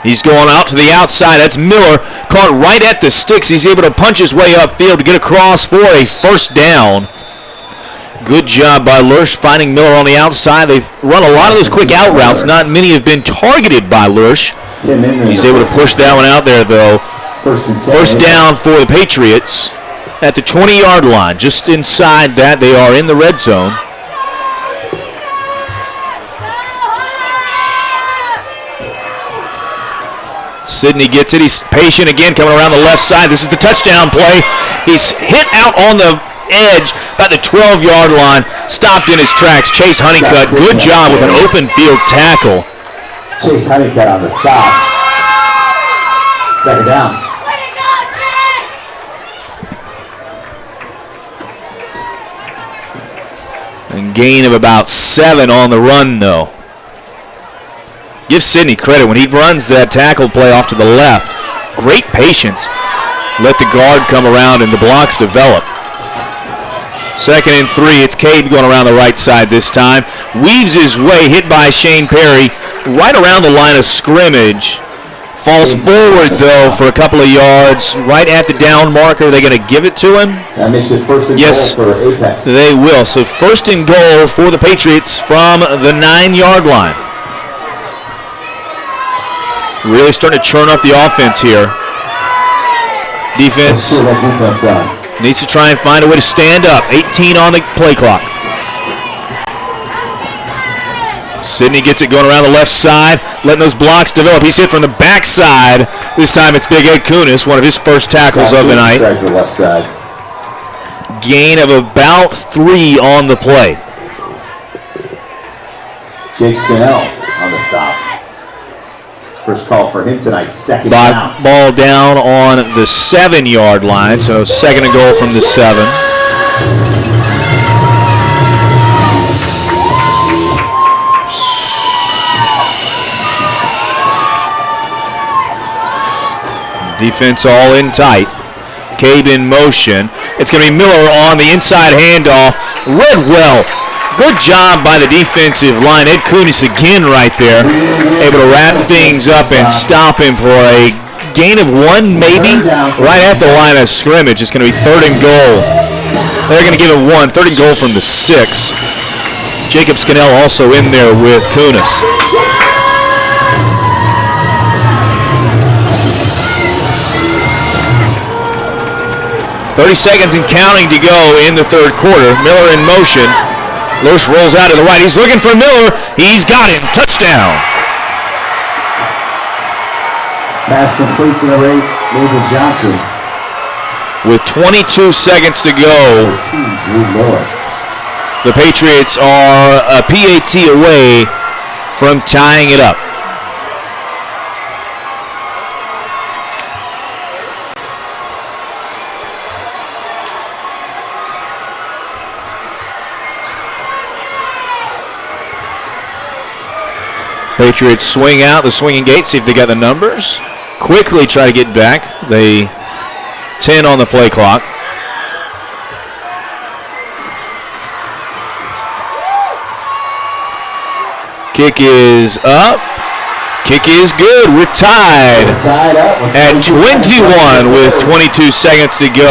He's going out to the outside. That's Miller. Caught right at the sticks. He's able to punch his way upfield to get across for a first down. Good job by Lurch finding Miller on the outside. They've run a lot of those quick out routes. Not many have been targeted by Lurch. He's able to push that one out there, though. First down for the Patriots at the 20-yard line. Just inside that, they are in the red zone. Sidney gets it. He's patient again, coming around the left side. This is the touchdown play. He's hit out on the edge about the 12-yard line. Stopped in his tracks. Chase Honeycutt, good job with an open field tackle. Chase Honeycutt on the stop. 2nd down. And Gain of about 7 on the run, though. Give Sidney credit when he runs that tackle play off to the left. Great patience. Let the guard come around and the blocks develop. 2nd and 3. It's Cade going around the right side this time. Weaves his way, hit by Shane Perry, right around the line of scrimmage. Falls forward, though, for a couple of yards. Right at the down marker. Are they going to give it to him? That makes it 1st and Yes, goal for Apex. they will. So 1st and goal for the Patriots from the 9-yard line. Really starting to churn up the offense here. Defense Let's see that defense on. needs to try and find a way to stand up. 18 on the play clock. Sidney gets it going around the left side, letting those blocks develop. He's hit from the backside. This time it's Big Ed Kunis, one of his first tackles of the night. Tries the left side. Gain of about 3 on the play. Jake Scannell on the stop. First call for him tonight, 2nd down. Ball down on the 7-yard line, so 2nd and goal from the 7. Defense all in tight. Cade in motion. It's going to be Miller on the inside handoff. Read well. Good job by the defensive line. Ed Kunis again right there. Able to wrap things up and stop him for a gain of 1 maybe. Right at the line of scrimmage. It's going to be 3rd and goal. They're going to give it 1. 3rd and goal from the 6. Jacob Scannell also in there with Kunis. 30 seconds and counting to go in the 3rd quarter. Miller in motion. Lurch rolls out to the right. He's looking for Miller. He's got him. Touchdown. Pass complete to the right, David Johnson. With 22 seconds to go, Drew Miller. the Patriots are a PAT away from tying it up. Patriots swing out the swinging gate, see if they got the numbers. Quickly try to get back. They 10 on the play clock. Kick is up. Kick is good. We're tied at 21 with 22 seconds to go.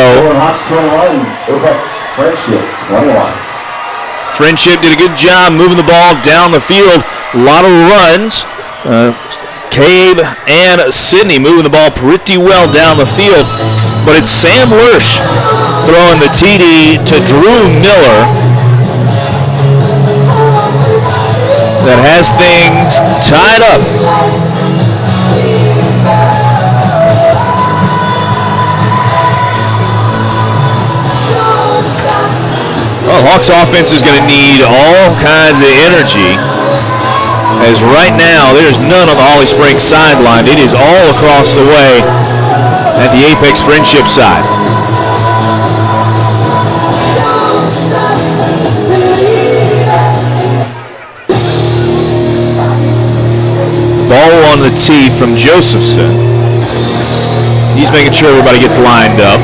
Friendship did a good job moving the ball down the field. A lot of runs. Cade and Sidney moving the ball pretty well down the field. But it's Sam Lurch throwing the TD to Drew Miller that has things tied up. Well, Hawks offense is going to need all kinds of energy, as right now there's none on the Holly Springs sideline. It is all across the way at the Apex Friendship side. Ball on the tee from Josephson. He's making sure everybody gets lined up.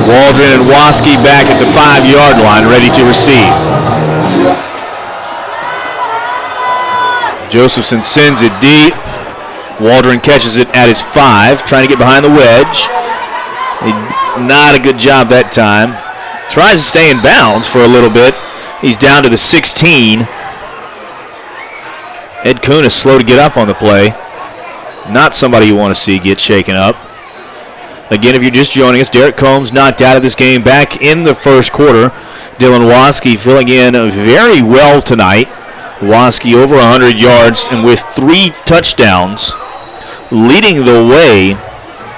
Waldron and Waski back at the 5-yard line, ready to receive. Josephson sends it deep. Waldron catches it at his 5, trying to get behind the wedge. Not a good job that time. Tries to stay in bounds for a little bit. He's down to the 16. Ed Kunis slow to get up on the play. Not somebody you want to see get shaken up. Again, if you're just joining us, Derek Combs knocked out of this game back in the first quarter. Dylan Waski filling in very well tonight. Waski over 100 yards and with 3 touchdowns, leading the way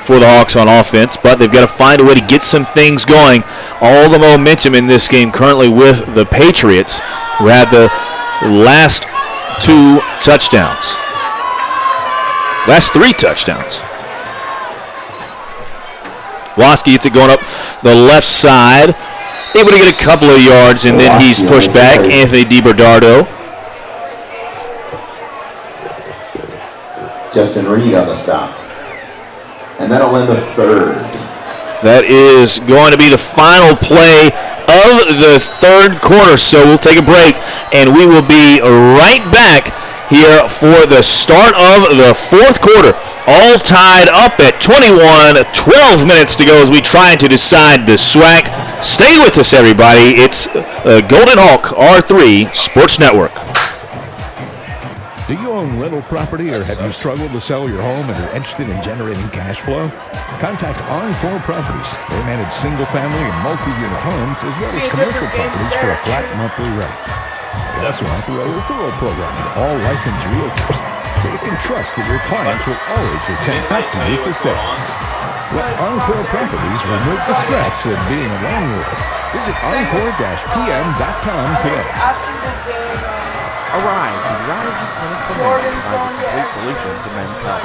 for the Hawks on offense, but they've got to find a way to get some things going. All the momentum in this game currently with the Patriots, who had the last 2 touchdowns. Last 3 touchdowns. Waski gets it going up the left side. Able to get a couple of yards, and then he's pushed back. Anthony DiBernardo. Justin Reed on the stop. And that'll end the third. That is going to be the final play of the third quarter. So we'll take a break, and we will be right back here for the start of the fourth quarter. All tied up at 21, 12 minutes to go as we try to decide the SWAC. Stay with us, everybody. It's Golden Hawk R3 Sports Network. Do you own rental property, or have you struggled to sell your home and are interested in generating cash flow? Contact Encore Properties. They manage single-family and multi-unit homes as well as commercial properties for a flat monthly rent. They also offer a referral program to all licensed realtors, so you can trust that your clients will always be sent back to you for sales. Let Encore Properties remove the stress of being a landlord. Visit encore-pm.com today. Arise, the Urology Clinic for Men provides a complete solution to men's health.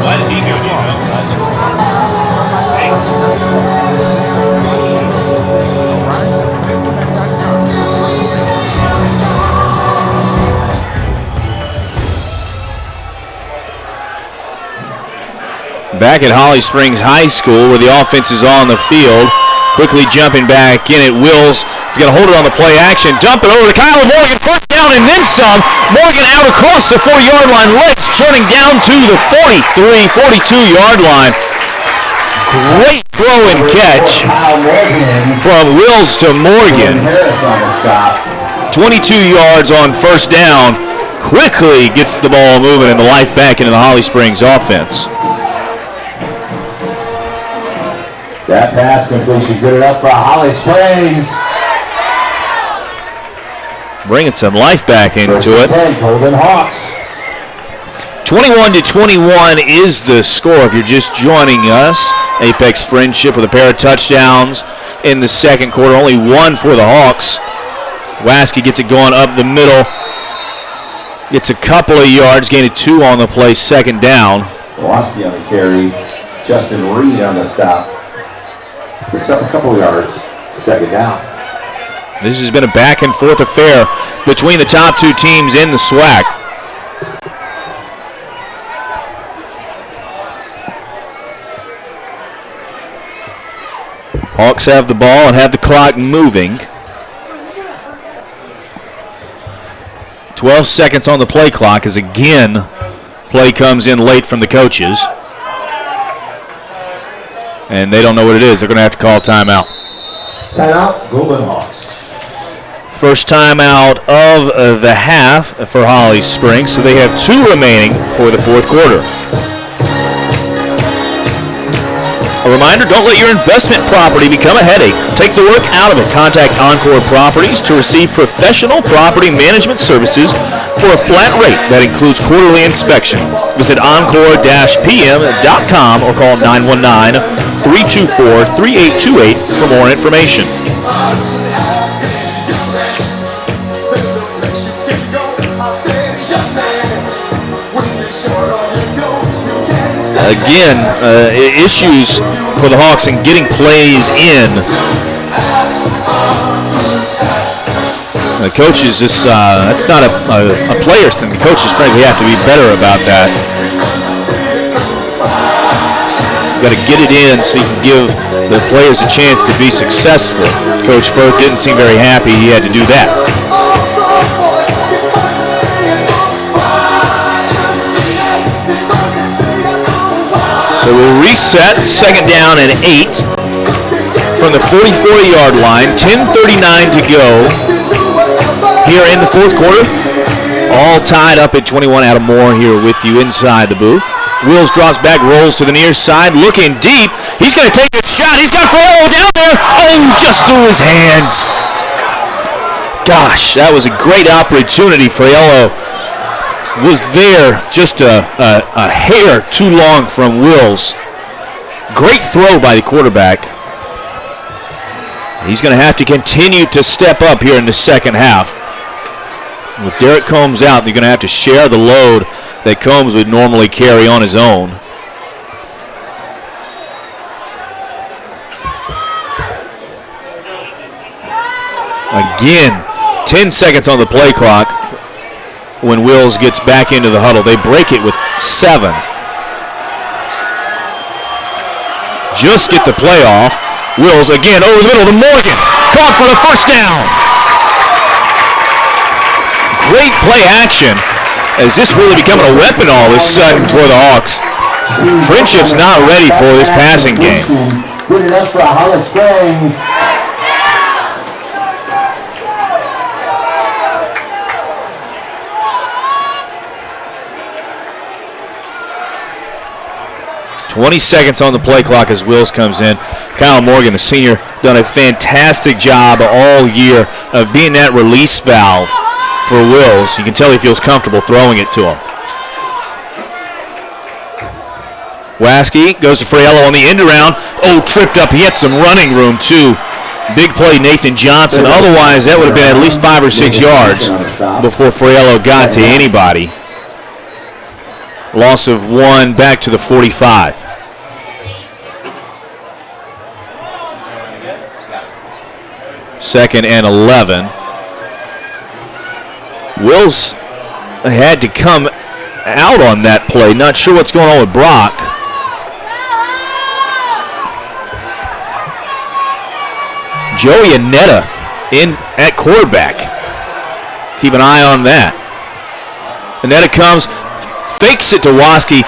Why did he do it? Back at Holly Springs High School, where the offense is on the field. Quickly jumping back in at Wills. He's going to hold it on the play action. Dump it over to Kyle Morgan. First down and then some. Morgan out across the 4-yard line. Legs turning down to the 43, 42-yard line. Great throw and catch from Wills to Morgan. 22 yards on first down. Quickly gets the ball moving and the life back into the Holly Springs offense. That pass completion good enough for Holly Springs. Bringing some life back into it. 10, Golden Hawks. 21-21 is the score if you're just joining us. Apex Friendship with a pair of touchdowns in the second quarter. Only one for the Hawks. Waski gets it going up the middle. Gets a couple of yards, gained 2 on the play, second down. Waski on the carry. Justin Reed on the stop. Picks up a couple of yards, second down. This has been a back and forth affair between the top 2 teams in the SWAC. Hawks have the ball and have the clock moving. 12 seconds on the play clock as again play comes in late from the coaches. And they don't know what it is. They're going to have to call timeout. Timeout, Golden Hawks. First timeout of the half for Holly Springs, so they have 2 remaining for the fourth quarter. A reminder, don't let your investment property become a headache. Take the work out of it. Contact Encore Properties to receive professional property management services for a flat rate that includes quarterly inspection. Visit encore-pm.com or call 919-324-3828 for more information. Again, issues for the Hawks in getting plays in. The coaches, that's not a player's thing. The coaches, frankly, have to be better about that. You've got to get it in so you can give the players a chance to be successful. Coach Firth didn't seem very happy he had to do that. So we'll reset, second down and 8 from the 44-yard line. 10:39 to go here in the fourth quarter. All tied up at 21. Adam Moore here with you inside the booth. Wills drops back, rolls to the near side, looking deep. He's going to take a shot. He's got Ferraro down there. Oh, just through his hands. Gosh, that was a great opportunity. Fraiello was there just a hair too long from Wills. Great throw by the quarterback. He's going to have to continue to step up here in the second half. With Derek Combs out, they're going to have to share the load that Combs would normally carry on his own. Again, 10 seconds on the play clock when Wills gets back into the huddle. They break it with 7. Just get the play off. Wills again over the middle to Morgan. Caught for a first down. Great play action as this really becoming a weapon all of a sudden for the Hawks. Friendship's not ready for this passing game. Good enough for Holly Springs. "20 seconds on the play clock as Wills comes in. Kyle Morgan, the senior, done a fantastic job all year of being that release valve for Wills. You can tell he feels comfortable throwing it to him. Waskey goes to Fraiello on the end around. Oh, tripped up. He had some running room, too. Big play, Nathan Johnson. Otherwise, that would have been at least 5 or 6 yards before Fraiello got to anybody. Loss of 1 back to the 45. Second and 11. Wills had to come out on that play. Not sure what's going on with Brock. Joey Annetta in at quarterback. Keep an eye on that. Annetta comes, fakes it to Waskey.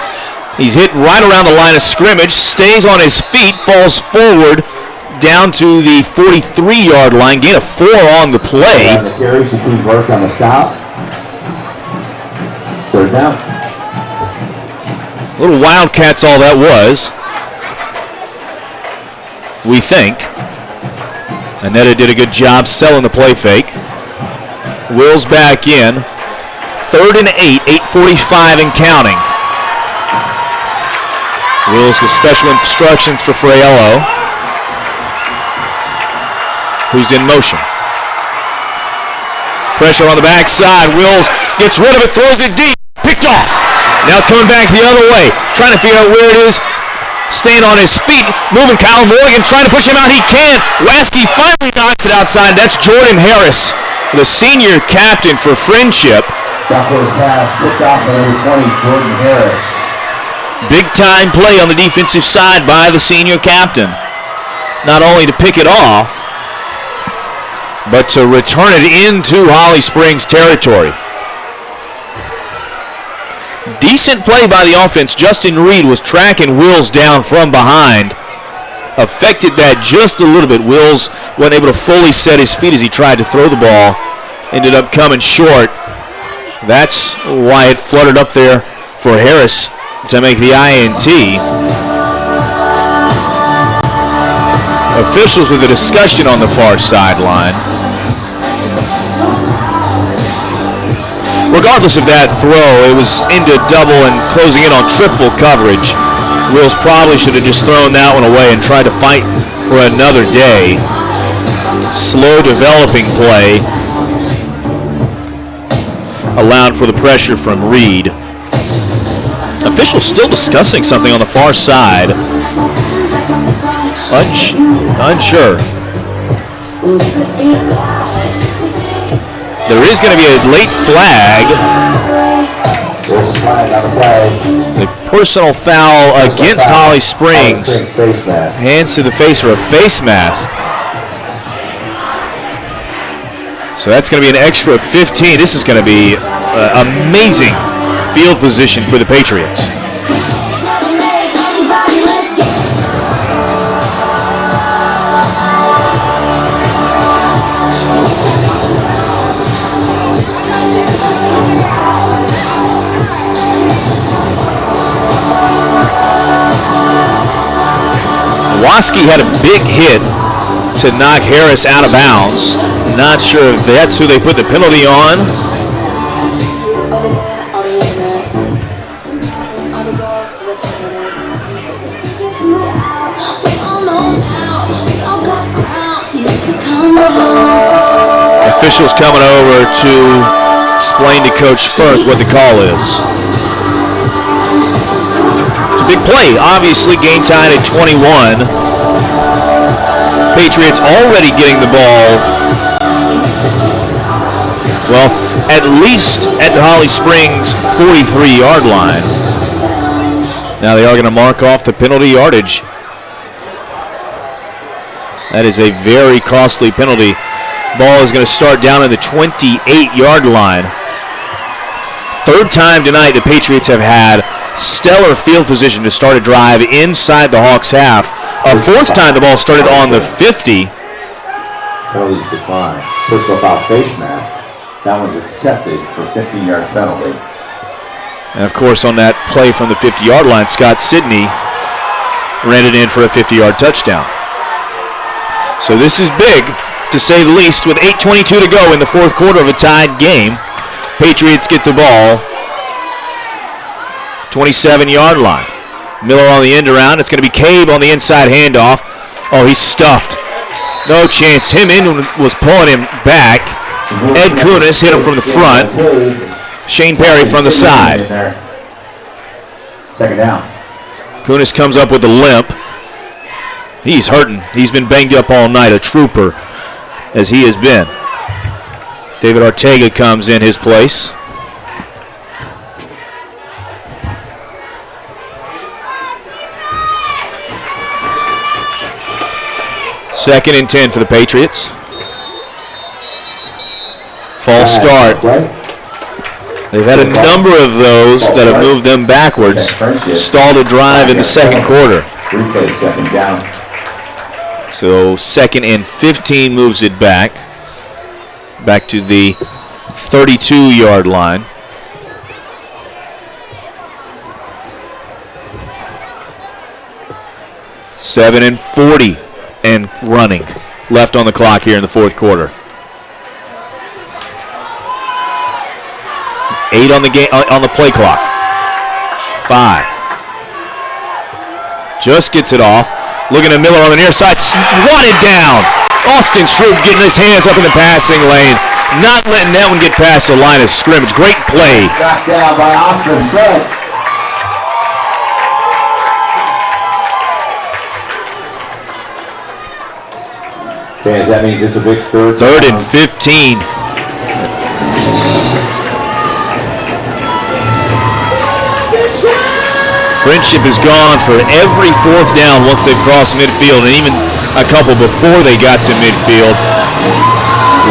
He's hit right around the line of scrimmage, stays on his feet, falls forward down to the 43-yard line. Gain of 4 on the play. The carry to keep work on the stop. Third down. Little Wildcats all that was, we think. Annetta did a good job selling the play fake. Wills back in. 3rd and 8, 8:45 and counting. Wills with special instructions for Fraiello, who's in motion. Pressure on the backside. Wills gets rid of it, throws it deep, picked off. Now it's coming back the other way, trying to figure out where it is. Staying on his feet, moving Kyle Morgan, trying to push him out. He can't. Waskey finally knocks it outside. That's Jordan Harris, the senior captain for Friendship. Doppler's pass, picked off by number 20, Jordan Harris. Big time play on the defensive side by the senior captain. Not only to pick it off, but to return it into Holly Springs territory. Decent play by the offense. Justin Reed was tracking Wills down from behind. Affected that just a little bit. Wills wasn't able to fully set his feet as he tried to throw the ball. Ended up coming short. That's why it fluttered up there for Harris to make the INT. Officials with a discussion on the far sideline. Regardless of that throw, it was into double and closing in on triple coverage. Wills probably should have just thrown that one away and tried to fight for another day. Slow developing play allowed for the pressure from Reed. Officials still discussing something on the far side. Unsure. There is going to be a late flag. A personal foul against Holly Springs. Hands to the face for a face mask. So that's going to be an extra 15. This is going to be amazing field position for the Patriots. Waskey had a big hit to knock Harris out of bounds. Not sure if that's who they put the penalty on. Officials coming over to explain to Coach Firth what the call is. It's a big play. Obviously, game tied at 21. Patriots already getting the ball, well, at least at the Holly Springs 43-yard line. Now they are going to mark off the penalty yardage. That is a very costly penalty. Ball is going to start down in the 28-yard line. Third time tonight the Patriots have had stellar field position to start a drive inside the Hawks half. A fourth time the ball started on the 50. Penalties decline. Personal foul face mask. That one's accepted for 15-yard penalty. And of course on that play from the 50-yard line, Scott Sidney ran it in for a 50-yard touchdown. So this is big, to say the least, with 8:22 to go in the fourth quarter of a tied game. Patriots get the ball, 27-yard line. Miller on the end around. It's going to be Cabe on the inside handoff. Oh, he's stuffed. No chance. Tim Inman was pulling him back. Ed Kunis hit him from the front. Shane Perry from the side. Second down. Kunis comes up with a limp. He's hurting. He's been banged up all night. A trooper, as he has been. David Ortega comes in his place. Second and 10 for the Patriots. False start. They've had a number of those that have moved them backwards. Stalled a drive in the second quarter. Second down. So second and 15 moves it back to the 32-yard line. Seven and 40 and running left on the clock here in the fourth quarter. 8 on the game on the play clock. 5. Just gets it off. Looking at Miller on the near side. Swatted down. Austin Stroop getting his hands up in the passing lane. Not letting that one get past the line of scrimmage. Great play. Got down by Austin Stroop. Okay, that means it's a big third. Third and 15. Friendship is gone for every fourth down once they've crossed midfield, and even a couple before they got to midfield.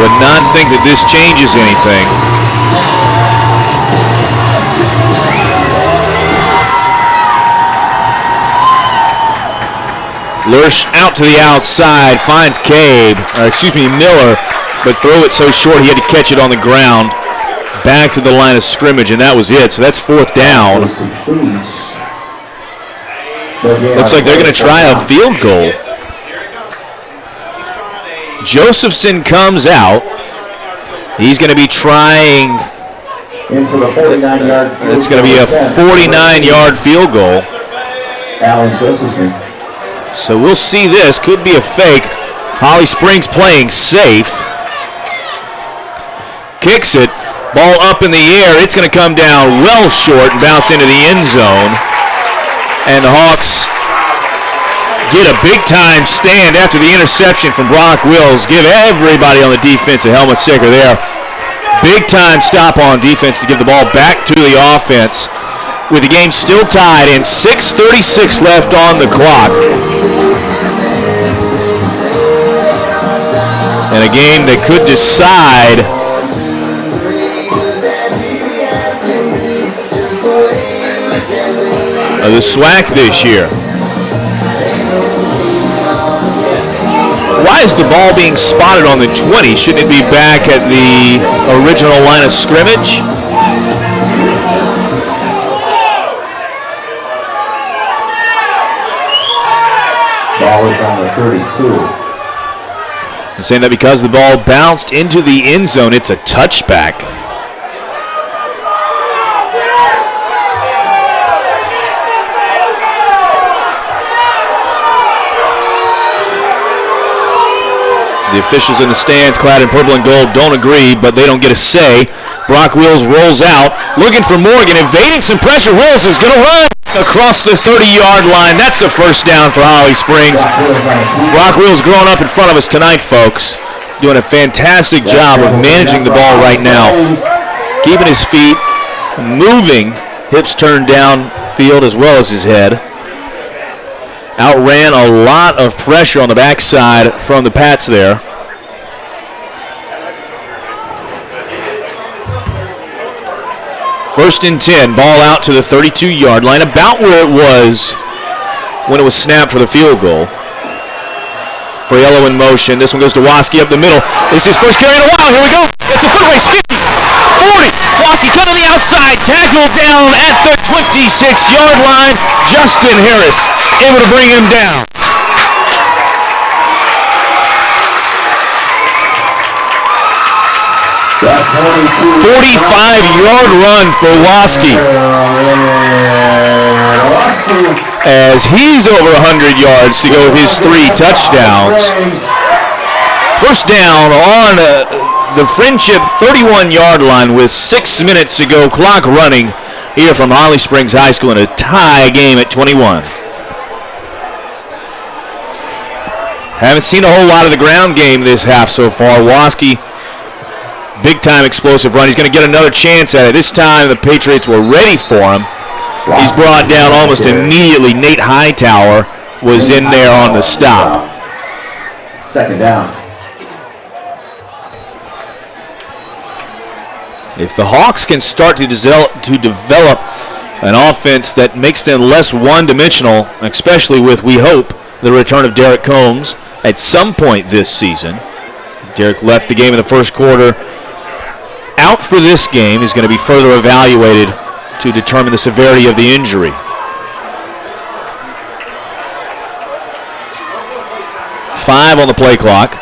Would not think that this changes anything. Lurch out to the outside, finds Miller, but throw it so short he had to catch it on the ground. Back to the line of scrimmage, and that was it. So that's fourth down. Looks like they're going to try a field goal. Josephson comes out. He's going to be trying. In for the 49-yard field. It's going to be a 49-yard field goal. Alan Josephson. So we'll see this. Could be a fake. Holly Springs playing safe. Kicks it. Ball up in the air. It's going to come down well short and bounce into the end zone. And the Hawks get a big-time stand after the interception from Brock Wills. Give everybody on the defense a helmet sticker there. Big-time stop on defense to give the ball back to the offense. With the game still tied and 6:36 left on the clock. And a game that could decide the SWAC this year. Why is the ball being spotted on the 20? Shouldn't it be back at the original line of scrimmage? Ball is on the 32. And saying that because the ball bounced into the end zone, it's a touchback. The officials in the stands, clad in purple and gold, don't agree, but they don't get a say. Brock Wills rolls out, looking for Morgan, evading some pressure. Wills is going to run across the 30-yard line. That's a first down for Holly Springs. Brock Wills growing up in front of us tonight, folks. Doing a fantastic job of managing the ball right now. Keeping his feet, moving, hips turned down field as well as his head. Outran a lot of pressure on the backside from the Pats there. First and 10, ball out to the 32-yard line, about where it was when it was snapped for the field goal. Friello in motion. This one goes to Waske up the middle. This is his first carry in a while. Here we go. It's a quick race. 50, 40. Waske cut on the outside. Tackled down at the 26-yard line. Justin Harris able to bring him down. That 45-yard run for Waske. As he's over 100 yards to go with his 3 touchdowns. First down on the Friendship 31-yard line with 6 minutes to go. Clock running here from Holly Springs High School in a tie game at 21. Haven't seen a whole lot of the ground game this half so far. Waske, big-time explosive run. He's going to get another chance at it. This time the Patriots were ready for him. He's brought down almost immediately. Nate Hightower was in there on the stop. Second down. If the Hawks can start to develop an offense that makes them less one-dimensional, especially with, we hope, the return of Derek Combs at some point this season. Derek left the game in the first quarter. Out for this game. Is going to be further evaluated to determine the severity of the injury. Five on the play clock.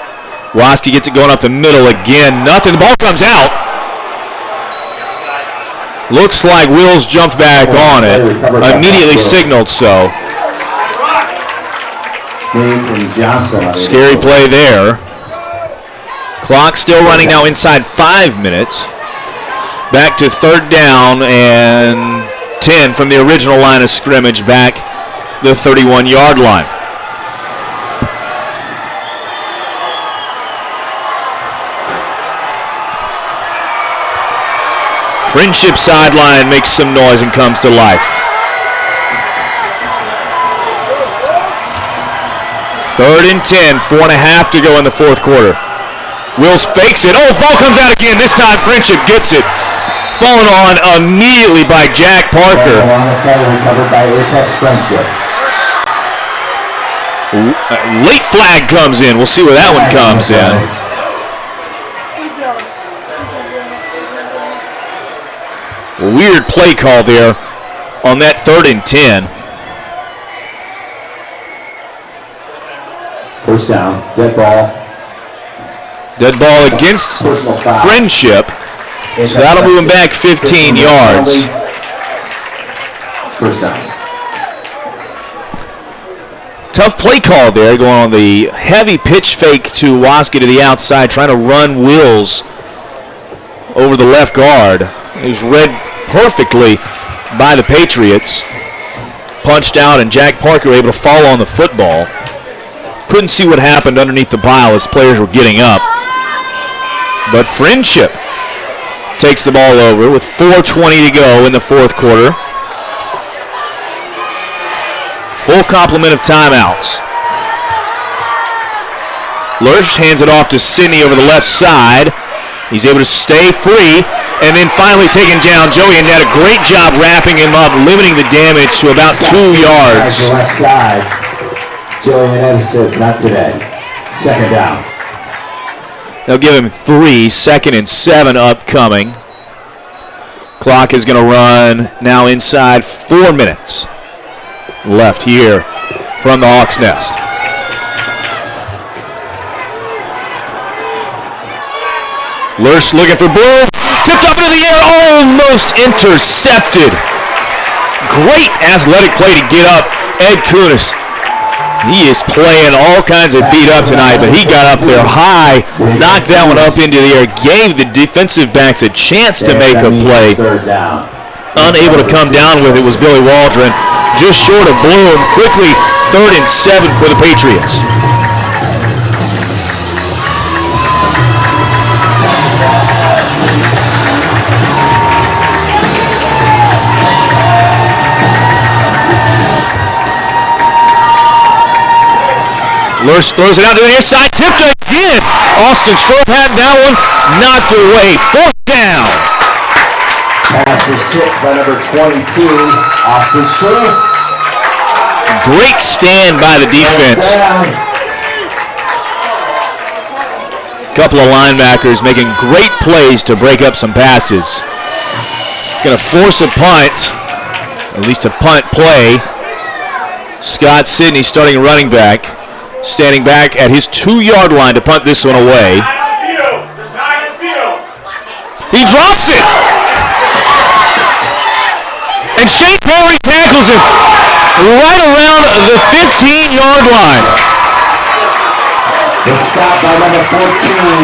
Waske gets it going up the middle again. Nothing. The ball comes out. Looks like Wills jumped back on it. Immediately signaled so. Scary play there. Clock still running now inside 5 minutes. Back to third down and 10 from the original line of scrimmage, back the 31-yard line. Friendship sideline makes some noise and comes to life. Third and 10, 4.5 to go in the fourth quarter. Wills fakes it. Oh, ball comes out again. This time Friendship gets it. Fallen on immediately by Jack Parker. Recovered by Apex Friendship. Late flag comes in. We'll see where that one comes in. Weird play call there on that 3rd and 10. First down, dead ball. Dead ball against Friendship. So that'll move him back 15 yards. First down. Tough play call there, going on the heavy pitch fake to Waske to the outside, trying to run Wills over the left guard. It was read perfectly by the Patriots. Punched out, and Jack Parker able to fall on the football. Couldn't see what happened underneath the pile as players were getting up. But Friendship takes the ball over with 4:20 to go in the fourth quarter. Full complement of timeouts. Lurch hands it off to Sidney over the left side. He's able to stay free and then finally taken down. Joey Annette, a great job wrapping him up, limiting the damage to about 2 yards. Left side. Joey Annette says not today. Second down. They'll give him 3, 2nd and 7 upcoming. Clock is going to run now inside 4 minutes left here from the Hawks' Nest. Lurch looking for Bloom. Tipped up into the air, almost intercepted. Great athletic play to get up. Ed Kunis. He is playing all kinds of beat up tonight, but he got up there high, knocked that one up into the air, gave the defensive backs a chance to make a play. Unable to come down with it was Billy Waldron, just short of Bloom. Quickly, 3rd and 7 for the Patriots. Lurch throws it out to the near side, tipped again. Austin Strope had that one knocked away. 4th down. Pass was tipped by number 22, Austin Strope. Great stand by the defense. Couple of linebackers making great plays to break up some passes. Going to force a punt, at least a punt play. Scott Sidney starting running back. Standing back at his 2-yard line to punt this one away. He drops it! And Shane Perry tackles him right around the 15-yard line. The stop by number 14,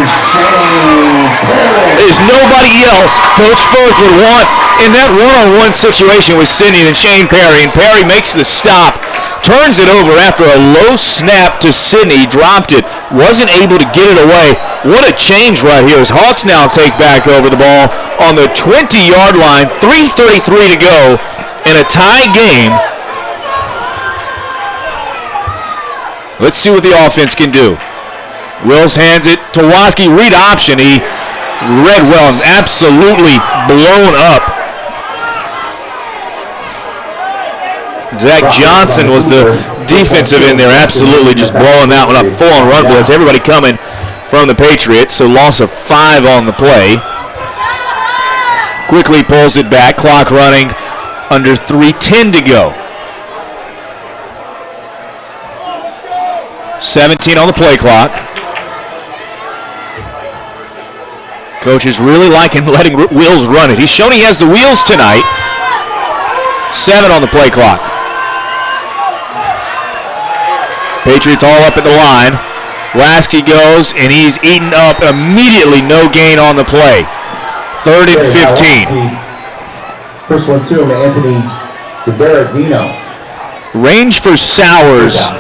Shane Perry. There's nobody else Coach Burke would want in that one-on-one situation with Sidney than Shane Perry. And Perry makes the stop. Turns it over after a low snap to Sidney. Dropped it. Wasn't able to get it away. What a change right here as Hawks now take back over the ball on the 20-yard line. 3:33 to go in a tie game. Let's see what the offense can do. Wills hands it to Waski. Read option. He read well and absolutely blown up. Zach Johnson was the defensive end there, absolutely just blowing that one up. Full on run blitz. Everybody coming from the Patriots, so loss of 5 on the play. Quickly pulls it back, clock running, under 3:10 to go. 17 on the play clock. Coach is really liking letting Wills run it. He's shown he has the wheels tonight. 7 on the play clock. Patriots all up at the line. Lasky goes, and he's eaten up immediately. No gain on the play. 3rd and 15. First one to him, Anthony DiBerardino. Range for Sowers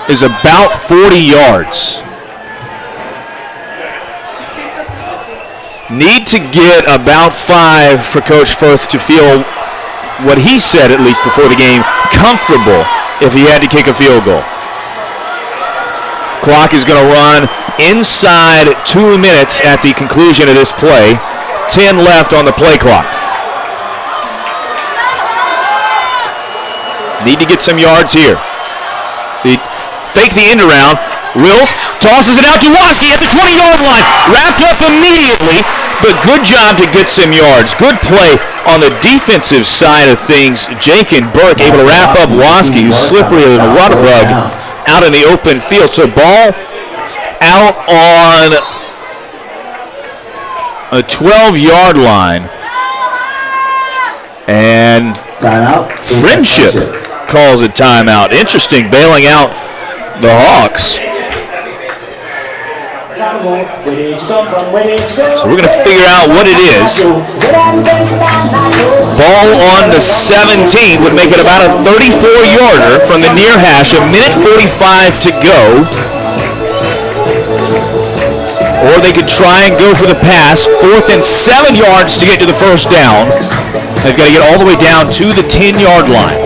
is about 40 yards. Need to get about 5 for Coach Firth to feel what he said, at least before the game, comfortable if he had to kick a field goal. Clock is going to run inside 2 minutes at the conclusion of this play. 10 left on the play clock. Need to get some yards here. They fake the end around. Wills tosses it out to Waski at the 20-yard line. Wrapped up immediately, but good job to get some yards. Good play on the defensive side of things. Jake and Burke able to wrap up Waski, who's slippery as a water bug, out in the open field. So ball out on a 12-yard line. And Friendship calls a timeout. Interesting, bailing out the Hawks. So we're going to figure out what it is. Ball on the 17 would make it about a 34-yarder from the near hash. 1:45 to go. Or they could try and go for the pass. 4th and 7 yards to get to the first down. They've got to get all the way down to the 10-yard line.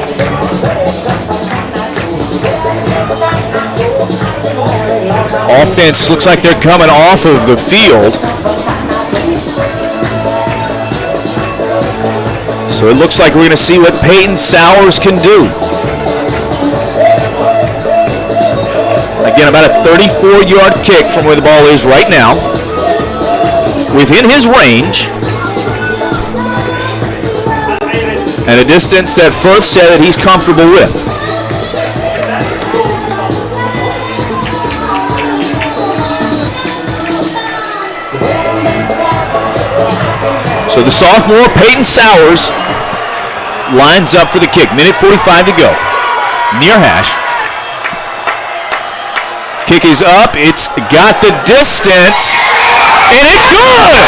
Offense looks like they're coming off of the field. So it looks like we're going to see what Peyton Sowers can do. Again, about a 34-yard kick from where the ball is right now. Within his range. At a distance that Firth said that he's comfortable with. So the sophomore, Peyton Sowers, lines up for the kick. Minute 45 to go. Near hash. Kick is up. It's got the distance. And it's good!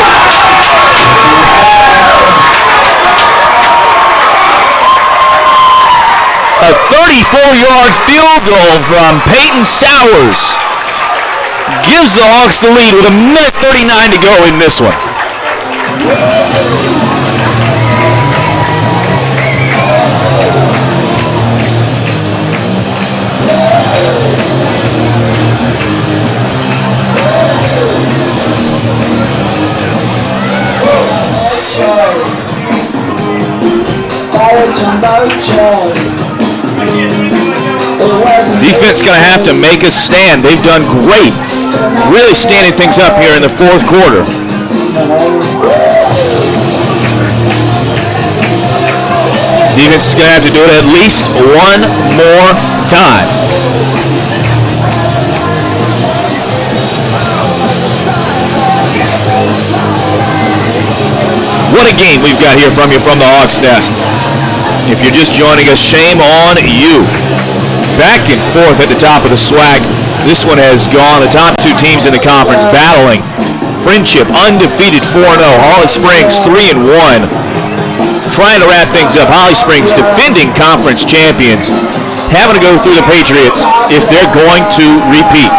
A 34-yard field goal from Peyton Sowers gives the Hawks the lead with a minute 39 to go in this one. Defense going to have to make a stand. They've done great, really standing things up here in the fourth quarter. Defense is going to have to do it at least one more time. What a game we've got here from you from the Hawks Nest. If you're just joining us, shame on you. Back and forth at the top of the SWAC. This one has gone, the top two teams in the conference battling. Friendship undefeated 4-0. Holly Springs 3-1. Trying to wrap things up. Holly Springs defending conference champions. Having to go through the Patriots if they're going to repeat.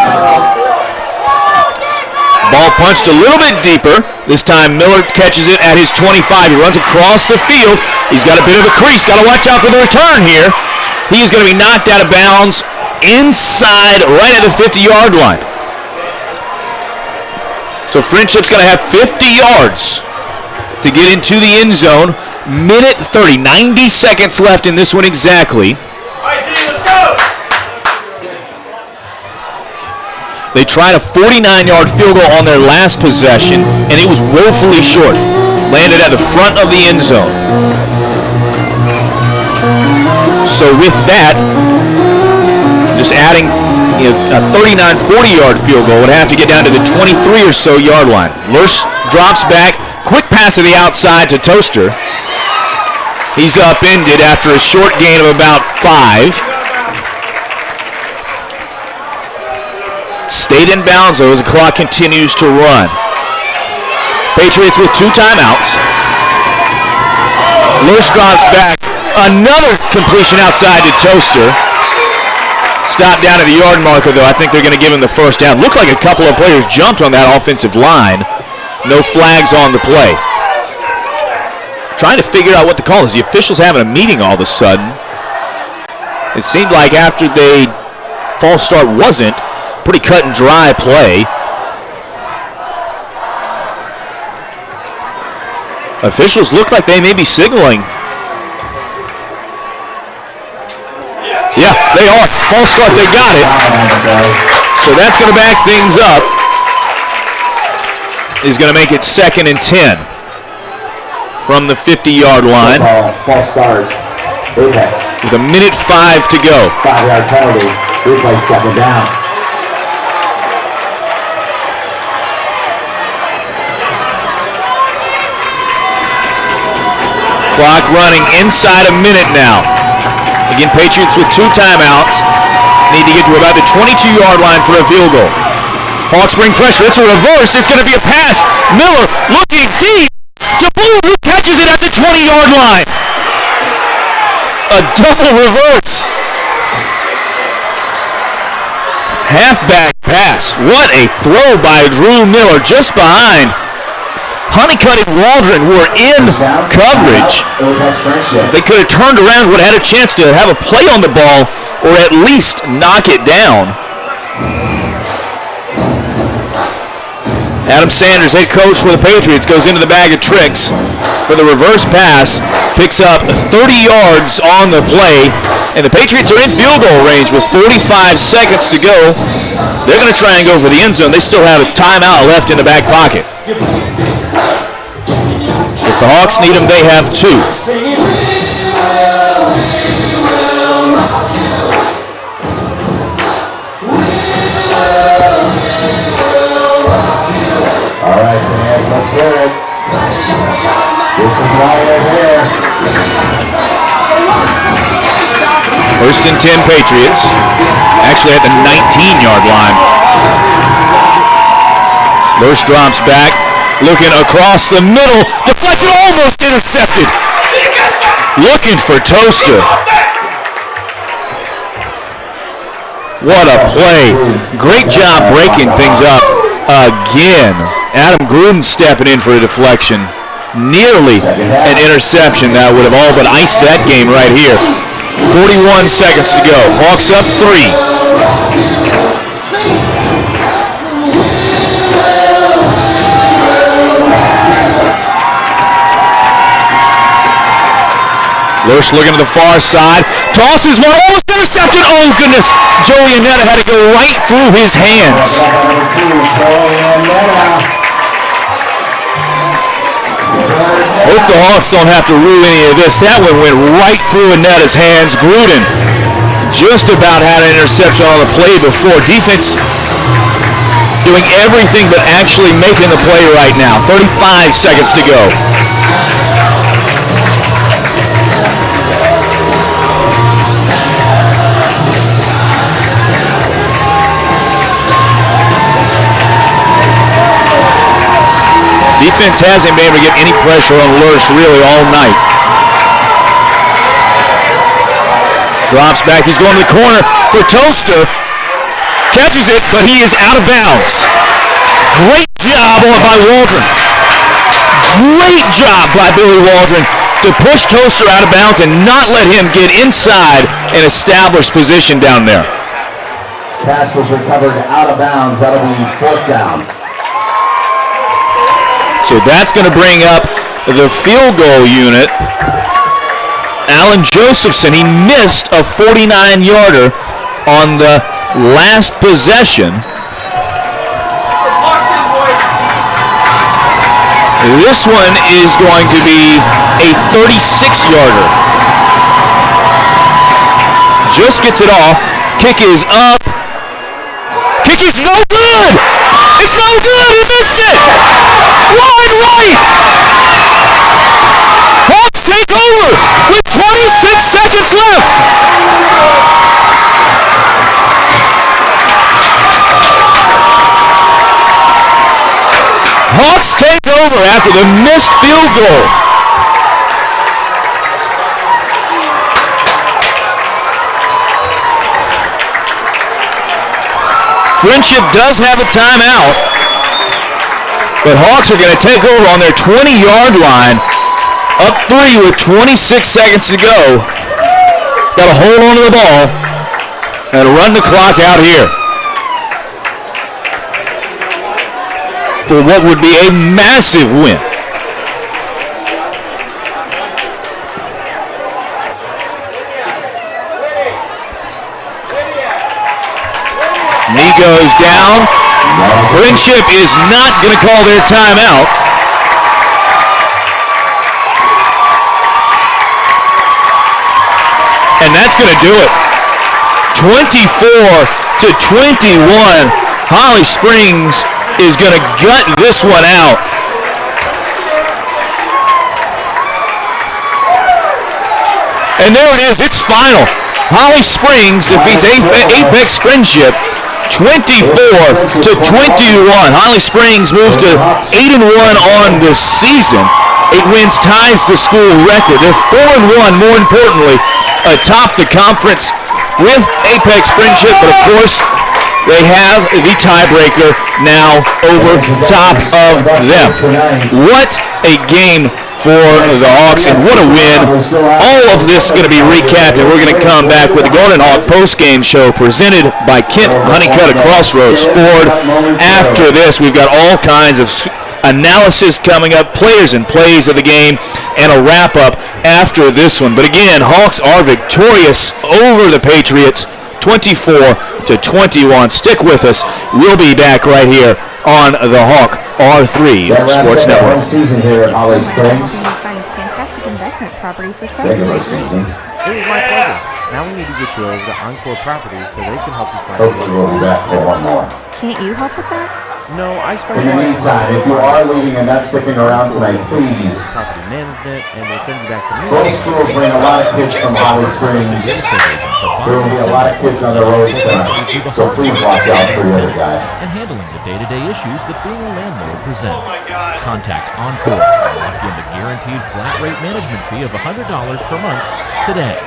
Ball punched a little bit deeper. This time Miller catches it at his 25. He runs across the field. He's got a bit of a crease. Got to watch out for the return here. He is going to be knocked out of bounds inside right at the 50-yard line. So Friendship's going to have 50 yards to get into the end zone. Minute 30, 90 seconds left in this one exactly. All right, D, let's go! They tried a 49-yard field goal on their last possession, and it was woefully short. Landed at the front of the end zone. So with that, just adding a 39, 40-yard field goal would have to get down to the 23 or so yard line. Lurch drops back, quick pass to the outside to Toaster. He's upended after a short gain of about 5. Stayed in bounds though as the clock continues to run. Patriots with 2 timeouts. Lurch drops back. Another completion outside to Toaster. Stopped down at the yard marker, though. I think they're going to give him the first down. Looked like a couple of players jumped on that offensive line. No flags on the play. Trying to figure out what the call is. The officials having a meeting all of a sudden. It seemed like after the false start wasn't. Pretty cut and dry play. Officials look like they may be signaling. Yeah, they are. False start, they got it. So that's going to back things up. Is going to make it 2nd and 10 from the 50-yard line. False start. With a minute 5 to go. 5-yard penalty. Replay 2nd down. Clock running inside a minute now. Again, Patriots with 2 timeouts. Need to get to about the 22-yard line for a field goal. Hawks bring pressure. It's a reverse. It's going to be a pass. Miller looking deep. DeBlue who catches it at the 20-yard line. A double reverse. Halfback pass. What a throw by Drew Miller just behind Honeycutt and Waldron, who are in coverage. If they could have turned around, would have had a chance to have a play on the ball or at least knock it down. Adam Sanders, head coach for the Patriots, goes into the bag of tricks for the reverse pass, picks up 30 yards on the play, and the Patriots are in field goal range with 45 seconds to go. They're going to try and go for the end zone. They still have a timeout left in the back pocket. If the Hawks need them, they have 2. All right, fans, let's hear it. First and 10 Patriots. Actually at the 19-yard line. Lurch drops back, looking across the middle. Deflected, almost intercepted. Looking for Toaster. What a play. Great job breaking things up again. Adam Gruden stepping in for a deflection. Nearly an interception that would have all but iced that game right here. 41 seconds to go. Hawks up 3. Lurch looking to the far side. Tosses one, almost intercepted. Oh, goodness. Joey Annetta had to go right through his hands. Hope the Hawks don't have to rue any of this. That one went right through Annetta's hands. Gruden just about had an interception on the play before. Defense doing everything but actually making the play right now. 35 seconds to go. Defense hasn't been able to get any pressure on Lurch really all night. Drops back, he's going to the corner for Toaster. Catches it, but he is out of bounds. Great job by Waldron. Great job by Billy Waldron to push Toaster out of bounds and not let him get inside and establish position down there. Pass was recovered out of bounds. That'll be 4th down. So that's going to bring up the field goal unit. Alan Josephson, he missed a 49-yarder on the last possession. This one is going to be a 36-yarder. Just gets it off. Kick is up. Kick is no good! It's no good! He missed it! Wide right! Hawks take over with 26 seconds left! Hawks take over after the missed field goal. Friendship does have a timeout, but Hawks are going to take over on their 20-yard line. Up 3 with 26 seconds to go. Got to hold on to the ball and run the clock out here for what would be a massive win. Knee goes down. Friendship is not going to call their timeout. And that's going to do it. 24-21. Holly Springs is going to gut this one out. And there it is. It's final. Holly Springs defeats Apex Friendship 24-21. Holly Springs moves to 8-1 on the season. 8 wins ties the school record. They're 4-1, more importantly, atop the conference with Apex Friendship, but of course, they have the tiebreaker now over top of them. What a game for the Hawks, and what a win. All of this is going to be recapped, and we're going to come back with the Golden Hawk post-game show presented by Kent Honeycutt at Crossroads Ford. After this, we've got all kinds of analysis coming up, players and plays of the game, and a wrap-up after this one. But again, Hawks are victorious over the Patriots, 24-21. Stick with us. We'll be back right here on the Hawk R3 Sports Network. Season here at Holly Springs. Find this fantastic investment property for sale. Regular season. It was my pleasure. Now we need to get you over to Encore Properties so they can help you find Hopefully we'll be back for one more. Can't you help with that? No, I In specialize the meantime, if you are leaving and not sticking around tonight, please. property management, and we'll send you back to me. Both schools bring a lot of kids from Holly Springs. Real estate agent for There will be a lot of kids on the roads tonight, so please watch out for the other guy. And handling the day-to-day issues that being a landlord presents. Contact Encore and lock in the guaranteed flat rate management fee of $100 per month today.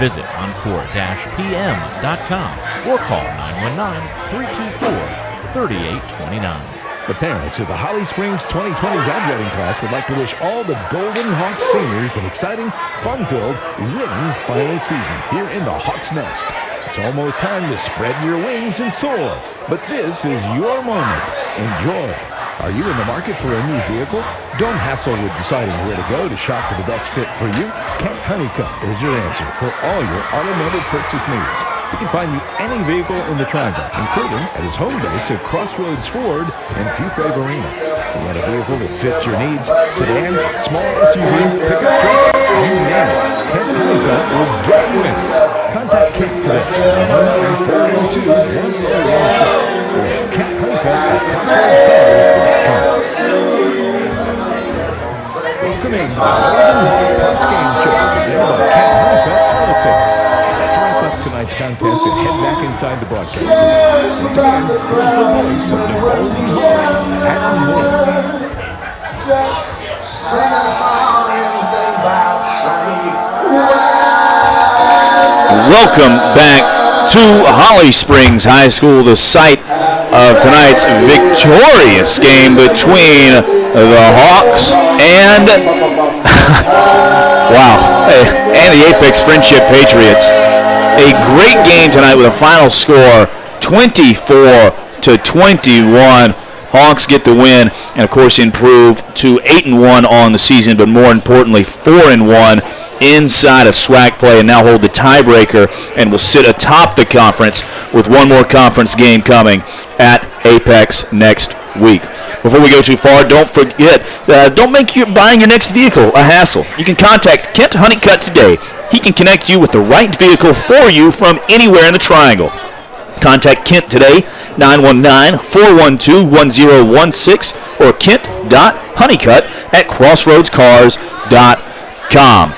Visit encore-pm.com or call 919-324-3829. The parents of the Holly Springs 2020 graduating class would like to wish all the Golden Hawks seniors an exciting, fun-filled, winning final season here in the Hawks Nest. It's almost time to spread your wings and soar, but this is your moment. Enjoy. Are you in the market for a new vehicle? Don't hassle with deciding where to go to shop for the best fit for you. Kent Honeycutt is your answer for all your automotive purchase needs. You can find me any vehicle in the Triangle, including at his home base at Crossroads Ford and Fuquay Marina. You want a vehicle that fits your needs? Sedan, small SUV, pickup truck, you name it. Kent Honeycutt will get you in. Contact Kent today at 412-1016 or Kent Honeycutt at CrossroadsFord.com. Welcoming the Oregon Hawks game show presented by Kent Honeycutt Auto Sales. Tonight's contest and head back inside the broadcast. Once again, here's the voice of the Golden Hawks, Adam Moore. Just sing a song and think about sunny Welcome back to Holly Springs High School, the site of tonight's victorious game between the Hawks and and the Apex Friendship Patriots. A great game tonight with a final score 24-21. Hawks get the win and, of course, improve to 8-1 on the season, but more importantly, 4-1 inside of SWAC play and now hold the tiebreaker and will sit atop the conference with one more conference game coming at Apex next week. Before we go too far, don't forget, don't make buying your next vehicle a hassle. You can contact Kent Honeycutt today. He can connect you with the right vehicle for you from anywhere in the Triangle. Contact Kent today, 919-412-1016 or kent.honeycutt@crossroadscars.com.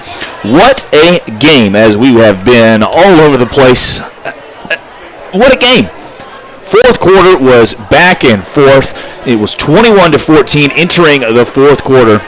What a game, as we have been all over the place. What a game. Fourth quarter was back and forth. It was 21-14 entering the fourth quarter.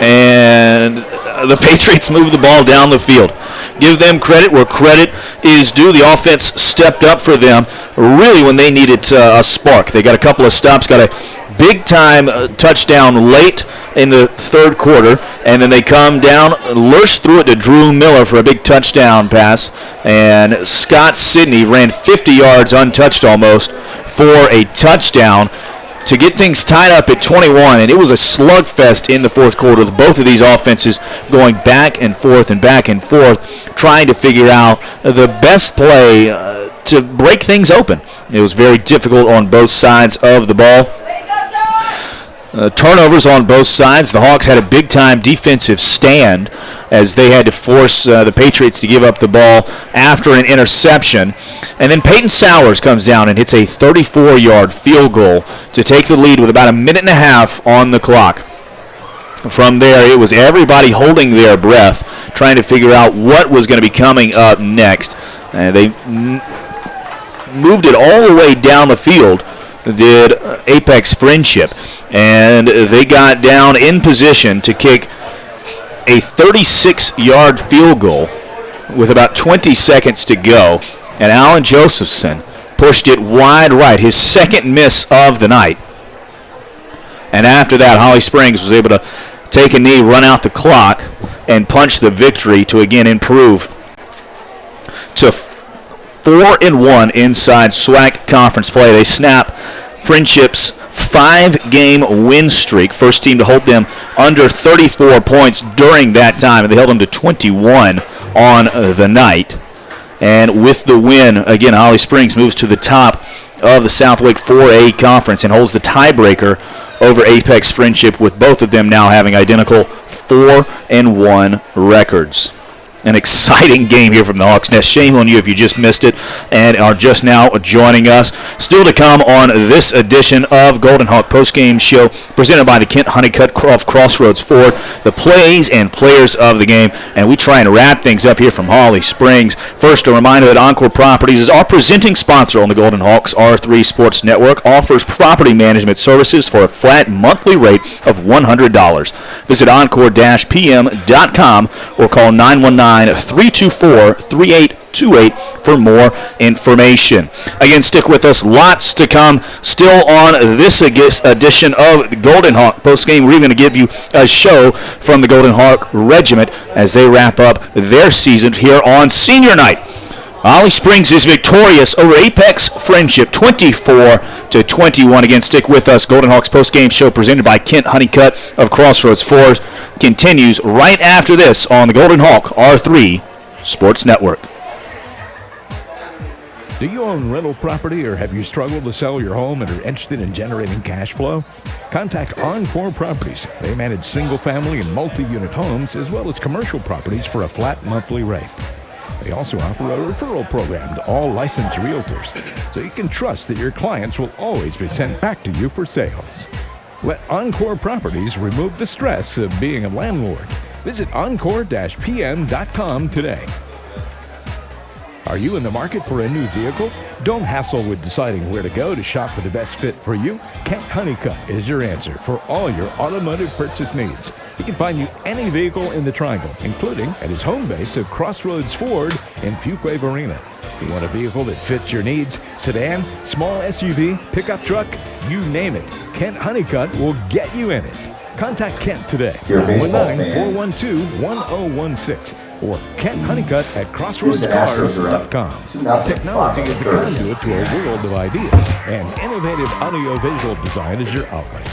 And the Patriots moved the ball down the field. Give them credit where credit is due. The offense stepped up for them really when they needed a spark. They got a couple of stops, got a big-time touchdown late in the third quarter, and then they come down, lurched through it to Drew Miller for a big touchdown pass, and Scott Sidney ran 50 yards untouched almost for a touchdown to get things tied up at 21, and it was a slugfest in the fourth quarter with both of these offenses going back and forth, trying to figure out the best play to break things open. It was very difficult on both sides of the ball. Turnovers on both sides. The Hawks had a big-time defensive stand as they had to force the Patriots to give up the ball after an interception. And then Peyton Sowers comes down and hits a 34-yard field goal to take the lead with about a minute and a half on the clock. From there, it was everybody holding their breath, trying to figure out what was going to be coming up next. They moved it all the way down the field, did Apex Friendship, and they got down in position to kick a 36-yard field goal with about 20 seconds to go, and Alan Josephson pushed it wide right, his second miss of the night. And after that, Holly Springs was able to take a knee, run out the clock, and punch the victory to again improve to 4-1 inside SWAC conference play. They snap Friendship's 5-game win streak, first team to hold them under 34 points during that time, and they held them to 21 on the night. And with the win, again, Holly Springs moves to the top of the South Wake 4A conference and holds the tiebreaker over Apex Friendship, with both of them now having identical 4-1 records. An exciting game here from the Hawks Nest. Shame on you if you just missed it and are just now joining us. Still to come on this edition of Golden Hawk Postgame Show, presented by the Kent Honeycutt of Crossroads Ford, the plays and players of the game, and we try and wrap things up here from Holly Springs. First, a reminder that Encore Properties is our presenting sponsor on the Golden Hawks R3 Sports Network, offers property management services for a flat monthly rate of $100. Visit encore-pm.com or call 919-324-3828 for more information. Again, stick with us. Lots to come still on this edition of the Golden Hawk Postgame. We're going to give you a show from the Golden Hawk Regiment as they wrap up their season here on Senior Night. Holly Springs is victorious over Apex Friendship 24-21. Again, stick with us. Golden Hawks Postgame Show presented by Kent Honeycutt of Crossroads Ford continues right after this on the Golden Hawk R3 Sports Network. Do you own rental property or have you struggled to sell your home and are interested in generating cash flow? Contact Encore Properties. They manage single-family and multi-unit homes as well as commercial properties for a flat monthly rate. They also offer a referral program to all licensed realtors, so you can trust that your clients will always be sent back to you for sales. Let Encore Properties remove the stress of being a landlord. Visit encore-pm.com today. Are you in the market for a new vehicle? Don't hassle with deciding where to go to shop for the best fit for you. Kent Honeycutt is your answer for all your automotive purchase needs. He can find you any vehicle in the Triangle, including at his home base at Crossroads Ford in Fuquay Arena. You want a vehicle that fits your needs? Sedan, small SUV, pickup truck, you name it. Kent Honeycutt will get you in it. Contact Kent today, 919-412-1016, or Kent Honeycutt at crossroadscars.com. Technology is the conduit to a world of ideas, and innovative audiovisual design is your outlet.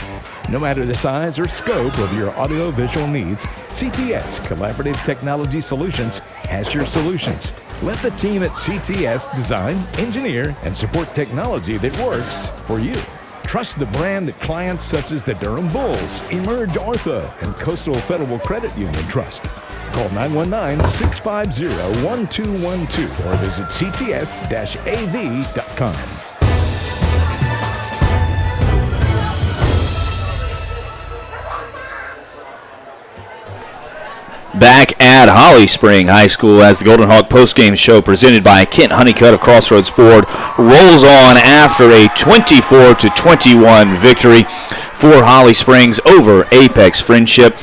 No matter the size or scope of your audiovisual needs, CTS Collaborative Technology Solutions has your solutions. Let the team at CTS design, engineer, and support technology that works for you. Trust the brand that clients such as the Durham Bulls, Emerge Ortho, and Coastal Federal Credit Union trust. Call 919-650-1212 or visit cts-av.com. Back at Holly Spring High School as the Golden Hawk Postgame Show presented by Kent Honeycutt of Crossroads Ford rolls on after a 24-21 victory for Holly Springs over Apex Friendship.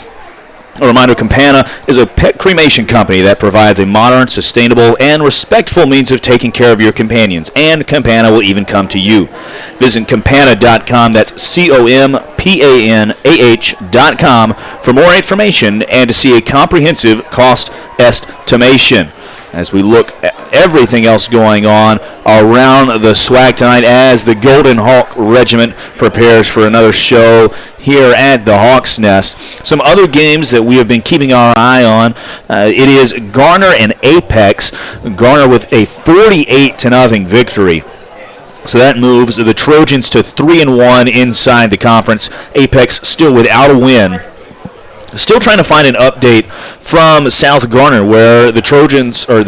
A reminder, Campana is a pet cremation company that provides a modern, sustainable, and respectful means of taking care of your companions, and Campana will even come to you. Visit Campana.com, that's COMPANAH.com, for more information and to see a comprehensive cost estimation. As we look at everything else going on around the SWAC tonight as the Golden Hawk Regiment prepares for another show here at the Hawks Nest. Some other games that we have been keeping our eye on, it is Garner and Apex. Garner with a 48-0 victory. So that moves the Trojans to 3-1 inside the conference. Apex still without a win. Still trying to find an update from South Garner, where the Titans, are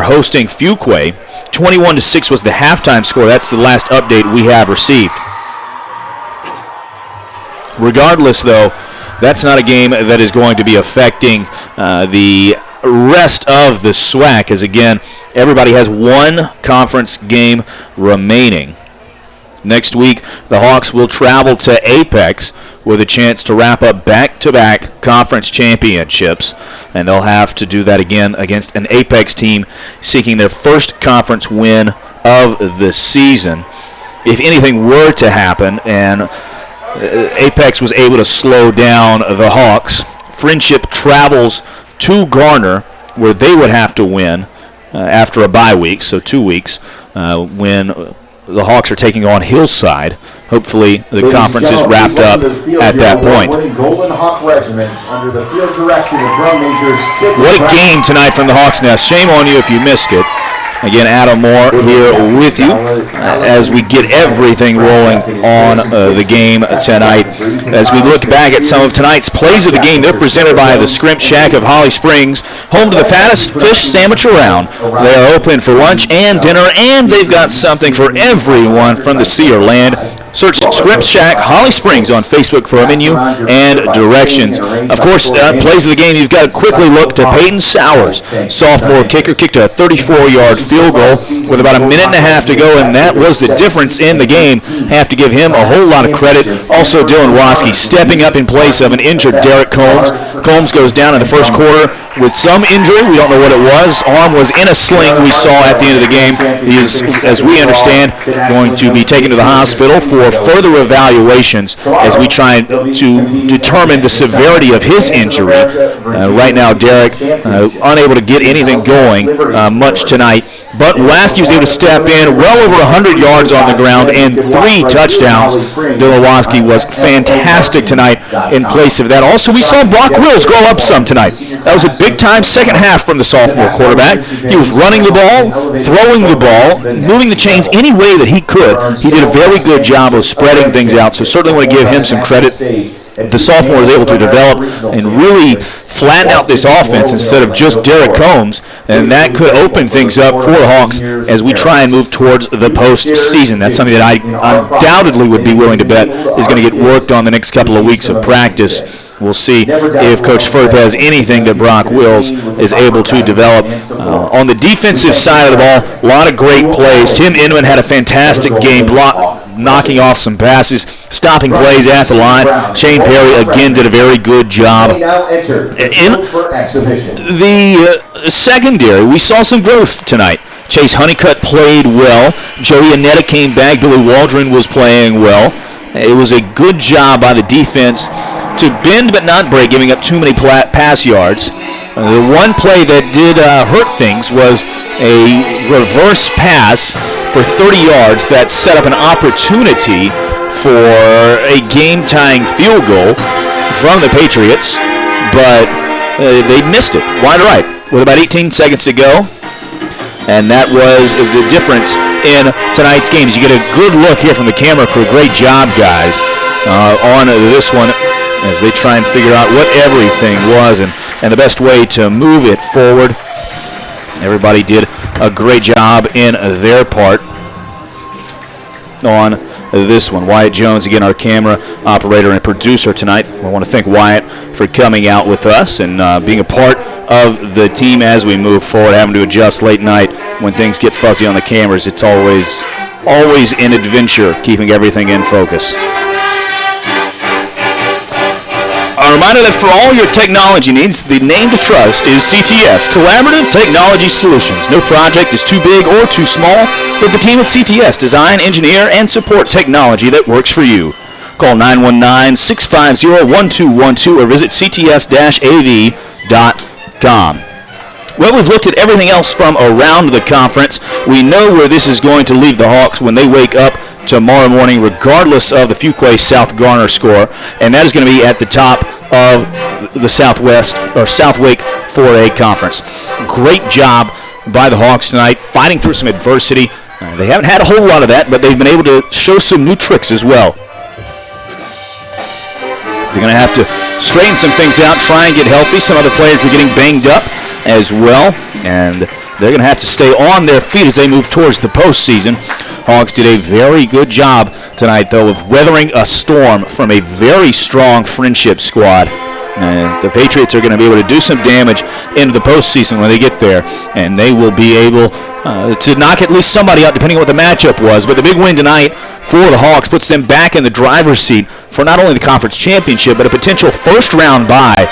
hosting Fuquay. 21-6 was the halftime score. That's the last update we have received. Regardless, though, that's not a game that is going to be affecting the rest of the SWAC, as again, everybody has one conference game remaining. Next week, the Hawks will travel to Apex with a chance to wrap up back-to-back conference championships, and they'll have to do that again against an Apex team seeking their first conference win of the season. If anything were to happen and Apex was able to slow down the Hawks, Friendship travels to Garner, where they would have to win after a bye week, so 2 weeks, when the Hawks are taking on Hillside. Hopefully the conference is wrapped up at that point. Golden Hawk Regiment under the field direction of drum major Sidney. What a game tonight from the Hawks Nest. Shame on you if you missed it. Again, Adam Moore here with you as we get everything rolling on the game tonight. As we look back at some of tonight's plays of the game, they're presented by the Scrimp Shack of Holly Springs, home to the fattest fish sandwich around. They are open for lunch and dinner, and they've got something for everyone from the sea or land. Search Scrimp Shack Holly Springs on Facebook for a menu and directions. Of course, plays of the game, you've got to quickly look to Peyton Sowers. Sophomore kicker kicked a 34-yard field goal with about a minute and a half to go, and that was the difference in the game. Have to give him a whole lot of credit. Also, Dylan Waskey stepping up in place of an injured Derek Combs. Combs goes down in the first quarter with some injury. We don't know what it was. Arm was in a sling, we saw at the end of the game. He is, as we understand, going to be taken to the hospital for further evaluations as we try to determine the severity of his injury. Right now, Derek unable to get anything going much tonight, but Waskey was able to step in, well over 100 yards on the ground and 3 touchdowns. Dylan Waskey was fantastic tonight in place of that. Also, we saw Brock Wills grow up some tonight. That was a big-time second half from the sophomore quarterback. He was running the ball, throwing the ball, moving the chains any way that he could. He did a very good job of spreading things out, so certainly want to give him some credit. The sophomore was able to develop and really flatten out this offense instead of just Derek Combs, and that could open things up for the Hawks as we try and move towards the postseason. That's something that I undoubtedly would be willing to bet is going to get worked on the next couple of weeks of practice. We'll see if Coach Firth has anything that Brock Wills is able to develop. On the defensive side of the ball, a lot of great plays. Tim Inman had a fantastic game, knocking off some passes, stopping plays at the line. Shane Perry again did a very good job. In the secondary, we saw some growth tonight. Chase Honeycutt played well. Joey Annetta came back. Billy Waldron was playing well. It was a good job by the defense to bend but not break, giving up too many pass yards. The one play that did hurt things was a reverse pass for 30 yards that set up an opportunity for a game-tying field goal from the Patriots, but they missed it wide right with about 18 seconds to go. And that was the difference in tonight's games. You get a good look here from the camera crew. Great job, guys, on this one as they try and figure out what everything was and the best way to move it forward. Everybody did a great job in their part on this one. Wyatt Jones, again, our camera operator and producer tonight. I want to thank Wyatt for coming out with us and being a part of the team as we move forward, having to adjust late night when things get fuzzy on the cameras. It's always an adventure keeping everything in focus. A reminder that for all your technology needs, the name to trust is CTS, Collaborative Technology Solutions. No project is too big or too small. Let the team at CTS design, engineer, and support technology that works for you. Call 919-650-1212 or visit cts-av.com. Well, we've looked at everything else from around the conference. We know where this is going to leave the Hawks when they wake up tomorrow morning, regardless of the Fuquay South Garner score, and that is going to be at the top of the Southwest or South Wake 4A conference. Great job by the Hawks tonight, fighting through some adversity. They haven't had a whole lot of that, but they've been able to show some new tricks as well. They're going to have to straighten some things out, try and get healthy. Some other players were getting banged up as well, and they're going to have to stay on their feet as they move towards the postseason. Hawks did a very good job tonight, though, of weathering a storm from a very strong Friendship squad. And the Patriots are going to be able to do some damage into the postseason when they get there, and they will be able to knock at least somebody out, depending on what the matchup was. But the big win tonight for the Hawks puts them back in the driver's seat for not only the conference championship, but a potential first-round bye,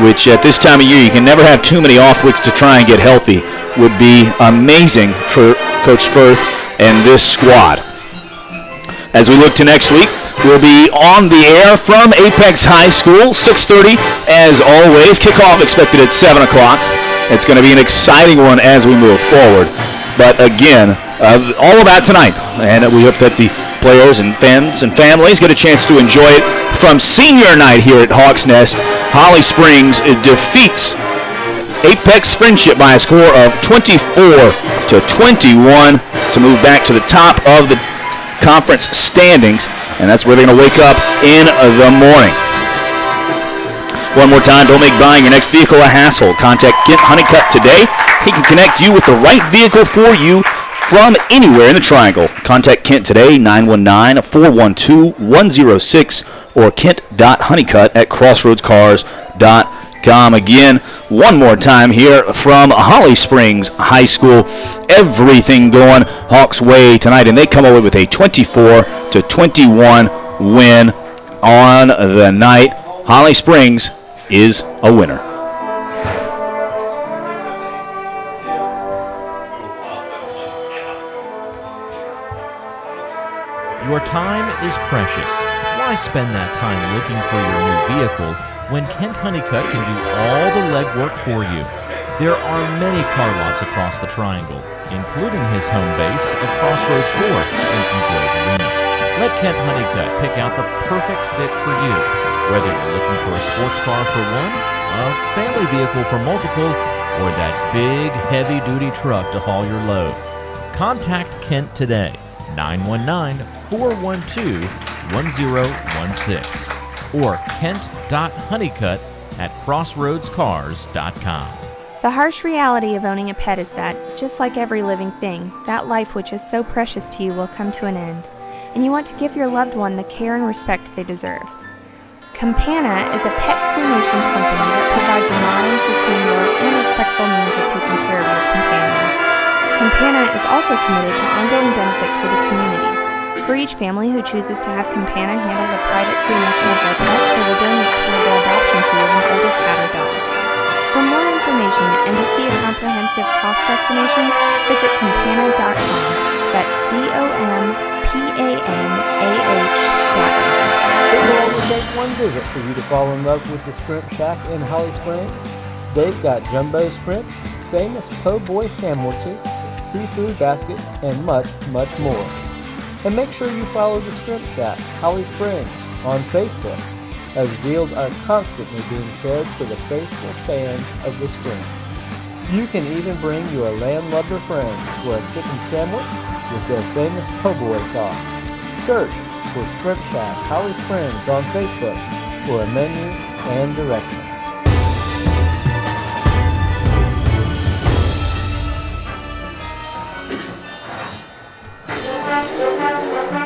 which at this time of year, you can never have too many off weeks to try and get healthy. Would be amazing for Coach Firth and this squad. As we look to next week, we'll be on the air from Apex High School, 6:30 as always. Kickoff expected at 7 o'clock. It's going to be an exciting one as we move forward. But again, all about tonight. And we hope that the players and fans and families get a chance to enjoy it from senior night here at Hawks Nest. Holly Springs defeats Apex Friendship by a score of 24 to 21 to move back to the top of the conference standings, and that's where they're going to wake up in the morning. One more time, don't make buying your next vehicle a hassle. Contact Kent Honeycutt today. He can connect you with the right vehicle for you from anywhere in the Triangle. Contact Kent today, 919-412-106 or kent.honeycutt@crossroadscars.com. Again, one more time here from Holly Springs High School. Everything going Hawks' way tonight, and they come away with a 24-21 win on the night. Holly Springs is a winner. Your time is precious. Why spend that time looking for your new vehicle when Kent Honeycutt can do all the legwork for you? There are many car lots across the Triangle, including his home base of Crossroads Ford in Eagle Arena. Let Kent Honeycutt pick out the perfect fit for you. Whether you're looking for a sports car for one, a family vehicle for multiple, or that big, heavy-duty truck to haul your load. Contact Kent today, 919-412-1016 or kent.honeycutt@crossroadscars.com. The harsh reality of owning a pet is that, just like every living thing, that life which is so precious to you will come to an end, and you want to give your loved one the care and respect they deserve. Campana is a pet cremation company that provides a modern, sustainable, and respectful means of taking care of your companion. Campana is also committed to ongoing benefits for the community. For each family who chooses to have Campana handle the private cremation of their pet, they will donate toward the adoption fee of an older cat or dog. For more information and to see a comprehensive cost estimation, visit campana.com. That's COMPANAH.com. It will only take one visit for you to fall in love with the Scrimp Shack in Holly Springs. They've got jumbo scrimp, famous po' boy sandwiches, seafood baskets, and much, much more. And make sure you follow the Scrimp Shack, Holly Springs, on Facebook, as deals are constantly being shared for the faithful fans of the Scrimp. You can even bring your landlubber friends for a chicken sandwich with their famous po' boy sauce. Search for Scrimp Shack, Holly Springs on Facebook for a menu and directions.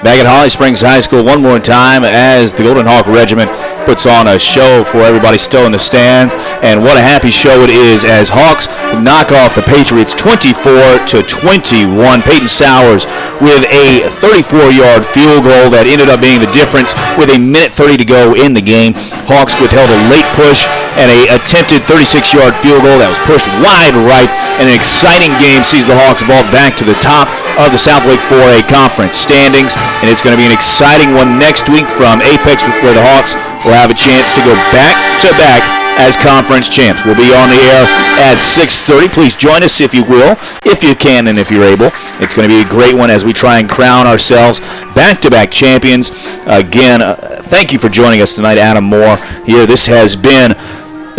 Back at Holly Springs High School one more time as the Golden Hawk Regiment puts on a show for everybody still in the stands. And what a happy show it is as Hawks knock off the Patriots 24-21. Peyton Sowers with a 34-yard field goal that ended up being the difference with a minute 30 to go in the game. Hawks withheld a late push and a attempted 36-yard field goal that was pushed wide right. And an exciting game sees the Hawks vault back to the top of the South Lake 4A Conference standings. And it's going to be an exciting one next week from Apex, where the Hawks will have a chance to go back-to-back as conference champs. We'll be on the air at 6:30. Please join us if you will, if you can and if you're able. It's going to be a great one as we try and crown ourselves back-to-back champions. Again, thank you for joining us tonight, Adam Moore here. This has been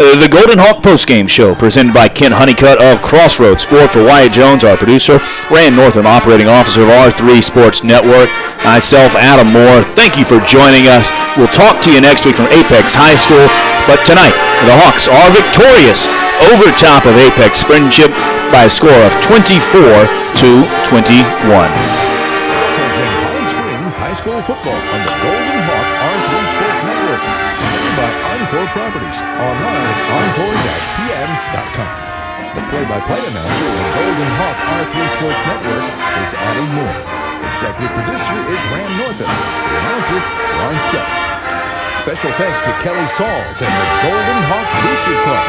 the Golden Hawk postgame show presented by Kent Honeycutt of Crossroads Ford. For Wyatt Jones, our producer, Rand Northam, operating officer of R3 Sports Network, myself, Adam Moore, thank you for joining us. We'll talk to you next week from Apex High School. But tonight, the Hawks are victorious over top of Apex Friendship by a score of 24-21. High School football on the Golden Hawk R3 Sports Network, presented by Encore Properties, online at encore-pm.com. The play-by-play announcer of the Golden Hawk R3 Sports Network is Adam Moore. Executive producer is Rand Northam. The announcer, Ron Scott. Special thanks to Kelly Sauls and the Golden Hawk Booster Club.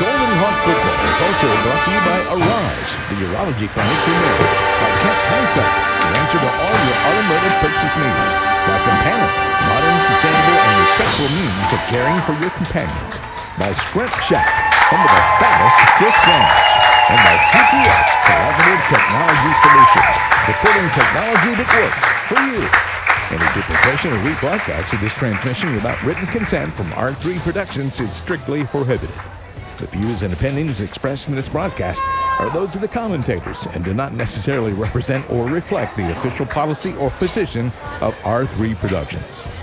Golden Hawk football is also brought to you by Arise, the urology clinic for men, by Kent Honeycutt, the answer to all your automotive purchase needs, by Campana, modern, sustainable, and respectful means of caring for your companions, by Scrimp Shack, home of the fattest Swiss ranch, and by CTS, Collaborative Technology Solutions, supporting technology that works for you. Any duplication or rebroadcast of this transmission without written consent from R3 Productions is strictly prohibited. The views and opinions expressed in this broadcast are those of the commentators and do not necessarily represent or reflect the official policy or position of R3 Productions.